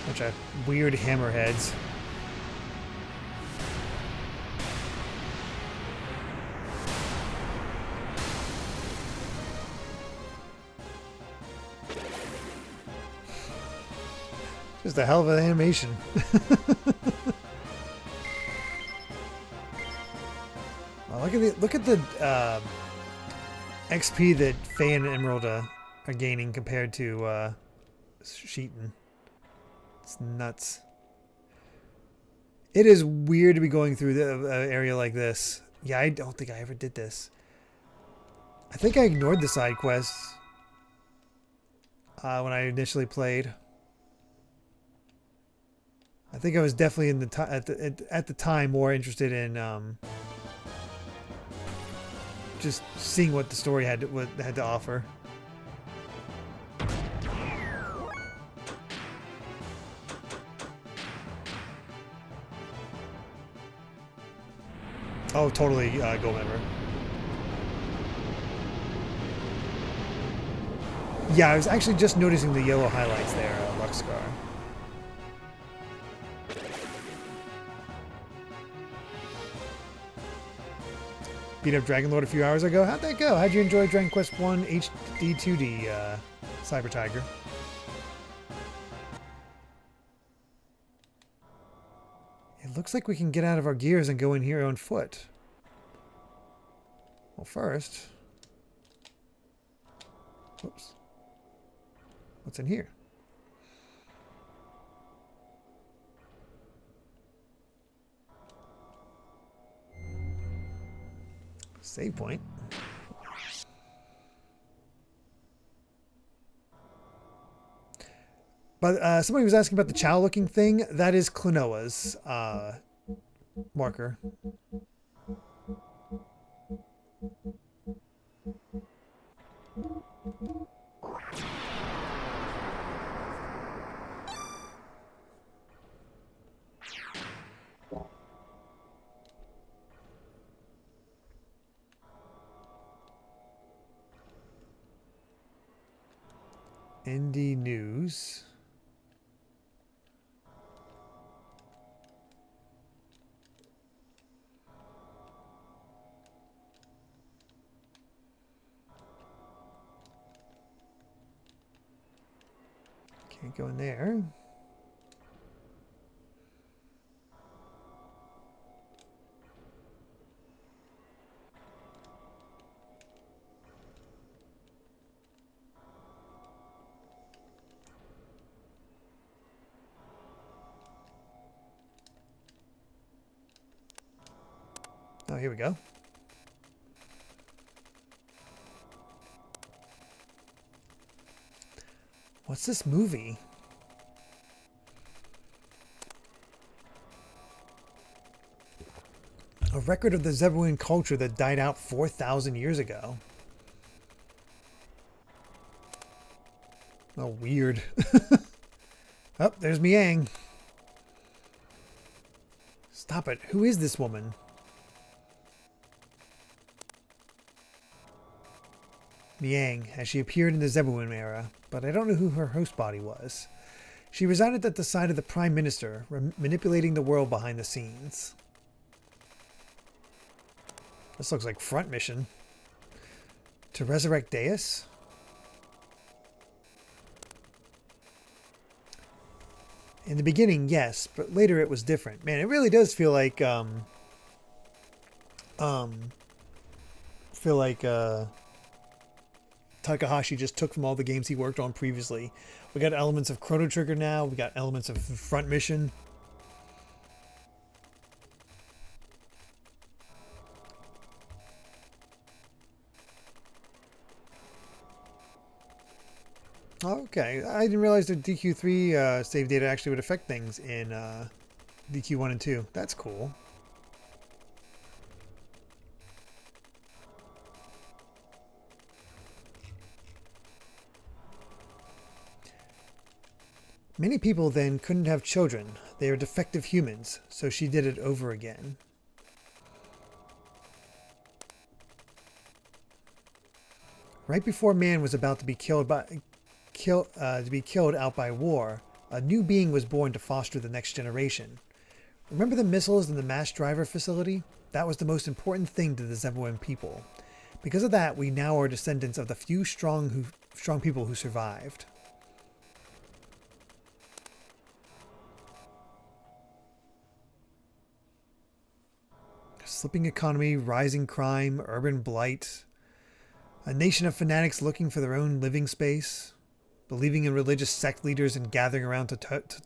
Bunch of weird hammerheads. Just a hell of an animation. Oh, look at the XP that Faye and Emerald are gaining compared to Sheeton. It's nuts. It is weird to be going through the area like this. Yeah, I don't think I ever did this. I think I ignored the side quests when I initially played. I think I was definitely in at the time more interested in just seeing what the story had to offer. Oh, totally gold member. Yeah, I was actually just noticing the yellow highlights there, Luxcar. Beat up Dragon Lord a few hours ago. How'd that go? How'd you enjoy Dragon Quest 1 HD 2D Cyber Tiger? It looks like we can get out of our gears and go in here on foot. Well, first... Whoops. What's in here? Save point. But somebody was asking about the Chow looking thing. That is Klonoa's marker. ND News. Can't go in there. Oh, here we go. What's this movie? A record of the Zebuin culture that died out 4,000 years ago. Oh, weird. Oh, there's Miang. Stop it. Who is this woman? Miang, as she appeared in the Zebuin era, but I don't know who her host body was. She resided at the side of the Prime Minister, manipulating the world behind the scenes. This looks like front mission. To resurrect Deus? In the beginning, yes, but later it was different. Man, it really does feel like Takahashi just took from all the games he worked on previously. We got elements of Chrono Trigger now. We got elements of Front Mission. Okay, I didn't realize that DQ3 save data actually would affect things in DQ1 and 2. That's cool. Many people then couldn't have children. They are defective humans, so she did it over again. Right before man was about to be killed out by war, a new being was born to foster the next generation. Remember the missiles in the mass driver facility? That was the most important thing to the Zebuin people. Because of that, we now are descendants of the few strong people who survived. slipping economy, rising crime, urban blight. A nation of fanatics looking for their own living space. Believing in religious sect leaders and gathering around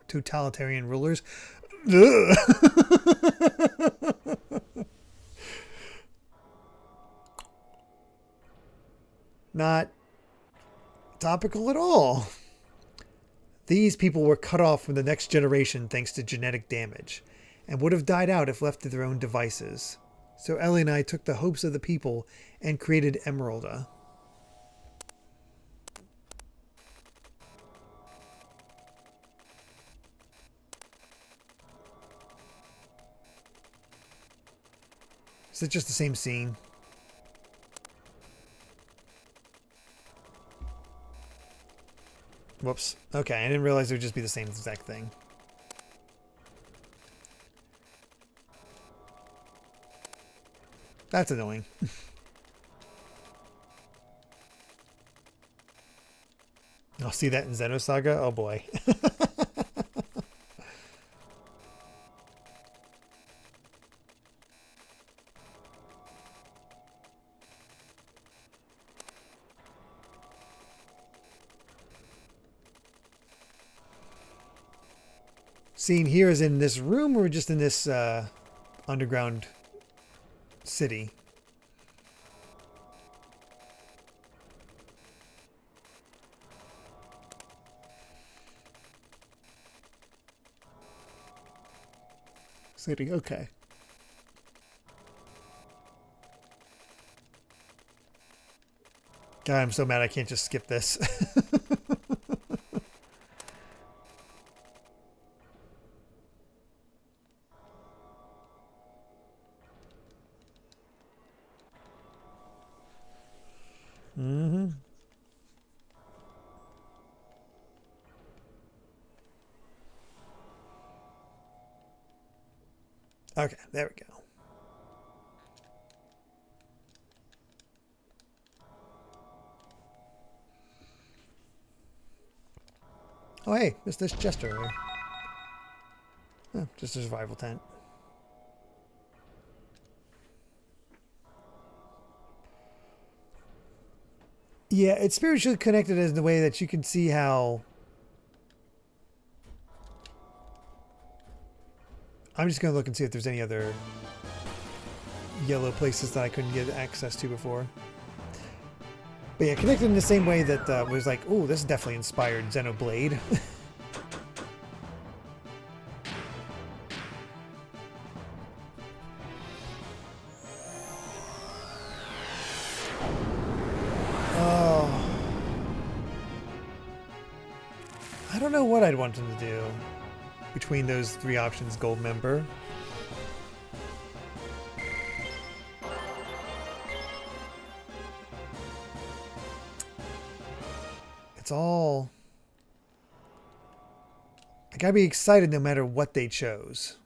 totalitarian rulers. Not topical at all. These people were cut off from the next generation thanks to genetic damage, and would have died out if left to their own devices. So Ellie and I took the hopes of the people and created Emeralda. Is it just the same scene? Whoops. Okay, I didn't realize it would just be the same exact thing. That's annoying. I'll see that in Xenosaga? Oh boy. Scene here is in this room or just in this underground city? City, okay. God, I'm so mad I can't just skip this. Mm-hmm. Okay, there we go. Oh, hey, it's this chest earlier. Oh, just a survival tent. Yeah, it's spiritually connected in the way that you can see how... I'm just going to look and see if there's any other yellow places that I couldn't get access to before. But yeah, connected in the same way that was like, oh, this definitely inspired Xenoblade. Oh. I don't know what I'd want them to do between those three options. Gold member. It's all... I gotta be excited no matter what they chose.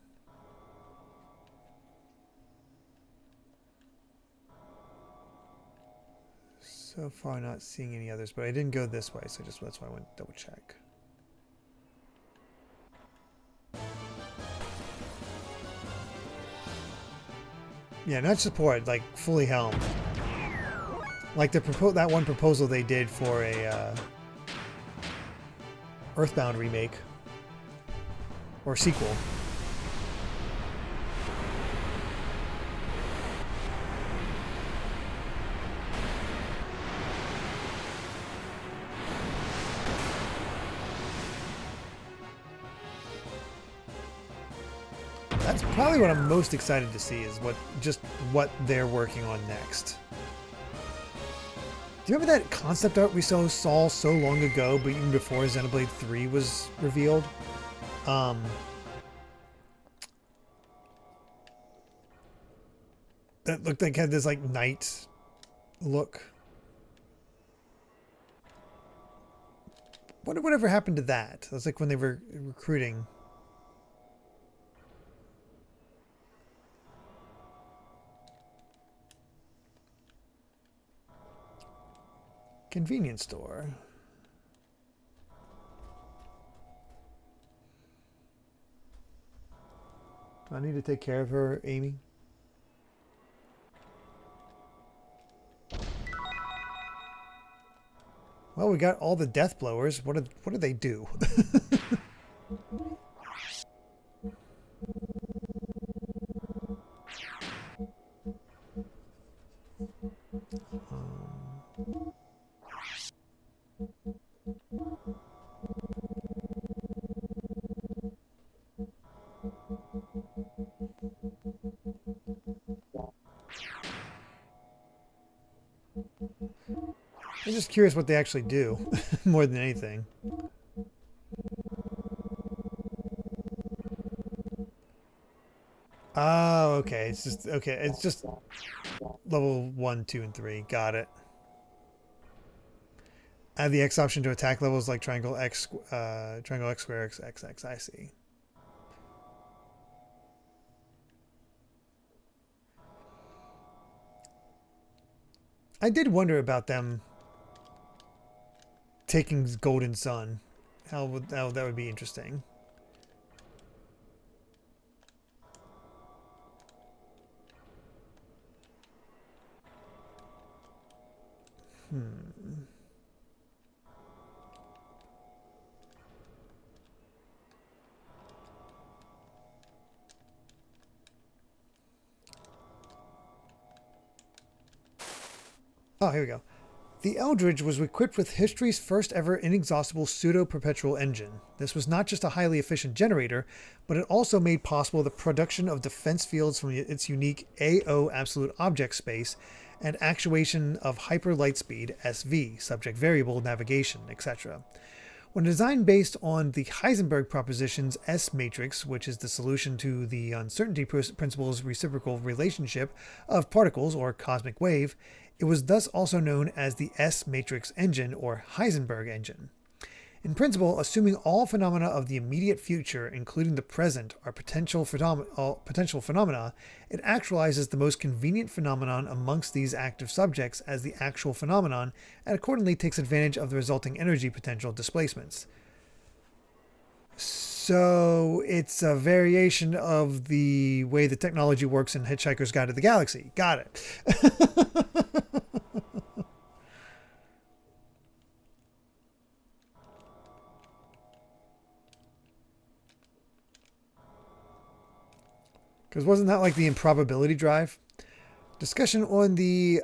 So far not seeing any others, but I didn't go this way, so that's why I went to double check. Yeah, not support, like fully helmed. Like that one proposal they did for a Earthbound remake or sequel. That's probably what I'm most excited to see is what they're working on next. Do you remember that concept art we saw so long ago, but even before Xenoblade 3 was revealed? That looked like it had this like night look. Whatever happened to that? That was like when they were recruiting. Convenience store. Do I need to take care of her, Amy? Well, we got all the death blowers. What do they do? I'm just curious what they actually do, more than anything. Oh, okay. It's just okay. It's just level 1, 2, and 3. Got it. Add the X option to attack levels like triangle X square X X X. I see. I did wonder about them taking Golden Sun. How that would be interesting. Hmm. Oh, here we go. The Eldridge was equipped with history's first ever inexhaustible pseudo-perpetual engine. This was not just a highly efficient generator, but it also made possible the production of defense fields from its unique AO absolute object space and actuation of hyper lightspeed SV, subject variable navigation, etc. When designed based on the Heisenberg proposition's S matrix, which is the solution to the uncertainty principle's reciprocal relationship of particles or cosmic wave, it was thus also known as the S matrix engine or Heisenberg engine. In principle, assuming all phenomena of the immediate future, including the present, are potential phenomena, it actualizes the most convenient phenomenon amongst these active subjects as the actual phenomenon, and accordingly takes advantage of the resulting energy potential displacements. So it's a variation of the way the technology works in Hitchhiker's Guide to the Galaxy. Got it. Because wasn't that like the improbability drive? Discussion on the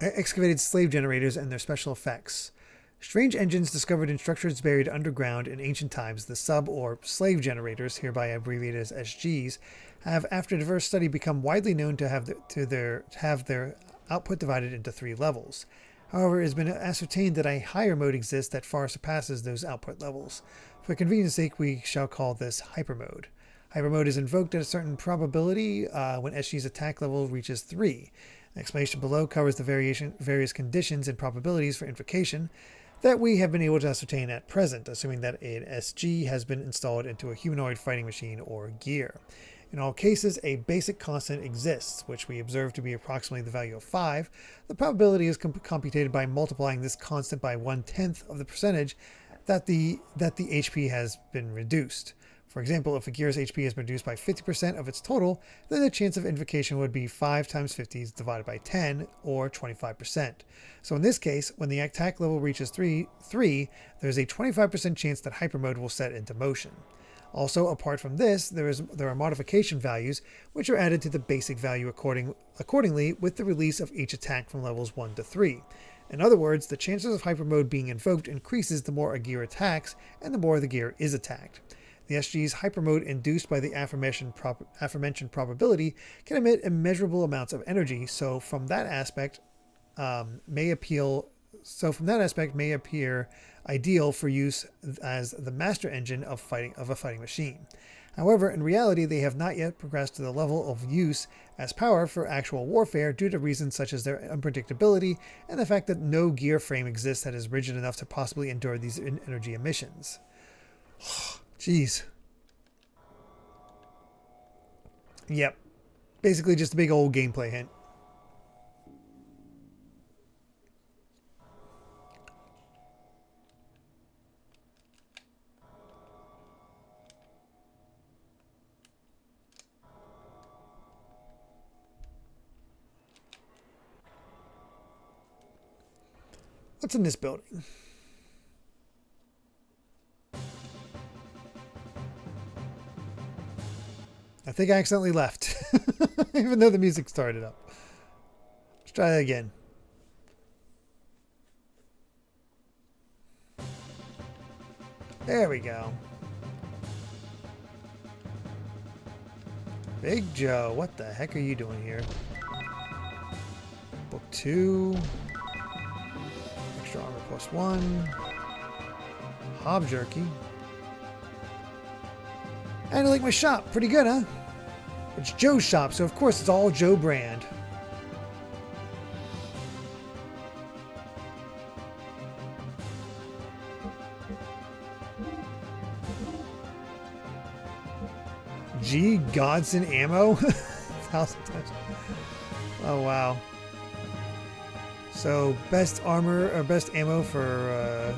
excavated slave generators and their special effects. Strange engines discovered in structures buried underground in ancient times, the sub or slave generators, hereby abbreviated as SGs, have, after diverse study, become widely known to have their output divided into 3 levels. However, it has been ascertained that a higher mode exists that far surpasses those output levels. For convenience sake, we shall call this hyper mode. Hyper mode is invoked at a certain probability when SG's attack level reaches 3. The explanation below covers the various conditions and probabilities for invocation that we have been able to ascertain at present, assuming that an SG has been installed into a humanoid fighting machine or gear. In all cases, a basic constant exists, which we observe to be approximately the value of 5. The probability is computed by multiplying this constant by 1/10 of the percentage that the HP has been reduced. For example, if a gear's HP is reduced by 50% of its total, then the chance of invocation would be 5 times 50 divided by 10, or 25%. So in this case, when the attack level reaches 3, there's a 25% chance that hypermode will set into motion. Also, apart from this, there are modification values, which are added to the basic value accordingly with the release of each attack from levels 1 to 3. In other words, the chances of hypermode being invoked increases the more a gear attacks and the more the gear is attacked. The SG's hypermode induced by the aforementioned probability can emit immeasurable amounts of energy, so from that aspect may appear ideal for use as the master engine of a fighting machine. However, in reality, they have not yet progressed to the level of use as power for actual warfare due to reasons such as their unpredictability and the fact that no gear frame exists that is rigid enough to possibly endure these energy emissions. Jeez. Yep. Basically just a big old gameplay hint. What's in this building? I think I accidentally left, even though the music started up. Let's try that again. There we go. Big Joe, what the heck are you doing here? Book 2. Extra armor +1. Hob jerky. And I like my shop. Pretty good, huh? It's Joe's shop, so of course it's all Joe brand. G Godson ammo? 1,000 times. Oh wow. So best armor or best ammo for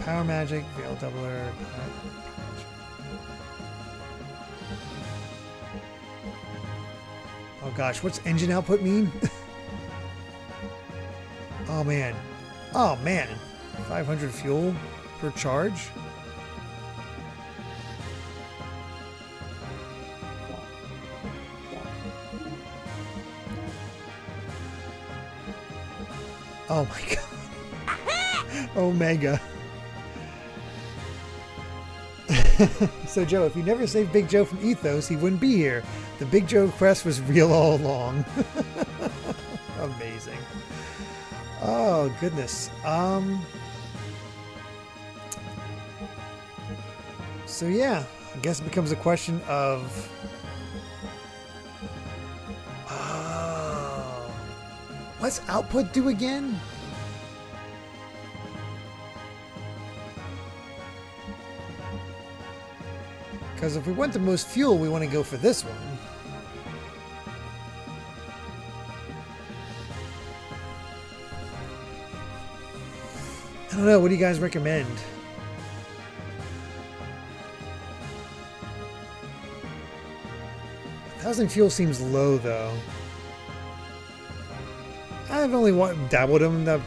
power magic, veil doubler. Oh gosh, what's engine output mean? Oh man. Oh man. 500 fuel per charge? Oh my god. Omega. So Joe, if you never saved Big Joe from Ethos, he wouldn't be here. The Big Joe quest was real all along. Amazing. Oh goodness. So yeah, I guess it becomes a question of what's output do again? Because if we want the most fuel, we want to go for this one. I don't know. What do you guys recommend? $1,000 fuel seems low, though. I've only dabbled in the.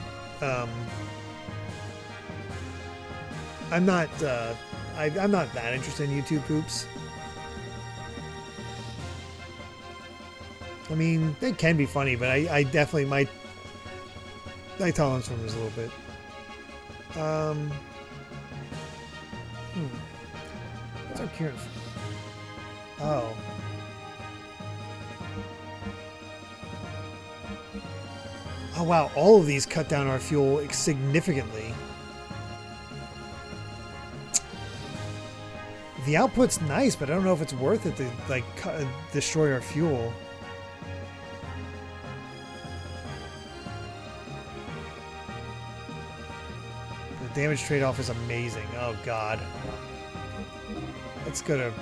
I'm not that interested in YouTube poops. I mean, they can be funny, but I definitely my tolerance for them is a little bit. What's our current? Oh. Oh wow, all of these cut down our fuel significantly. The output's nice, but I don't know if it's worth it to like destroy our fuel. The damage trade-off is amazing. Oh god. Let's go to...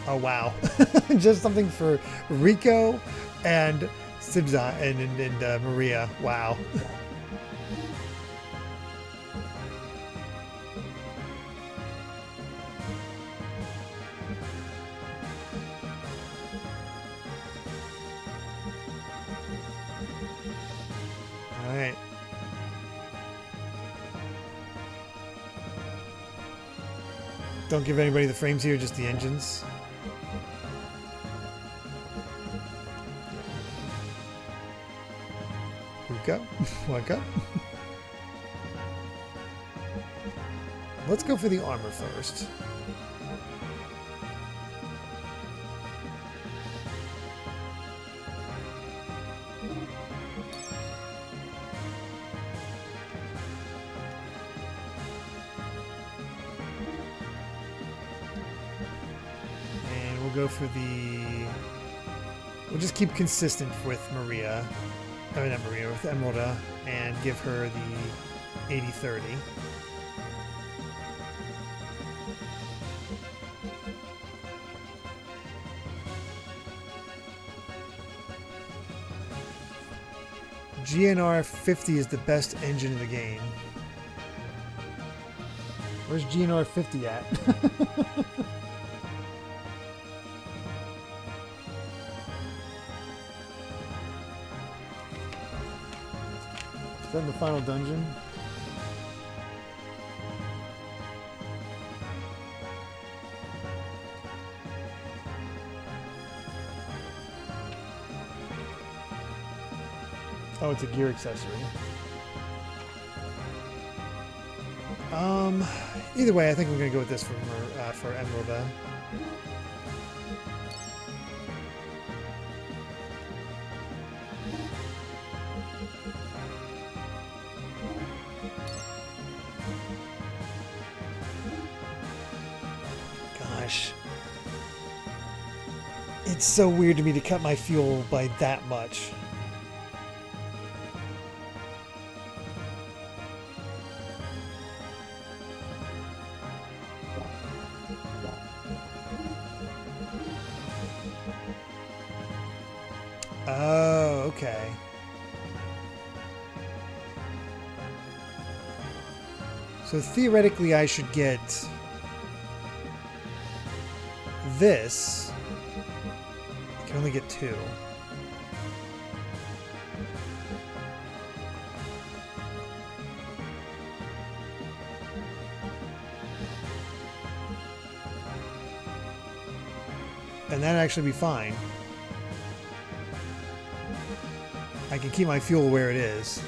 Oh wow. Just something for Rico and Sibza and Maria. Wow. All right. Don't give anybody the frames here, just the engines. Go. Walk up. Let's go for the armor first. And we'll go for the... We'll just keep consistent with Maria. Oh, not Maria, with Emeralda, and give her the 80-30. GNR 50 is the best engine in the game. Where's GNR 50 at? that in the final dungeon? Oh, it's a gear accessory. Either way, I think we're gonna go with this for Emerald. Gosh, it's so weird to me to cut my fuel by that much. Oh, okay. So theoretically, I should get this. I can only get 2. And that'd actually be fine. I can keep my fuel where it is.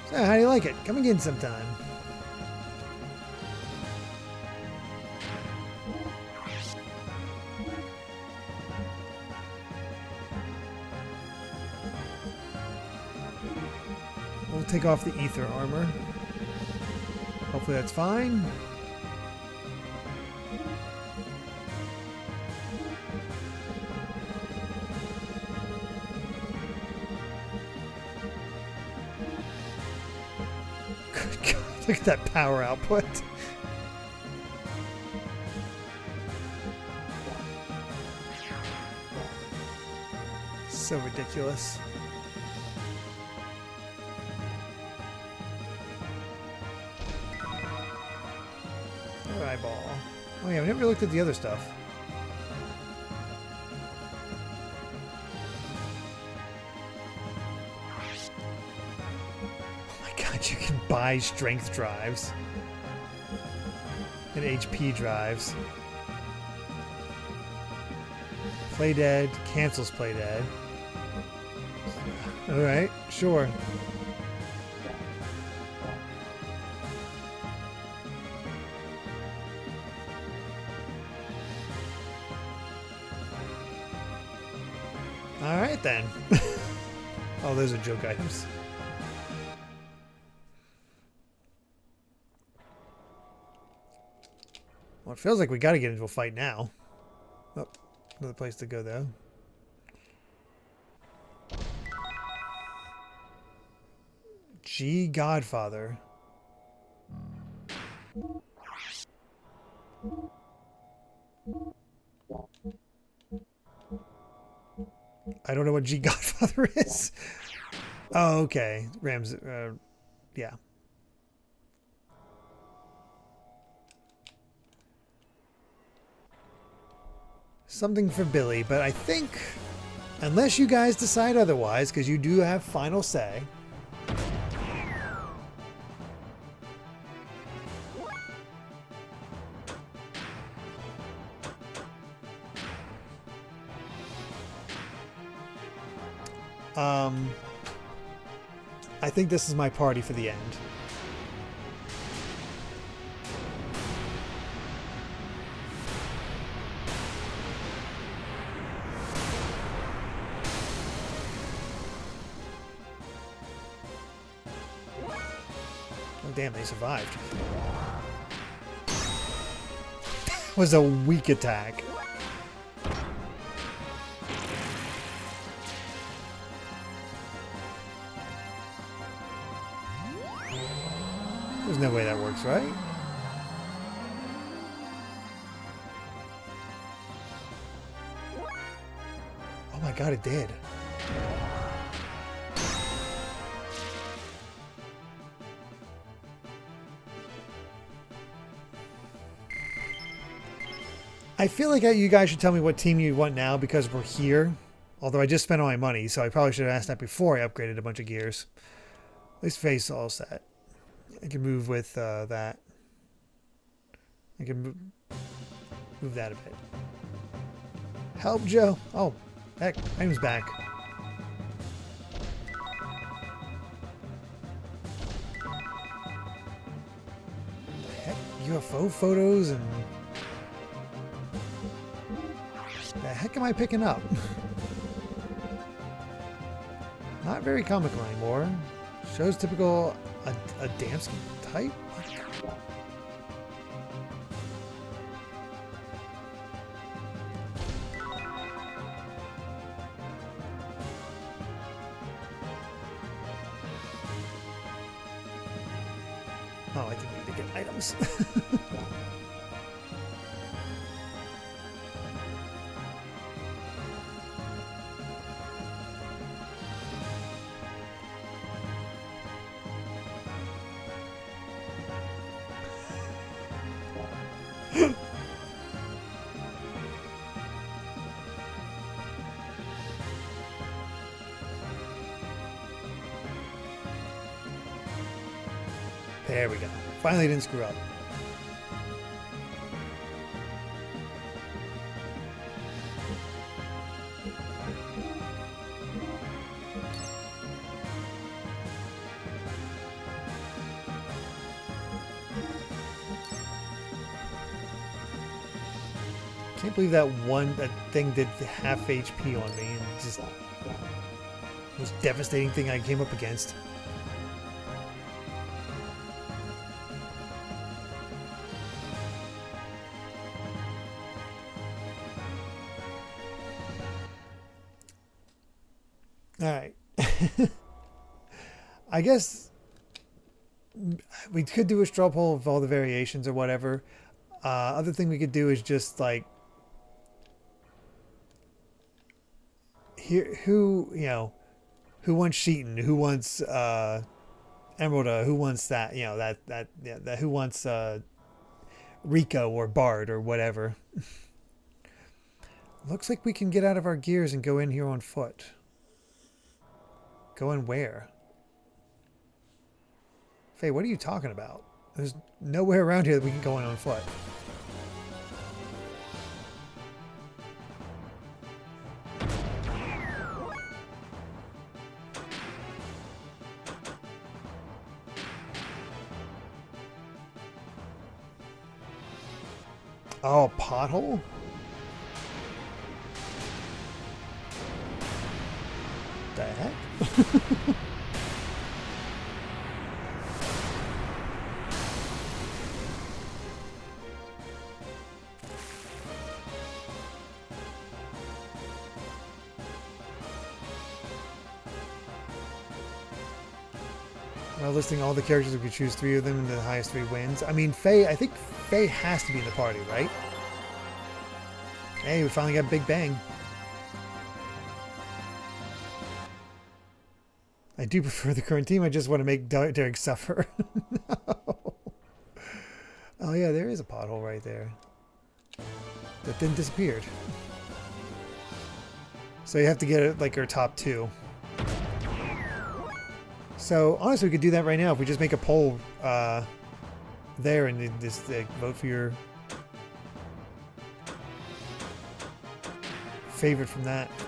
So, how do you like it? Come again sometime. We'll take off the ether armor. Hopefully that's fine. Good God, look at that power output. So ridiculous. Eyeball. Oh yeah, we never looked at the other stuff. Oh my God, you can buy strength drives and HP drives. Play dead, cancels play dead. Alright, sure. Alright then. Oh, those are joke items. Well, it feels like we gotta get into a fight now. Oh, another place to go though. G Godfather. I don't know what G Godfather is. Oh, okay. Rams, yeah. Something for Billy, but I think, unless you guys decide otherwise, because you do have final say. I think this is my party for the end. Oh damn, they survived. Was a weak attack. There's no way that works, right? my god, it did. I feel like you guys should tell me what team you want now because we're here. Although I just spent all my money, so I probably should have asked that before I upgraded a bunch of gears. At least face all set. I can move with that. I can move that a bit. Help, Joe. Oh, heck, Item's back. Heck, UFO photos and... the heck am I picking up? Not very comical anymore. Shows typical Adamski type? Oh, I think we need to get items. There we go. Finally didn't screw up. Can't believe that thing did half HP on me and just most devastating thing I came up against. Alright. I guess we could do a straw poll of all the variations or whatever. Other thing we could do is just like here who wants Sheeton, who wants Emeralda, who wants that, who wants Rico or Bard or whatever. Looks like we can get out of our gears and go in here on foot. Go in where? Faye, what are you talking about? There's nowhere around here that we can go in on foot. Oh, a pothole? The heck? Well, listing all the characters, we could choose 3 of them and the highest 3 wins. I mean, Faye, I think Faye has to be in the party, right? Hey, we finally got Big Bang. I do prefer the current team. I just want to make Derrick suffer. No. Oh yeah, there is a pothole right there. That then disappeared. So you have to get it like our top 2. So honestly, we could do that right now if we just make a poll there and just vote for your favorite from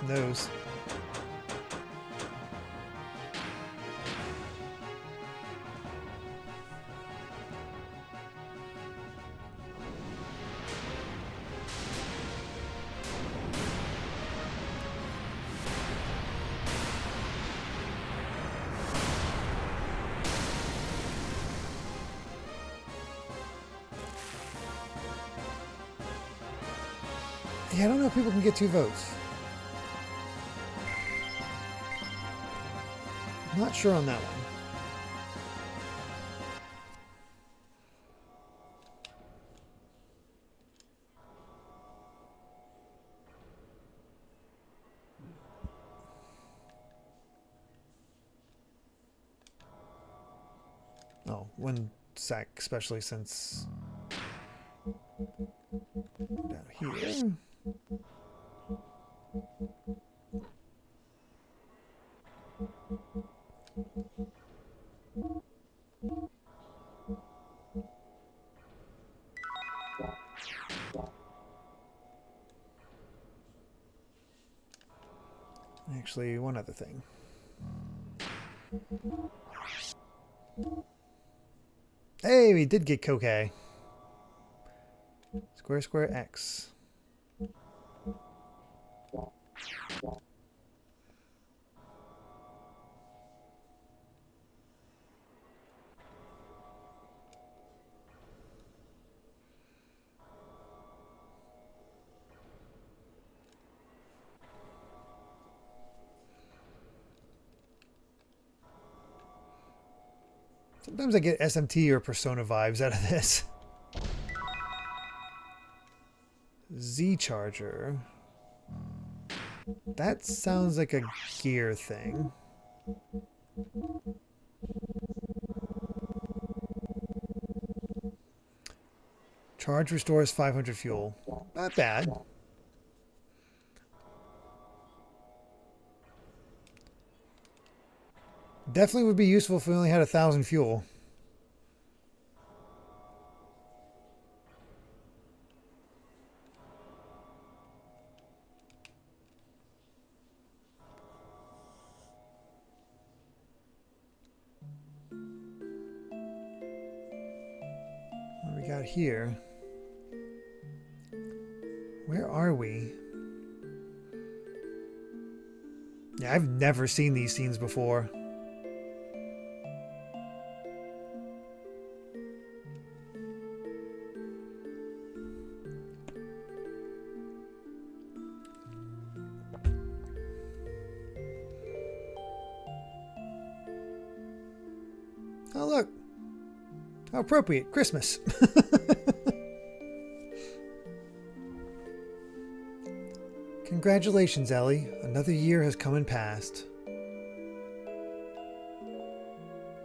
those. Yeah, I don't know if people can get 2 votes. I'm not sure on that one. one sec, especially since down here. Actually, one other thing. Hey, we did get Koke. Square, square, X. Sometimes I get SMT or Persona vibes out of this. Z Charger. That sounds like a gear thing. Charge restores 500 fuel. Not bad. Definitely would be useful if we only had 1,000 fuel. What do we got here? Where are we? Yeah, I've never seen these scenes before. Oh, look. How appropriate. Christmas. Congratulations, Ellie. Another year has come and passed.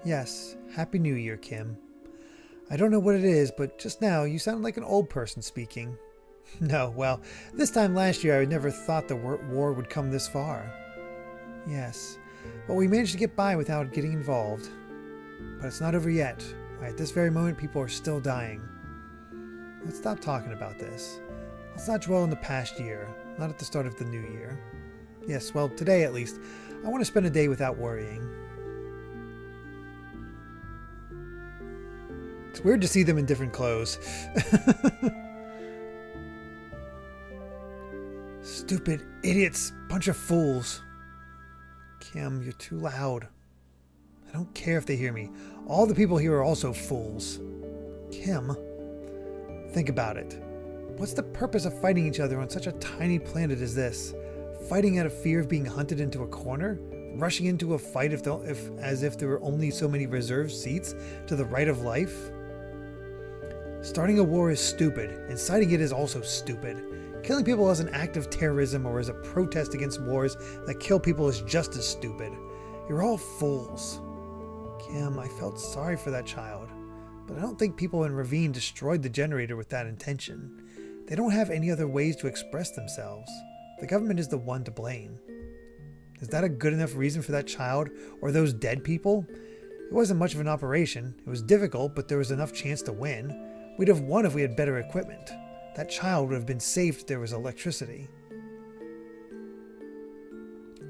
Yes, Happy New Year, Kim. I don't know what it is, but just now you sound like an old person speaking. No, well, this time last year I never thought the war would come this far. Yes, but we managed to get by without getting involved. But it's not over yet. At this very moment, people are still dying. Let's stop talking about this. Let's not dwell on the past year, not at the start of the new year. Yes, well, today at least, I want to spend a day without worrying. It's weird to see them in different clothes. Stupid idiots, bunch of fools. Kim, you're too loud. I don't care if they hear me. All the people here are also fools. Kim, think about it. What's the purpose of fighting each other on such a tiny planet as this? Fighting out of fear of being hunted into a corner? Rushing into a fight as if there were only so many reserved seats to the right of life? Starting a war is stupid. Inciting it is also stupid. Killing people as an act of terrorism or as a protest against wars that kill people is just as stupid. You're all fools. Kim, I felt sorry for that child, but I don't think people in Ravine destroyed the generator with that intention. They don't have any other ways to express themselves. The government is the one to blame. Is that a good enough reason for that child or those dead people? It wasn't much of an operation. It was difficult, but there was enough chance to win. We'd have won if we had better equipment. That child would have been saved if there was electricity.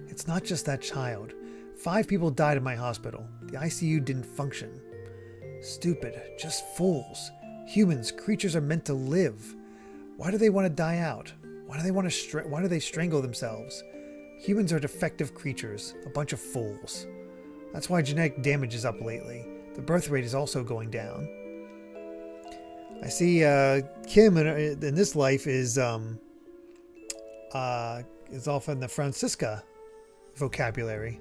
It's not just that child. 5 people died in my hospital. The ICU didn't function. Stupid. Just fools. Humans, creatures are meant to live. Why do they want to die out? Why do they strangle themselves? Humans are defective creatures. A bunch of fools. That's why genetic damage is up lately. The birth rate is also going down. I see Kim in this life is off in the Francisca vocabulary.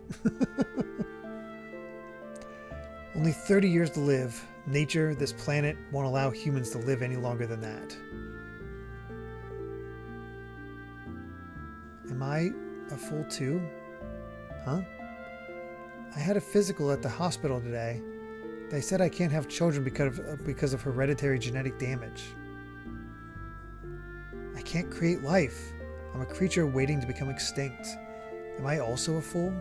Only 30 years to live. Nature, this planet, won't allow humans to live any longer than that. Am I a fool too? Huh? I had a physical at the hospital today. They said I can't have children because of hereditary genetic damage. I can't create life. I'm a creature waiting to become extinct. Am I also a fool?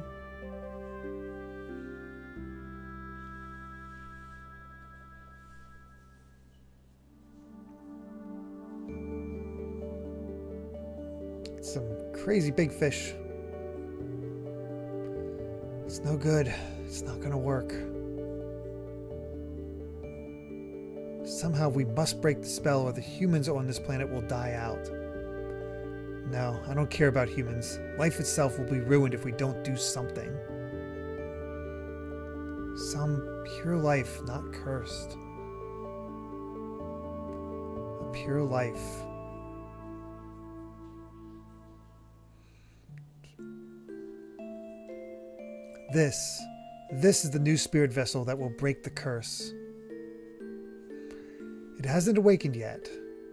Some crazy big fish. It's no good. It's not gonna work. Somehow we must break the spell or the humans on this planet will die out. No, I don't care about humans. Life itself will be ruined if we don't do something. Some pure life, not cursed. A pure life. This is the new spirit vessel that will break the curse. It hasn't awakened yet.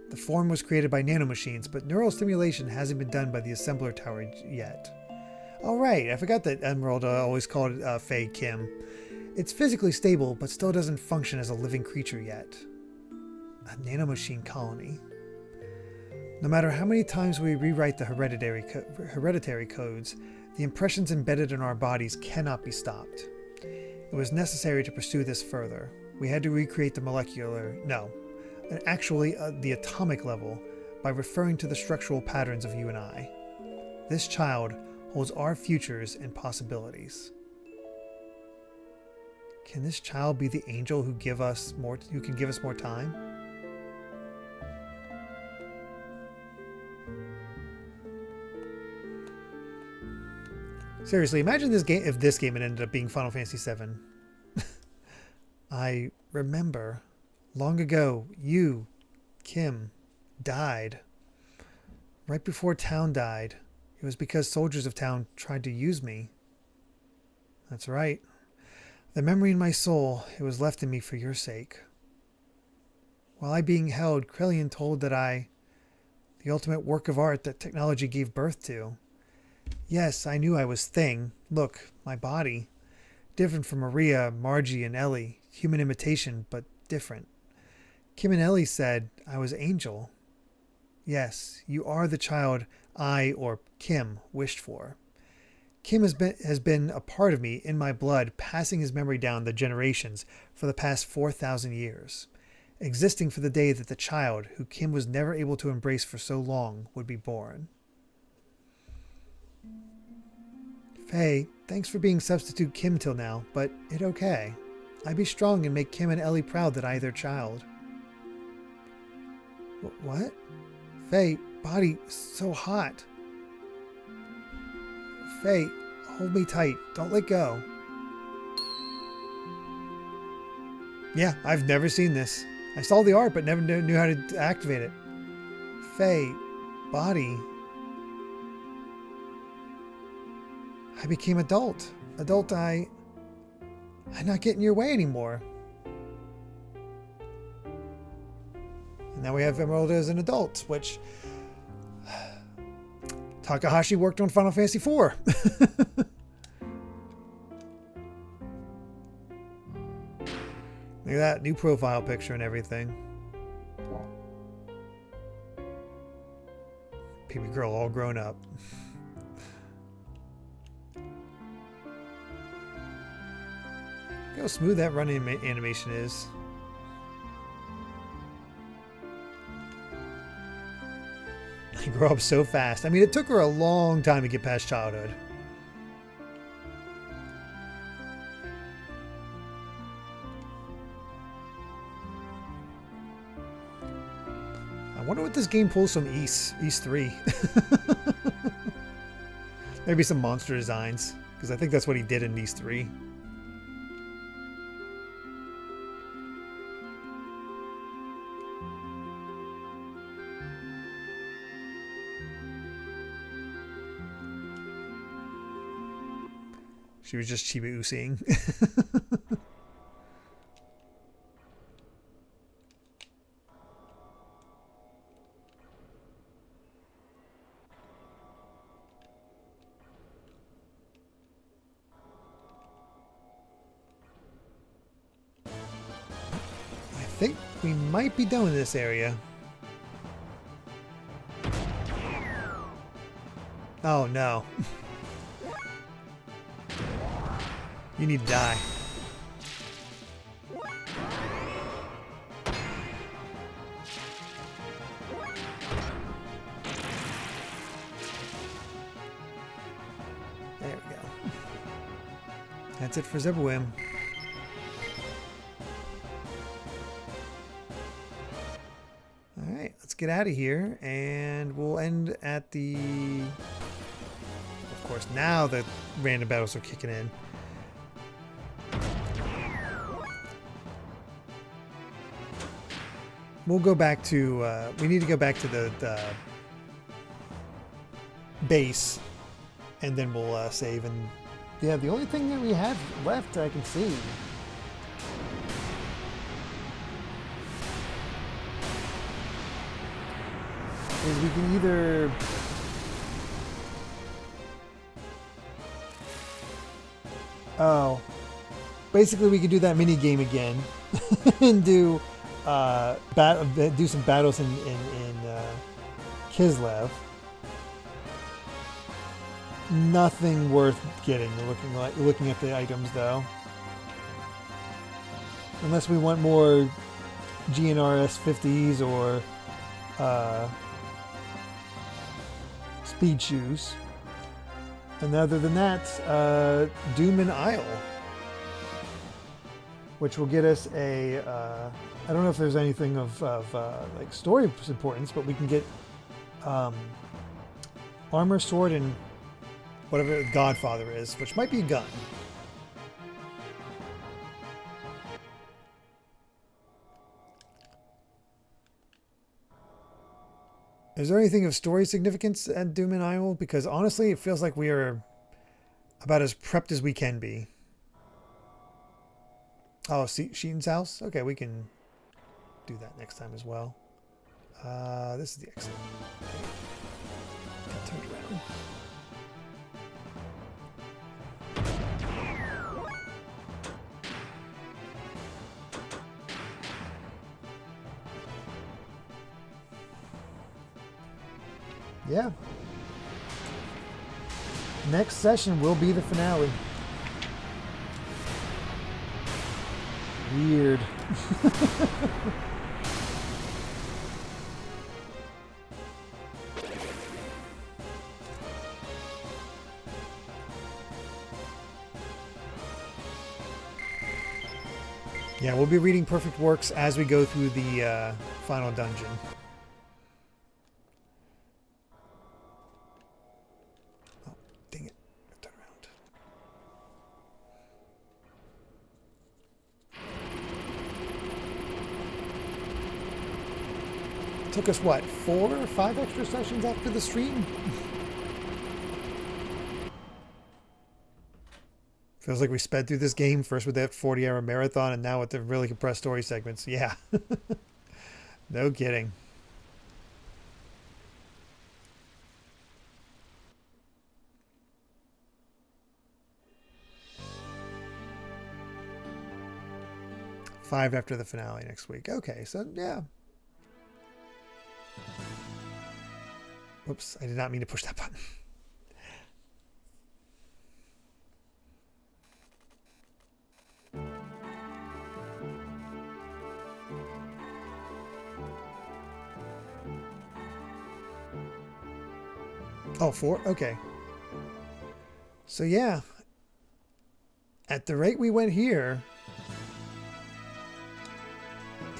The form was created by nanomachines, but neural stimulation hasn't been done by the assembler tower yet. Oh right, I forgot that Emerald always called Faye Kim. It's physically stable, but still doesn't function as a living creature yet. A nanomachine colony. No matter how many times we rewrite the hereditary codes, the impressions embedded in our bodies cannot be stopped. It was necessary to pursue this further. We had to recreate the the atomic level by referring to the structural patterns of you and I. This child holds our futures and possibilities. Can this child be the angel who can give us more time? Seriously, imagine if this game had ended up being Final Fantasy VII. I remember long ago, you, Kim, died. Right before Town died. It was because soldiers of Town tried to use me. That's right. The memory in my soul, it was left in me for your sake. While I being held, Krellian told that the ultimate work of art that technology gave birth to. Yes, I knew I was Thing. Look, my body. Different from Maria, Margie, and Ellie. Human imitation, but different. Kim and Ellie said I was Angel. Yes, you are the child I, or Kim, wished for. Kim has been a part of me in my blood, passing his memory down the generations for the past 4,000 years, existing for the day that the child, who Kim was never able to embrace for so long, would be born. Faye, thanks for being substitute Kim till now, but it okay. I be strong and make Kim and Ellie proud that I their child. What? Faye, body so hot. Faye, hold me tight. Don't let go. Yeah, I've never seen this. I saw the art, but never knew how to activate it. Faye, body. I became adult. I'm not getting in your way anymore. And now we have Emerald as an adult, which Takahashi worked on Final Fantasy IV. Look at that, new profile picture and everything. Baby girl all grown up. Look how smooth that running animation is. They grow up so fast. I mean, it took her a long time to get past childhood. I wonder what this game pulls from East 3. Maybe some monster designs, because I think that's what he did in East 3. She was just Chiba-Using. we might be done with this area. Oh no. You need to die. There we go. That's it for Zibawim. Alright, let's get out of here, and we'll end at the... Of course, now the random battles are kicking in. We'll go back to... we need to go back to the base, and then we'll save. And yeah, the only thing that we have left I can see is we can either basically we could do that mini game again and do do some battles in Kislev. Nothing worth getting looking at the items though, unless we want more GNRS 50s or speed shoes. And other than that, Doom and Isle, which will get us a I don't know if there's anything of like story importance, but we can get armor, sword, and whatever Godfather is, which might be a gun. Is there anything of story significance at Doom and Isle? Because honestly, it feels like we are about as prepped as we can be. Oh, Sheetan's house? Okay, we can do that next time as well. This is the exit. Got turned around. Yeah. Next session will be the finale. Weird. Yeah, we'll be reading Perfect Works as we go through the final dungeon. Took us, what, 4 or 5 extra sessions after the stream? Feels like we sped through this game first with that 40-hour marathon and now with the really compressed story segments. Yeah. No kidding. Five after the finale next week. Okay, so yeah. Whoops, I did not mean to push that button. Oh, 4? Okay. So yeah, at the rate we went here,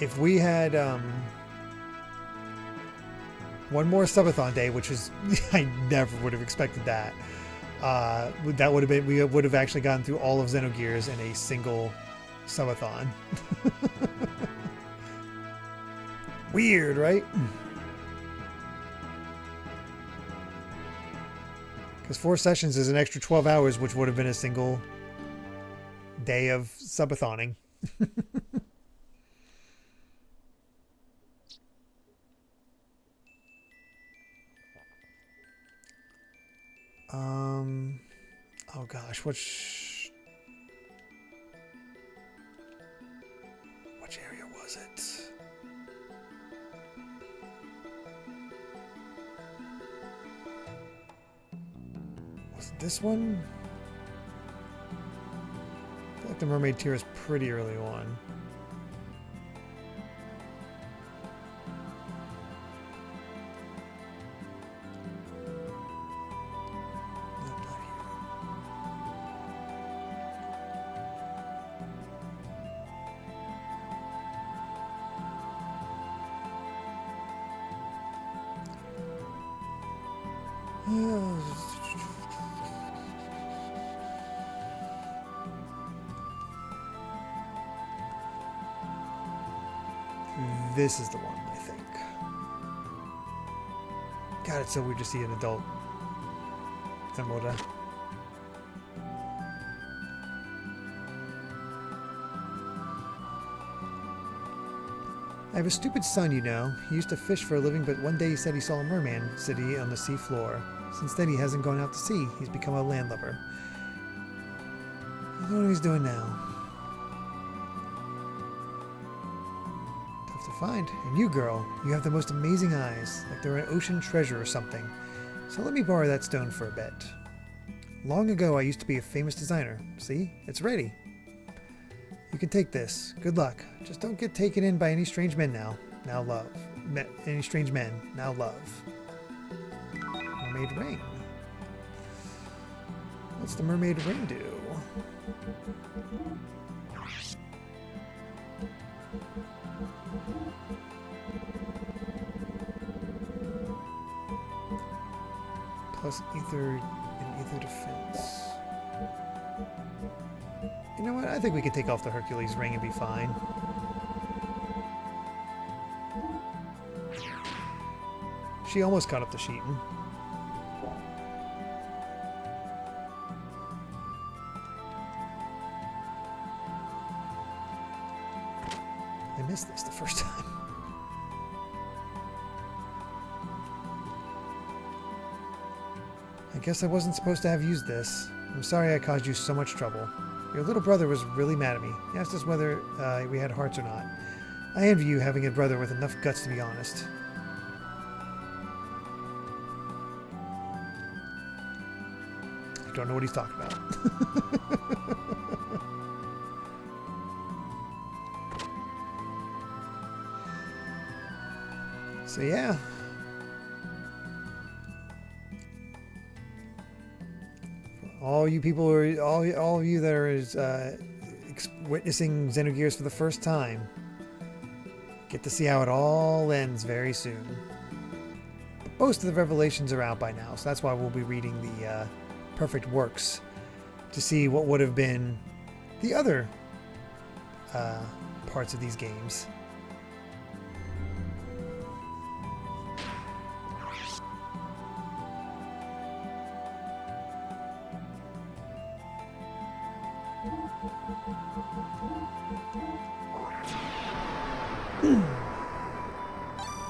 if we had one more subathon day, which was I never would have expected that. That would have been, we would have actually gotten through all of Xenogears in a single subathon. Weird, right? Because 4 sessions is an extra 12 hours, which would have been a single day of subathoning. Oh gosh, which area was it? Was it this one? I feel like the mermaid tier is pretty early on. This is the one, I think. God, it's so weird to see an adult Emerald. I have a stupid son, you know. He used to fish for a living, but one day he said he saw a merman city on the sea floor. Since then, he hasn't gone out to sea. He's become a landlubber. I don't know what he's doing now. Tough to find. And you, girl, you have the most amazing eyes, like they're an ocean treasure or something. So let me borrow that stone for a bit. Long ago, I used to be a famous designer. See? It's ready. You can take this. Good luck. Just don't get taken in by any strange men now. Now love. Any strange men. Now love. Mermaid ring. What's the mermaid ring do? Plus ether and ether defense. You know what? I think we could take off the Hercules ring and be fine. She almost caught up to Sheeton. I missed this the first time. I guess I wasn't supposed to have used this. I'm sorry I caused you so much trouble. Your little brother was really mad at me. He asked us whether we had hearts or not. I envy you having a brother with enough guts to be honest. I don't know what he's talking about. So yeah. All you people, all of you that are witnessing Xenogears for the first time, get to see how it all ends very soon. Most of the revelations are out by now, so that's why we'll be reading the Perfect Works to see what would have been the other parts of these games.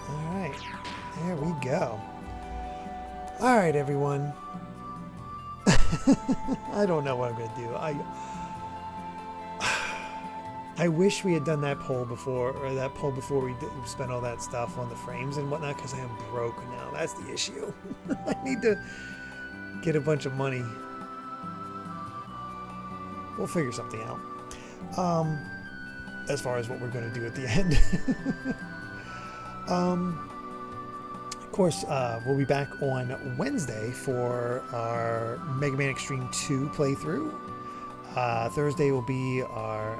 Alright, there we go. Alright, everyone. I don't know what I'm going to do. I wish we had done that poll before, or that poll before we spent all that stuff on the frames and whatnot, because I am broke now. That's the issue. I need to get a bunch of money. We'll figure something out. As far as what we're going to do at the end. Of course, we'll be back on Wednesday for our Mega Man Extreme 2 playthrough. Thursday will be our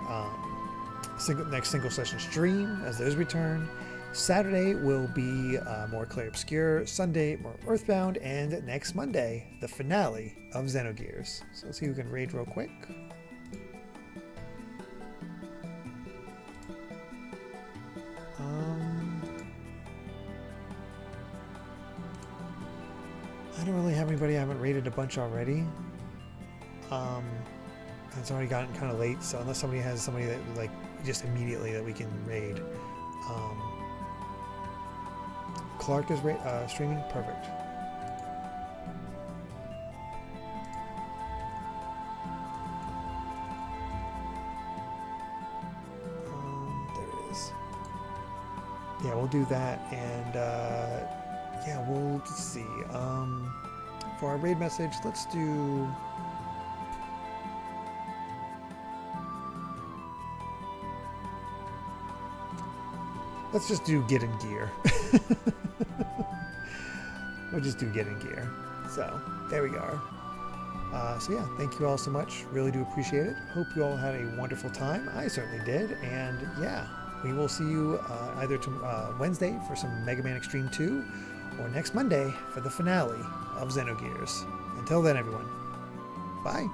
next single session stream as those return. Saturday will be more Clair Obscure. Sunday, more Earthbound. And next Monday, the finale of Xenogears. So let's see who can raid real quick. I don't really have anybody. I haven't raided a bunch already. It's already gotten kind of late, so unless somebody has somebody that like just immediately that we can raid. Clark is streaming. Perfect. There it is. Yeah, we'll do that, and yeah, we'll see. for our raid message, let's do... Let's just do get in gear. We'll just do get in gear. So, there we are. So yeah, thank you all so much. Really do appreciate it. Hope you all had a wonderful time. I certainly did. And yeah, we will see you either Wednesday for some Mega Man Extreme 2 or next Monday for the finale of Xenogears. Until then, everyone. Bye.